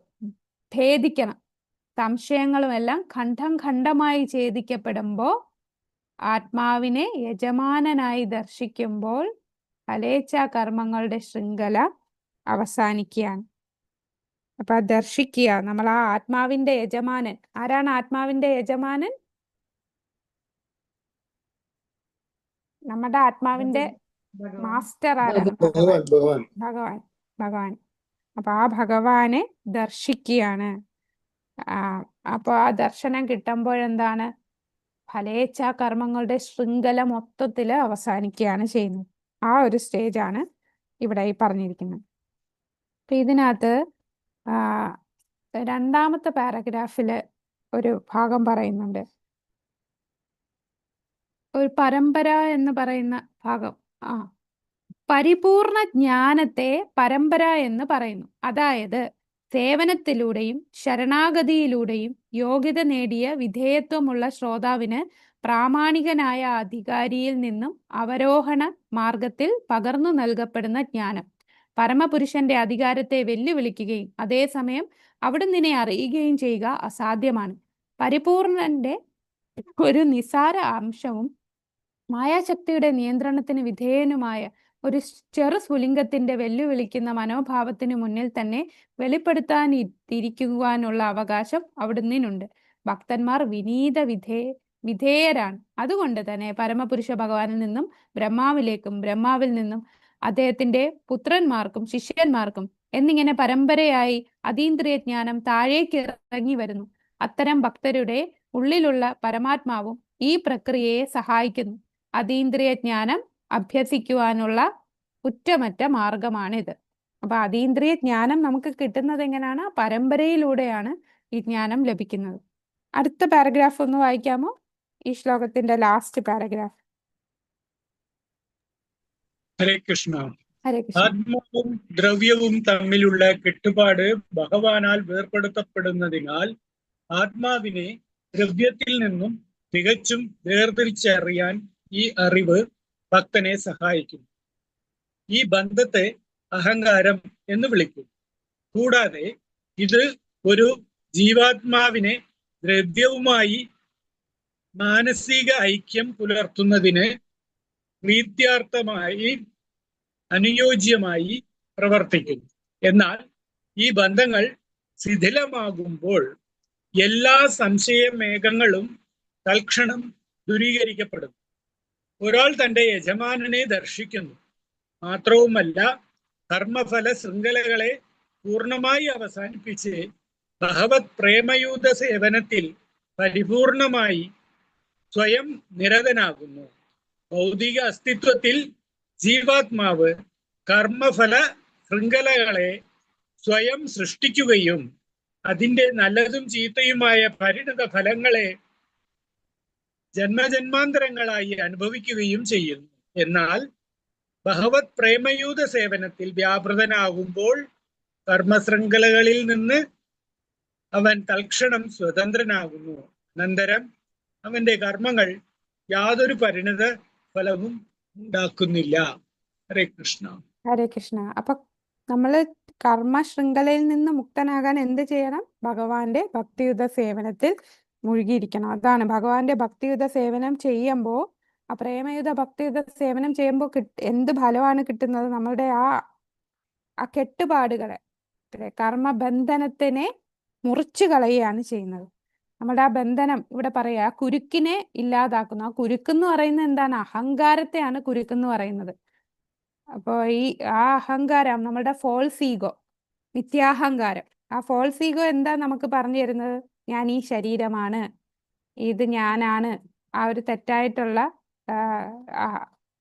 ഭേദിക്കണം, സംശയങ്ങളും എല്ലാം ഖണ്ഡം ഖണ്ഡമായി ഛേദിക്കപ്പെടുമ്പോൾ, ആത്മാവിനെ യജമാനനായി ദർശിക്കുമ്പോൾ ഫലേച്ഛ കർമ്മങ്ങളുടെ ശൃംഖല അവസാനിക്കുകയാണ്. അപ്പൊ ദർശിക്കുക, നമ്മൾ ആ ആത്മാവിന്റെ യജമാനൻ. ആരാണ് ആത്മാവിന്റെ യജമാനൻ? നമ്മുടെ ആത്മാവിന്റെ മാസ്റ്റർ ആരാണ്? ഭഗവാൻ. അപ്പൊ ആ ഭഗവാനെ ദർശിക്കുകയാണ്. അപ്പൊ ആ ദർശനം കിട്ടുമ്പോഴെന്താണ്? ഫലേച്ഛ കർമ്മങ്ങളുടെ ശൃംഖല മൊത്തത്തില് അവസാനിക്കുകയാണ് ചെയ്യുന്നത്. ആ ഒരു സ്റ്റേജാണ് ഇവിടെ ഈ പറഞ്ഞിരിക്കുന്നത്. അപ്പൊ ഇതിനകത്ത് 2ാമത്തെ പാരഗ്രാഫില് ഒരു ഭാഗം പറയുന്നുണ്ട്, ഒരു പരമ്പര എന്ന് പറയുന്ന ഭാഗം. പരിപൂർണ ജ്ഞാനത്തെ പരമ്പര എന്ന് പറയുന്നു. അതായത് സേവനത്തിലൂടെയും ശരണാഗതിയിലൂടെയും യോഗ്യത നേടിയ വിധേയത്വമുള്ള ശ്രോതാവിന് പ്രാമാണികനായ അധികാരിയിൽ നിന്നും അവരോഹണ മാർഗത്തിൽ പകർന്നു നൽകപ്പെടുന്ന ജ്ഞാനം പരമപുരുഷന്റെ അധികാരത്തെ വെല്ലുവിളിക്കുകയും അതേസമയം അവിടുന്ന് അറിയുകയും ചെയ്യുക അസാധ്യമാണ്. പരിപൂർണന്റെ ഒരു നിസാര അംശവും മായാശക്തിയുടെ നിയന്ത്രണത്തിന് വിധേയനുമായ ഒരു ചെറു സ്ഫുലിംഗത്തിന്റെ വെല്ലുവിളിക്കുന്ന മനോഭാവത്തിന് മുന്നിൽ തന്നെ വെളിപ്പെടുത്താനിരിക്കുവാനുള്ള അവകാശം അവിടുന്നുണ്ട്. ഭക്തന്മാർ വിധേയരാണ്. അതുകൊണ്ട് തന്നെ പരമപുരുഷ ഭഗവാനിൽ നിന്നും ബ്രഹ്മാവിലേക്കും ബ്രഹ്മാവിൽ നിന്നും അദ്ദേഹത്തിന്റെ പുത്രന്മാർക്കും ശിഷ്യന്മാർക്കും എന്നിങ്ങനെ പരമ്പരയായി അതീന്ദ്രിയ ജ്ഞാനം താഴേക്ക് ഇറങ്ങി വരുന്നു. അത്തരം ഭക്തരുടെ ഉള്ളിലുള്ള പരമാത്മാവും ഈ പ്രക്രിയയെ സഹായിക്കുന്നു. അതീന്ദ്രിയ ജ്ഞാനം അഭ്യസിക്കുവാനുള്ള കുറ്റമറ്റ മാർഗമാണിത്. അപ്പൊ അതീന്ദ്രിയ ജ്ഞാനം നമുക്ക് കിട്ടുന്നത് എങ്ങനെയാണ്? പരമ്പരയിലൂടെയാണ് ഈ ജ്ഞാനം ലഭിക്കുന്നത്. അടുത്ത പാരഗ്രാഫ് ഒന്ന് വായിക്കാമോ? ഈ ശ്ലോകത്തിന്റെ ലാസ്റ്റ് പാരഗ്രാഫ്. ഹരേ കൃഷ്ണ. ഹരേ കൃഷ്ണ. ആത്മാവും ദ്രവ്യവും തമ്മിലുള്ള കെട്ടുപാട് ഭഗവാനാൽ വേർപെടുത്തപ്പെടുന്നതിനാൽ ആത്മാവിനെ ദ്രവ്യത്തിൽ നിന്നും തികച്ചും വേർതിരിച്ചറിയാൻ ഈ അറിവ് ഭക്തനെ സഹായിക്കും. ഈ ബന്ധത്തെ അഹങ്കാരം എന്ന് വിളിക്കും. കൂടാതെ ഇത് ഒരു ജീവാത്മാവിനെ ദ്രവ്യവുമായി മാനസിക ഐക്യം പുലർത്തുന്നതിന് പ്രീത്യാർത്ഥമായി അനുയോജ്യമായി പ്രവർത്തിക്കുന്നു. എന്നാൽ ഈ ബന്ധങ്ങൾ ശിഥിലമാകുമ്പോൾ എല്ലാ സംശയമേഘങ്ങളും തൽക്ഷണം ദൂരീകരിക്കപ്പെടുന്നു. ഒരാൾ തന്റെ യജമാനനെ ദർശിക്കുന്നു. മാത്രവുമല്ല, കർമ്മഫല ശൃംഖലകളെ പൂർണ്ണമായി അവസാനിപ്പിച്ച് ഭഗവത് പ്രേമയൂത സേവനത്തിൽ പരിപൂർണമായി സ്വയം നിരതനാകുന്നു. ഭൗതിക അസ്തിത്വത്തിൽ ജീവാത്മാവ് കർമ്മഫല ശൃംഖലകളെ സ്വയം സൃഷ്ടിക്കുകയും അതിൻ്റെ നല്ലതും ചീത്തയുമായ പരിണിത ഫലങ്ങളെ ജന്മജന്മാന്തരങ്ങളായി അനുഭവിക്കുകയും ചെയ്യുന്നു. എന്നാൽ ഭഗവത് പ്രേമയൂത സേവനത്തിൽ വ്യാപൃതനാകുമ്പോൾ കർമ്മശൃംഖലകളിൽ നിന്ന് അവൻ തൽക്ഷണം സ്വതന്ത്രനാകുന്നു. അനന്തരം അവന്റെ കർമ്മങ്ങൾ യാതൊരു പരിണിത ഫലവും ഉണ്ടാക്കുന്നില്ല. ഹരേ കൃഷ്ണ. ഹരേ കൃഷ്ണ. അപ്പൊ നമ്മള് കർമ്മ ശൃംഖലയിൽ നിന്ന് മുക്തനാകാൻ എന്ത് ചെയ്യണം? ഭഗവാന്റെ ഭക്തിയുത സേവനത്തിൽ മുഴുകിയിരിക്കണം. അതാണ് ഭഗവാന്റെ ഭക്തിയുത സേവനം ചെയ്യുമ്പോൾ, ആ പ്രേമയുത ഭക്തിയുത സേവനം ചെയ്യുമ്പോൾ എന്ത് ഫലമാണ് കിട്ടുന്നത്? നമ്മളുടെ ആ കെട്ടുപാടുകളെ, കർമ്മബന്ധനത്തിനെ മുറിച്ചു കളയുകയാണ് ചെയ്യുന്നത്. നമ്മുടെ ആ ബന്ധനം ഇവിടെ പറയാ കുരുക്കിനെ ഇല്ലാതാക്കുന്നു. ആ കുരുക്കെന്ന് പറയുന്നത് എന്താണ്? അഹങ്കാരത്തെയാണ് കുരുക്കെന്ന് പറയുന്നത്. അപ്പോൾ ആ അഹങ്കാരം, നമ്മുടെ ഫോൾസ് ഈഗോ, മിഥ്യാഹങ്കാരം, ആ ഫോൾസ് ഈഗോ എന്താ നമുക്ക് പറഞ്ഞു തരുന്നത്? ഞാൻ ഈ ശരീരമാണ്, ഇത് ഞാനാണ്, ആ ഒരു തെറ്റായിട്ടുള്ള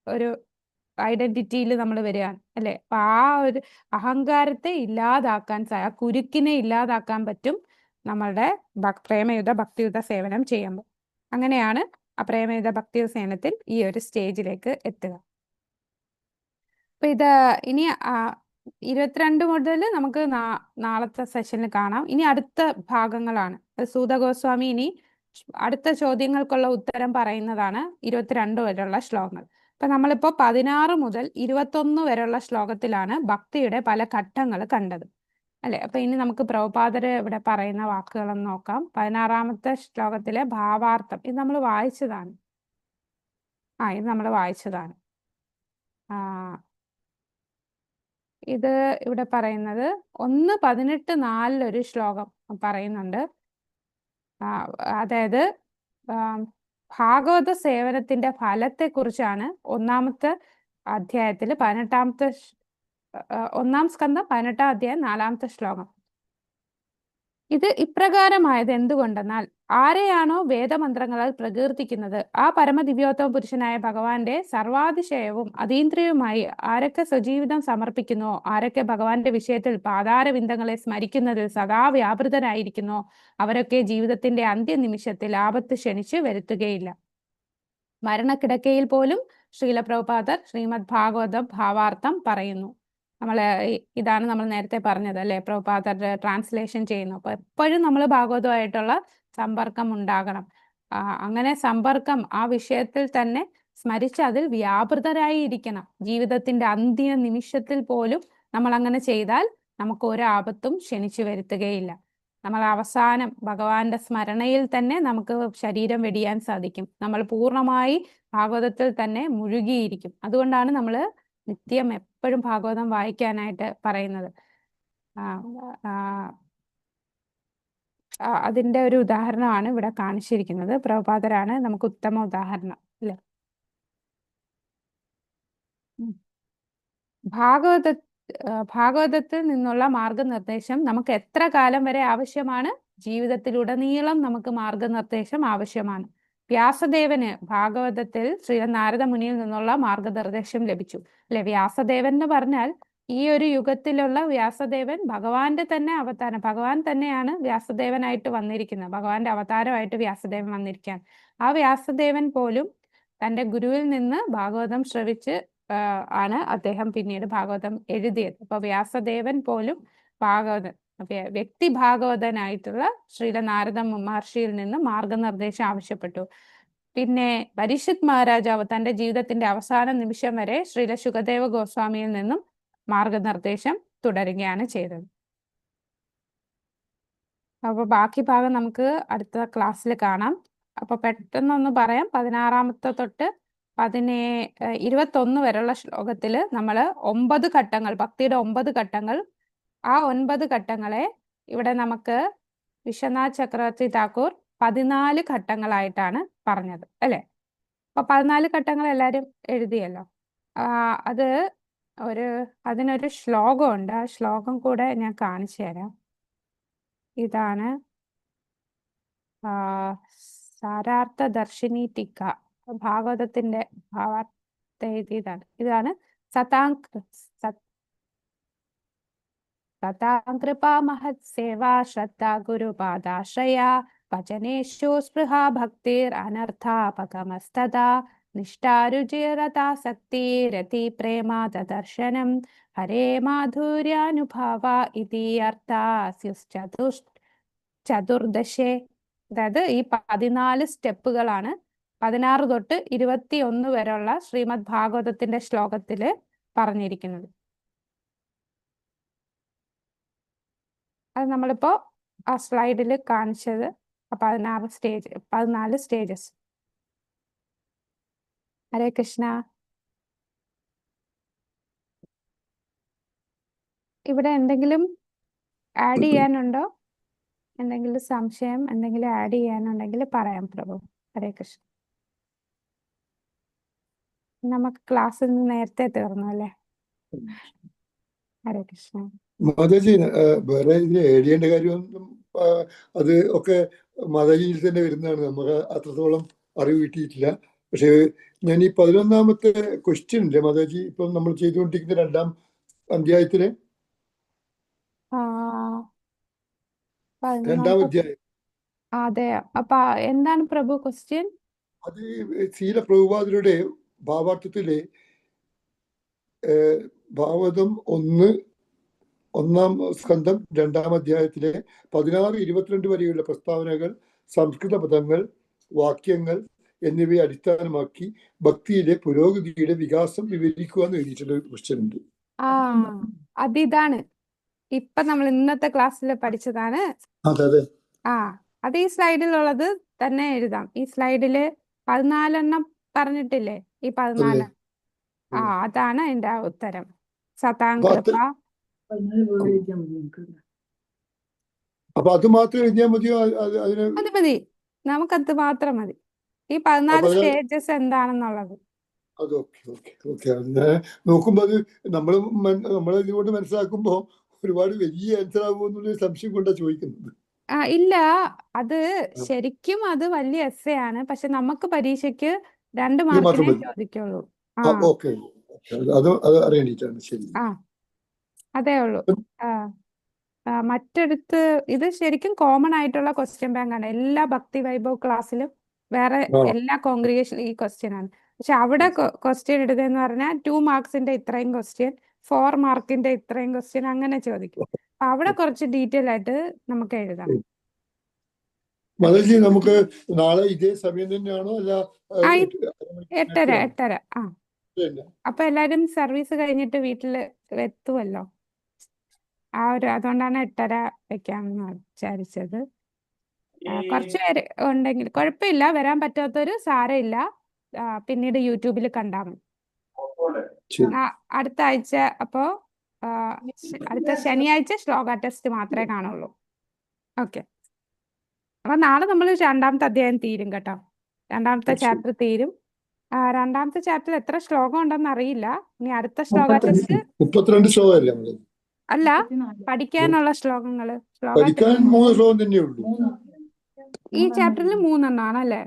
ഒരു ഐഡന്റിറ്റിയിൽ നമ്മൾ വരികയാണ് അല്ലെ. അപ്പൊ ആ ഒരു അഹങ്കാരത്തെ ഇല്ലാതാക്കാൻ, ആ കുരുക്കിനെ ഇല്ലാതാക്കാൻ പറ്റും നമ്മളുടെ പ്രേമയുത ഭക്തിയുത സേവനം ചെയ്യുമ്പോൾ. അങ്ങനെയാണ് ആ പ്രേമയുത ഭക്തിയുത സേവനത്തിൽ ഈ ഒരു സ്റ്റേജിലേക്ക് എത്തുക. അപ്പൊ ഇത് ഇനി 22 മുതൽ നമുക്ക് നാളത്തെ സെഷനിൽ കാണാം. ഇനി അടുത്ത ഭാഗങ്ങളാണ്. സൂത ഗോസ്വാമി ഇനി അടുത്ത ചോദ്യങ്ങൾക്കുള്ള ഉത്തരം പറയുന്നതാണ് 22 വരെയുള്ള ശ്ലോകങ്ങൾ. അപ്പൊ നമ്മളിപ്പോ 16 മുതൽ 21 വരെയുള്ള ശ്ലോകത്തിലാണ് ഭക്തിയുടെ പല ഘട്ടങ്ങൾ കണ്ടത് അല്ലെ. അപ്പൊ ഇനി നമുക്ക് പ്രഭുപാദര് ഇവിടെ പറയുന്ന വാക്കുകളൊന്ന് നോക്കാം. 16ാമത്തെ ശ്ലോകത്തിലെ ഭാവാർത്ഥം ഇത് നമ്മൾ വായിച്ചതാണ്. ഇത് നമ്മൾ വായിച്ചതാണ്. ഇത് ഇവിടെ പറയുന്നത് 1:18-4 ഒരു ശ്ലോകം പറയുന്നുണ്ട്. അതായത് ഭാഗവത സേവനത്തിന്റെ ഫലത്തെ കുറിച്ചാണ് 1ാമത്തെ അധ്യായത്തിൽ 18ാമത്തെ 1ാം സ്കന്ധം 18ാം അധ്യായം 4ാമത്തെ ശ്ലോകം. ഇത് ഇപ്രകാരമായത് എന്തുകൊണ്ടെന്നാൽ ആരെയാണോ വേദമന്ത്രങ്ങളാൽ പ്രകീർത്തിക്കുന്നത് ആ പരമദിവ്യോത്തമ പുരുഷനായ ഭഗവാന്റെ സർവാതിശയവും അതീന്ദ്രിയവുമായി ആരൊക്കെ സ്വജീവിതം സമർപ്പിക്കുന്നുവോ, ആരൊക്കെ ഭഗവാന്റെ വിഷയത്തിൽ പാതാരവിന്ദങ്ങളെ സ്മരിക്കുന്നതിൽ സദാ വ്യാപൃതരായിരിക്കുന്നോ അവരൊക്കെ ജീവിതത്തിന്റെ അന്ത്യനിമിഷത്തിൽ ആപത്ത് ക്ഷണിച്ച് വരുത്തുകയില്ല. മരണക്കിടക്കയിൽ പോലും ശ്രീല പ്രഭുപാദർ ശ്രീമദ് ഭാഗവതം ഭാവാർത്ഥം പറയുന്നു. ഇതാണ് നമ്മൾ നേരത്തെ പറഞ്ഞത് അല്ലെ, പ്രഭുപാദർ ട്രാൻസ്ലേഷൻ ചെയ്യുന്നു. അപ്പൊ എപ്പോഴും നമ്മൾ ഭാഗവതമായിട്ടുള്ള സമ്പർക്കം ഉണ്ടാകണം. അങ്ങനെ സമ്പർക്കം ആ വിഷയത്തിൽ തന്നെ സ്മരിച്ച് അതിൽ വ്യാപൃതരായി ഇരിക്കണം. ജീവിതത്തിന്റെ അന്ത്യ നിമിഷത്തിൽ പോലും നമ്മൾ അങ്ങനെ ചെയ്താൽ നമുക്ക് ഒരു ആപത്തും ക്ഷണിച്ചു വരുത്തുകയില്ല. നമ്മൾ അവസാനം ഭഗവാന്റെ സ്മരണയിൽ തന്നെ നമുക്ക് ശരീരം വെടിയാൻ സാധിക്കും. നമ്മൾ പൂർണ്ണമായി ഭാഗവതത്തിൽ തന്നെ മുഴുകിയിരിക്കും. അതുകൊണ്ടാണ് നമ്മൾ നിത്യം എപ്പോഴും ഭാഗവതം വായിക്കാനായിട്ട് പറയുന്നത്. അതിന്റെ ഒരു ഉദാഹരണമാണ് ഇവിടെ കാണിച്ചിരിക്കുന്നത്. പ്രഭുപാദരാണ് നമുക്ക് ഉത്തമ ഉദാഹരണം അല്ലെ. ഭാഗവത ഭാഗവതത്തിൽ നിന്നുള്ള മാർഗനിർദ്ദേശം നമുക്ക് എത്ര കാലം വരെ ആവശ്യമാണ്? ജീവിതത്തിലുടനീളം നമുക്ക് മാർഗനിർദ്ദേശം ആവശ്യമാണ്. വ്യാസദേവന് ഭാഗവതത്തിൽ ശ്രീ നാരദ മുനിയിൽ നിന്നുള്ള മാർഗനിർദ്ദേശം ലഭിച്ചു അല്ലെ? വ്യാസദേവൻ എന്ന് പറഞ്ഞാൽ ഈ ഒരു യുഗത്തിലുള്ള വ്യാസദേവൻ ഭഗവാന്റെ തന്നെ അവതാരം. ഭഗവാൻ തന്നെയാണ് വ്യാസദേവനായിട്ട് വന്നിരിക്കുന്നത്. ഭഗവാന്റെ അവതാരമായിട്ട് വ്യാസദേവൻ വന്നിരിക്കാൻ. ആ വ്യാസദേവൻ പോലും തന്റെ ഗുരുവിൽ നിന്ന് ഭാഗവതം ശ്രവിച്ച് ആണ് അദ്ദേഹം പിന്നീട് ഭാഗവതം എഴുതിയത്. അപ്പൊ വ്യാസദേവൻ പോലും വ്യക്തി ഭാഗവതനായിട്ടുള്ള ശ്രീല നാരദ മഹർഷിയിൽ നിന്ന് മാർഗനിർദ്ദേശം ആവശ്യപ്പെട്ടു. പിന്നെ പരീക്ഷിത് മഹാരാജാവ് തന്റെ ജീവിതത്തിന്റെ അവസാന നിമിഷം വരെ ശ്രീല ശുകദേവ ഗോസ്വാമിയിൽ നിന്നും മാർഗനിർദ്ദേശം തുടരുകയാണ് ചെയ്തത്. അപ്പൊ ബാക്കി ഭാഗം നമുക്ക് അടുത്ത ക്ലാസ്സിൽ കാണാം. അപ്പൊ പെട്ടെന്നൊന്ന് പറയാം. 16 തൊട്ട് 21 വരെയുള്ള ശ്ലോകത്തിൽ നമ്മൾ 9 ഘട്ടങ്ങൾ, ഭക്തിയുടെ 9 ഘട്ടങ്ങൾ, ആ 9 ഘട്ടങ്ങളെ ഇവിടെ നമുക്ക് വിശ്വനാഥ് ചക്രവർത്തി താക്കൂർ 14 ഘട്ടങ്ങളായിട്ടാണ് പറഞ്ഞത് അല്ലെ? അപ്പൊ 14 ഘട്ടങ്ങൾ എല്ലാവരും എഴുതിയല്ലോ. അതിനൊരു ശ്ലോകമുണ്ട്. ആ ശ്ലോകം കൂടെ ഞാൻ കാണിച്ചു തരാം. ഇതാണ് സാരാർത്ഥ ദർശിനി ടീക്ക, ഭാഗവതത്തിന്റെ ഭാവാർത്ഥ എഴുതിയതാണ്. ഇതാണ് സതാംകൃപാ മഹത് സേവാ ശ്രദ്ധ ഗുരുപാദാശ്രയ വചനേഷു സ്പൃഹ ഭക്തിർ അനർത്ഥാപകമസ്തദാ നിഷ്ഠാരുചിരതാസക്തി രതി പ്രേമാദർശനം ഹരേ മാധുര്യാനുഭാവ ഇതി ചതുർദശേ. അതായത് ഈ 14 സ്റ്റെപ്പുകളാണ് 16 തൊട്ട് 21 വരെയുള്ള ശ്രീമദ് ഭാഗവതത്തിന്റെ ശ്ലോകത്തില് പറഞ്ഞിരിക്കുന്നത്. അത് നമ്മളിപ്പോ ആ സ്ലൈഡിൽ കാണിച്ചത് 14 സ്റ്റേജസ്. ഹരേ കൃഷ്ണ. ഇവിടെ എന്തെങ്കിലും ആഡ് ചെയ്യാനുണ്ടോ? എന്തെങ്കിലും സംശയം, എന്തെങ്കിലും ആഡ് ചെയ്യാനുണ്ടെങ്കിൽ പറയാം പ്രഭു. ഹരേ കൃഷ്ണ. നമുക്ക് ക്ലാസ് ഇന്ന് നേരത്തെ തീർന്നു അല്ലേ? ഹരേ കൃഷ്ണ. മാതാജി, വേറെ ഇതിൽ ആഡ് ചെയ്യേണ്ട കാര്യമൊന്നും അത് ഒക്കെ മാതാജിയിൽ തന്നെ വരുന്നതാണ്. നമുക്ക് അത്രത്തോളം അറിവ് കിട്ടിയിട്ടില്ല. പക്ഷെ ഞാൻ ഈ 11ാമത്തെ ക്വസ്റ്റ്യൻ ഇല്ലേ മാതാജി, ഇപ്പം നമ്മൾ ചെയ്തുകൊണ്ടിരിക്കുന്ന 2ാം അധ്യായത്തില് 2ാം അധ്യായം, അതെ. അപ്പൊ എന്താണ് പ്രഭു ക്വസ്റ്റ്യൻ? അത് ശീല പ്രഭുപാദരുടെ ഭാവാർത്ഥത്തില് ഭാഗവതം 1-ാം സ്കന്ധം 2ാം അധ്യായത്തിലെ 16-22 വരെയുള്ള പ്രസ്താവനകൾ, സംസ്കൃത പദങ്ങൾ, വാക്യങ്ങൾ എന്നിവയെ അടിസ്ഥാനമാക്കി ഭക്തിയിലെ പുരോഗതിയുടെ വികാസം വിവരിക്കുക എന്ന് എഴുതിയിട്ടുള്ള ഒരു ക്വസ്റ്റ്യൻ ഉണ്ട്. അതിതാണ് ഇപ്പൊ നമ്മൾ ഇന്നത്തെ ക്ലാസ്സിൽ പഠിച്ചതാണ്. അതെ. അത് ഈ സ്ലൈഡിലുള്ളത് തന്നെ എഴുതാം. ഈ സ്ലൈഡില് 14 പറഞ്ഞിട്ടില്ലേ? ഈ 14 അതാണ് അതിന്റെ ഉത്തരം. സതാംകൃപ. അപ്പൊ അത് മാത്രം എഴുതിയാൽ മതിയോ? അത് മതി, നമുക്കത് മാത്രം മതി. ഈ 14 സ്റ്റേജസ് എന്താണെന്നുള്ളത്. അത് ഓക്കെ. നോക്കുമ്പോ അത് നമ്മളെ ഇതുകൊണ്ട് മനസ്സിലാക്കുമ്പോ ഒരുപാട് വലിയ ആൻസർ ആകുമെന്നുള്ള സംശയം കൊണ്ടാണ് ചോദിക്കുന്നത്. ഇല്ല, അത് ശരിക്കും അത് വലിയ എസ്സേ ആണ്. പക്ഷെ നമുക്ക് പരീക്ഷയ്ക്ക് 2 മാർക്കിനെ ചോദിക്കുള്ളൂ. അത് അറിയേണ്ടിട്ടാണ്. ശരി, അതേ ഉള്ളൂ. മറ്റെടുത്ത് ഇത് ശരിക്കും കോമൺ ആയിട്ടുള്ള ക്വസ്റ്റ്യൻ ബാങ്ക് ആണ്. എല്ലാ ഭക്തി വൈഭവ് ക്ലാസ്സിലും വേറെ എല്ലാ കോൺഗ്രിഗേഷനിലും ഈ ക്വസ്റ്റ്യൻ ആണ്. പക്ഷെ അവിടെ ക്വസ്റ്റ്യൻ എടുത്തതെന്ന് പറഞ്ഞാൽ 2 മാർക്സിന്റെ ഇത്രയും ക്വസ്റ്റ്യൻ, 4 മാർക്കിന്റെ ഇത്രയും ക്വസ്റ്റ്യൻ അങ്ങനെ ചോദിക്കും. അപ്പൊ അവിടെ കുറച്ച് ഡീറ്റെയിൽ ആയിട്ട് നമുക്ക് എഴുതാം. മാതാജി, നമുക്ക് നാളെ ഇതേ സമയം തന്നെയാണോ? അല്ല, 8:30. അപ്പൊ എല്ലാരും സർവീസ് കഴിഞ്ഞിട്ട് വീട്ടിൽ എത്തുമല്ലോ. അതുകൊണ്ടാണ് 8:30 വെക്കാമെന്ന് വിചാരിച്ചത്. കുറച്ച് പേര് ഉണ്ടെങ്കിൽ കുഴപ്പമില്ല, വരാൻ പറ്റാത്തവര് സാരമില്ല, പിന്നീട് യൂട്യൂബിൽ കണ്ടാൽ മതി. അടുത്ത ആഴ്ച അപ്പോ അടുത്ത ശനിയാഴ്ച ശ്ലോക ടെസ്റ്റ് മാത്രമേ കാണുള്ളൂ. ഓക്കെ. അപ്പൊ നാളെ നമ്മൾ 2ാമത്തെ അധ്യായം തീരും കേട്ടോ. 2ാമത്തെ ചാപ്റ്റർ തീരും. രണ്ടാമത്തെ ചാപ്റ്റർ എത്ര ശ്ലോകം ഉണ്ടെന്ന് അറിയില്ല. ഇനി അടുത്ത ശ്ലോക ടെസ്റ്റ് 32 ശ്ലോകമല്ലേ നമ്മള് അല്ല, പഠിക്കാനുള്ള ശ്ലോകങ്ങള് പഠിക്കാൻ 3 ശ്ലോകം തന്നെ ഉള്ളൂ. ഈ ചാപ്റ്ററിൽ 3 ആണല്ലേ?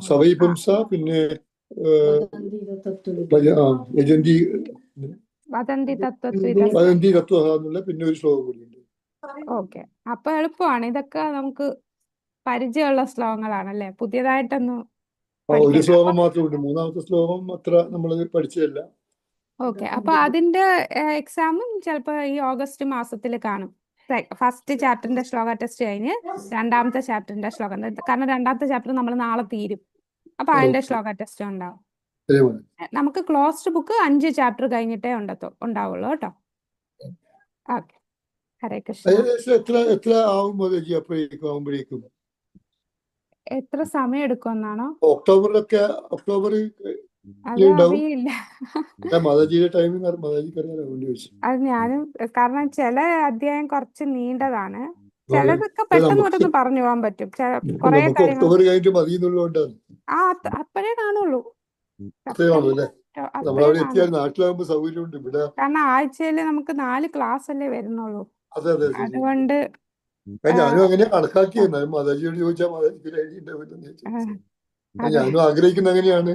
സവൈപുംസ, പിന്നെ യജന്തി വദന്തി തത്വത്തിൽ. വദന്തി തത്വ എന്നുള്ള പിന്നെ ഒരു ശ്ലോകം കൂടിയുണ്ട്. ഓക്കെ, അപ്പൊ എളുപ്പമാണ്. ഇതൊക്കെ നമുക്ക് പരിചയമുള്ള ശ്ലോകങ്ങളാണല്ലേ, പുതിയതായിട്ടൊന്നും ഒരു പഠിക്കണ്ട. ശ്ലോകം മാത്രമുണ്ട്, 3ാമത്തെ ശ്ലോകം അത്ര നമ്മൾ പഠിച്ചതല്ല. ഓക്കെ, അപ്പൊ അതിന്റെ എക്സാമും ചിലപ്പോ ഈ ഓഗസ്റ്റ് മാസത്തിൽ കാണും. ഫസ്റ്റ് ചാപ്റ്ററിന്റെ ശ്ലോക ടെസ്റ്റ് കഴിഞ്ഞ് രണ്ടാമത്തെ ചാപ്റ്ററിന്റെ ശ്ലോകം, കാരണം രണ്ടാമത്തെ ചാപ്റ്റർ നമ്മൾ നാളെ തീരും. അപ്പൊ അതിന്റെ ശ്ലോക ടെസ്റ്റ് ഉണ്ടാവും. നമുക്ക് ക്ലോസ്ഡ് ബുക്ക് 5 ചാപ്റ്റർ കഴിഞ്ഞിട്ടേ ഉണ്ടാവുള്ളൂ കേട്ടോ. ഓക്കെ, ഹരേ കൃഷ്ണ. ഏകദേശം എത്ര ആവും മോദിജി അപ്പോഴേക്കും? എത്ര സമയം എടുക്കുമെന്നാണോ? ഒക്ടോബർ അറിയില്ല. മാതാജിയുടെ ടൈമിംഗ് മാതാജിക്ക് അറിയാലോ, വേണ്ടി വെച്ചു. അത് ഞാനും, കാരണം ചില അധ്യായം കുറച്ച് നീണ്ടതാണ്, ചിലതൊക്കെ പെട്ടെന്ന് പറഞ്ഞു പോകാൻ പറ്റും. കുറെ കാര്യങ്ങൾ ഒക്ടോബർ കഴിഞ്ഞിട്ട് മതി എന്നുള്ളതുകൊണ്ടാണ്. അപ്പഴേ കാണുള്ളൂ. നമ്മളവിടെ എത്തിയാൽ നാട്ടിലാകുമ്പോ സൗകര്യമുണ്ട്. ഇവിടെ കാരണം ആഴ്ചയില് നമുക്ക് 4 ക്ലാസ് അല്ലേ വരുന്നുള്ളൂ. അതെ. അതുകൊണ്ട് ഞാനും അങ്ങനെ കണക്കാക്കിയത്. മാതാജിയോട് ചോദിച്ചാൽ മാതാജിക്ക് ഒരു ഐഡിയ ഉണ്ടാവില്ല. ഞാനും ആഗ്രഹിക്കുന്ന അങ്ങനെയാണ്.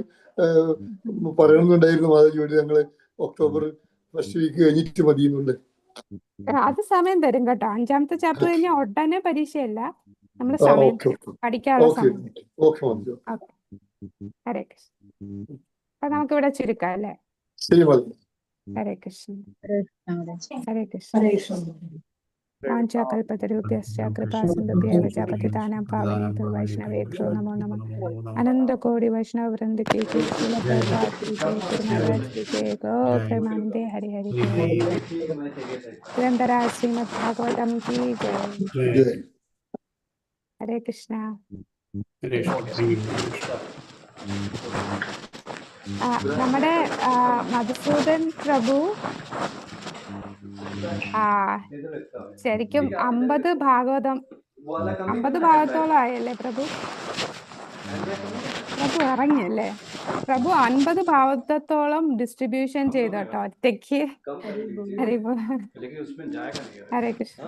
പറയണമെന്നുണ്ടായിരുന്നു മാതാജിയോട്, ഞങ്ങള് ഒക്ടോബർ ഫസ്റ്റ് വീക്ക് കഴിഞ്ഞിട്ട് മതി എന്നുണ്ട്. അത് സമയം തരും കേട്ടോ. 5ാമത്തെ ചാപ്റ്റർ കഴിഞ്ഞാൽ ഉടനെ പരീക്ഷയല്ല, നമ്മള് സമയം പഠിക്കാനുള്ള സമയം. ഹരേ കൃഷ്ണ. അപ്പൊ നമുക്ക് ഇവിടെ ചുരുക്കാം അല്ലേ? ഹരേ കൃഷ്ണ. ഹരേ കൃഷ്ണ. വാഞ്ചാകൽപതരുഭ്യശ്ച കൃപാസിന്ധുഭ്യഃ ച പതിതാനാം പാവനേഭ്യോ വൈഷ്ണവേഭ്യോ നമോ നമഃ. അനന്തകോടി വൈഷ്ണവ വൃന്ദ കി ജയ, ശ്രീല പ്രഭുപാദ് കി ജയ, ഗുരു മഹാരാജ് കി ജയ. ഗോ പ്രേമാനന്ദേ ഹരി ഹരി. ഗ്രന്ഥരാജ് ശ്രീമദ് ഭാഗവതം കി ജയ. ഹരേ കൃഷ്ണ. നമ്മുടെ മധുസൂദൻ പ്രഭു ശരിക്കും 50 ഭാഗത്തോളം ആയല്ലേ പ്രഭു? ഇറങ്ങിയല്ലേ പ്രഭു? 50 ഭാഗത്തോളം ഡിസ്ട്രിബ്യൂഷൻ ചെയ്തു കേട്ടോ ഒറ്റയ്ക്ക്. ഹരേ കൃഷ്ണ.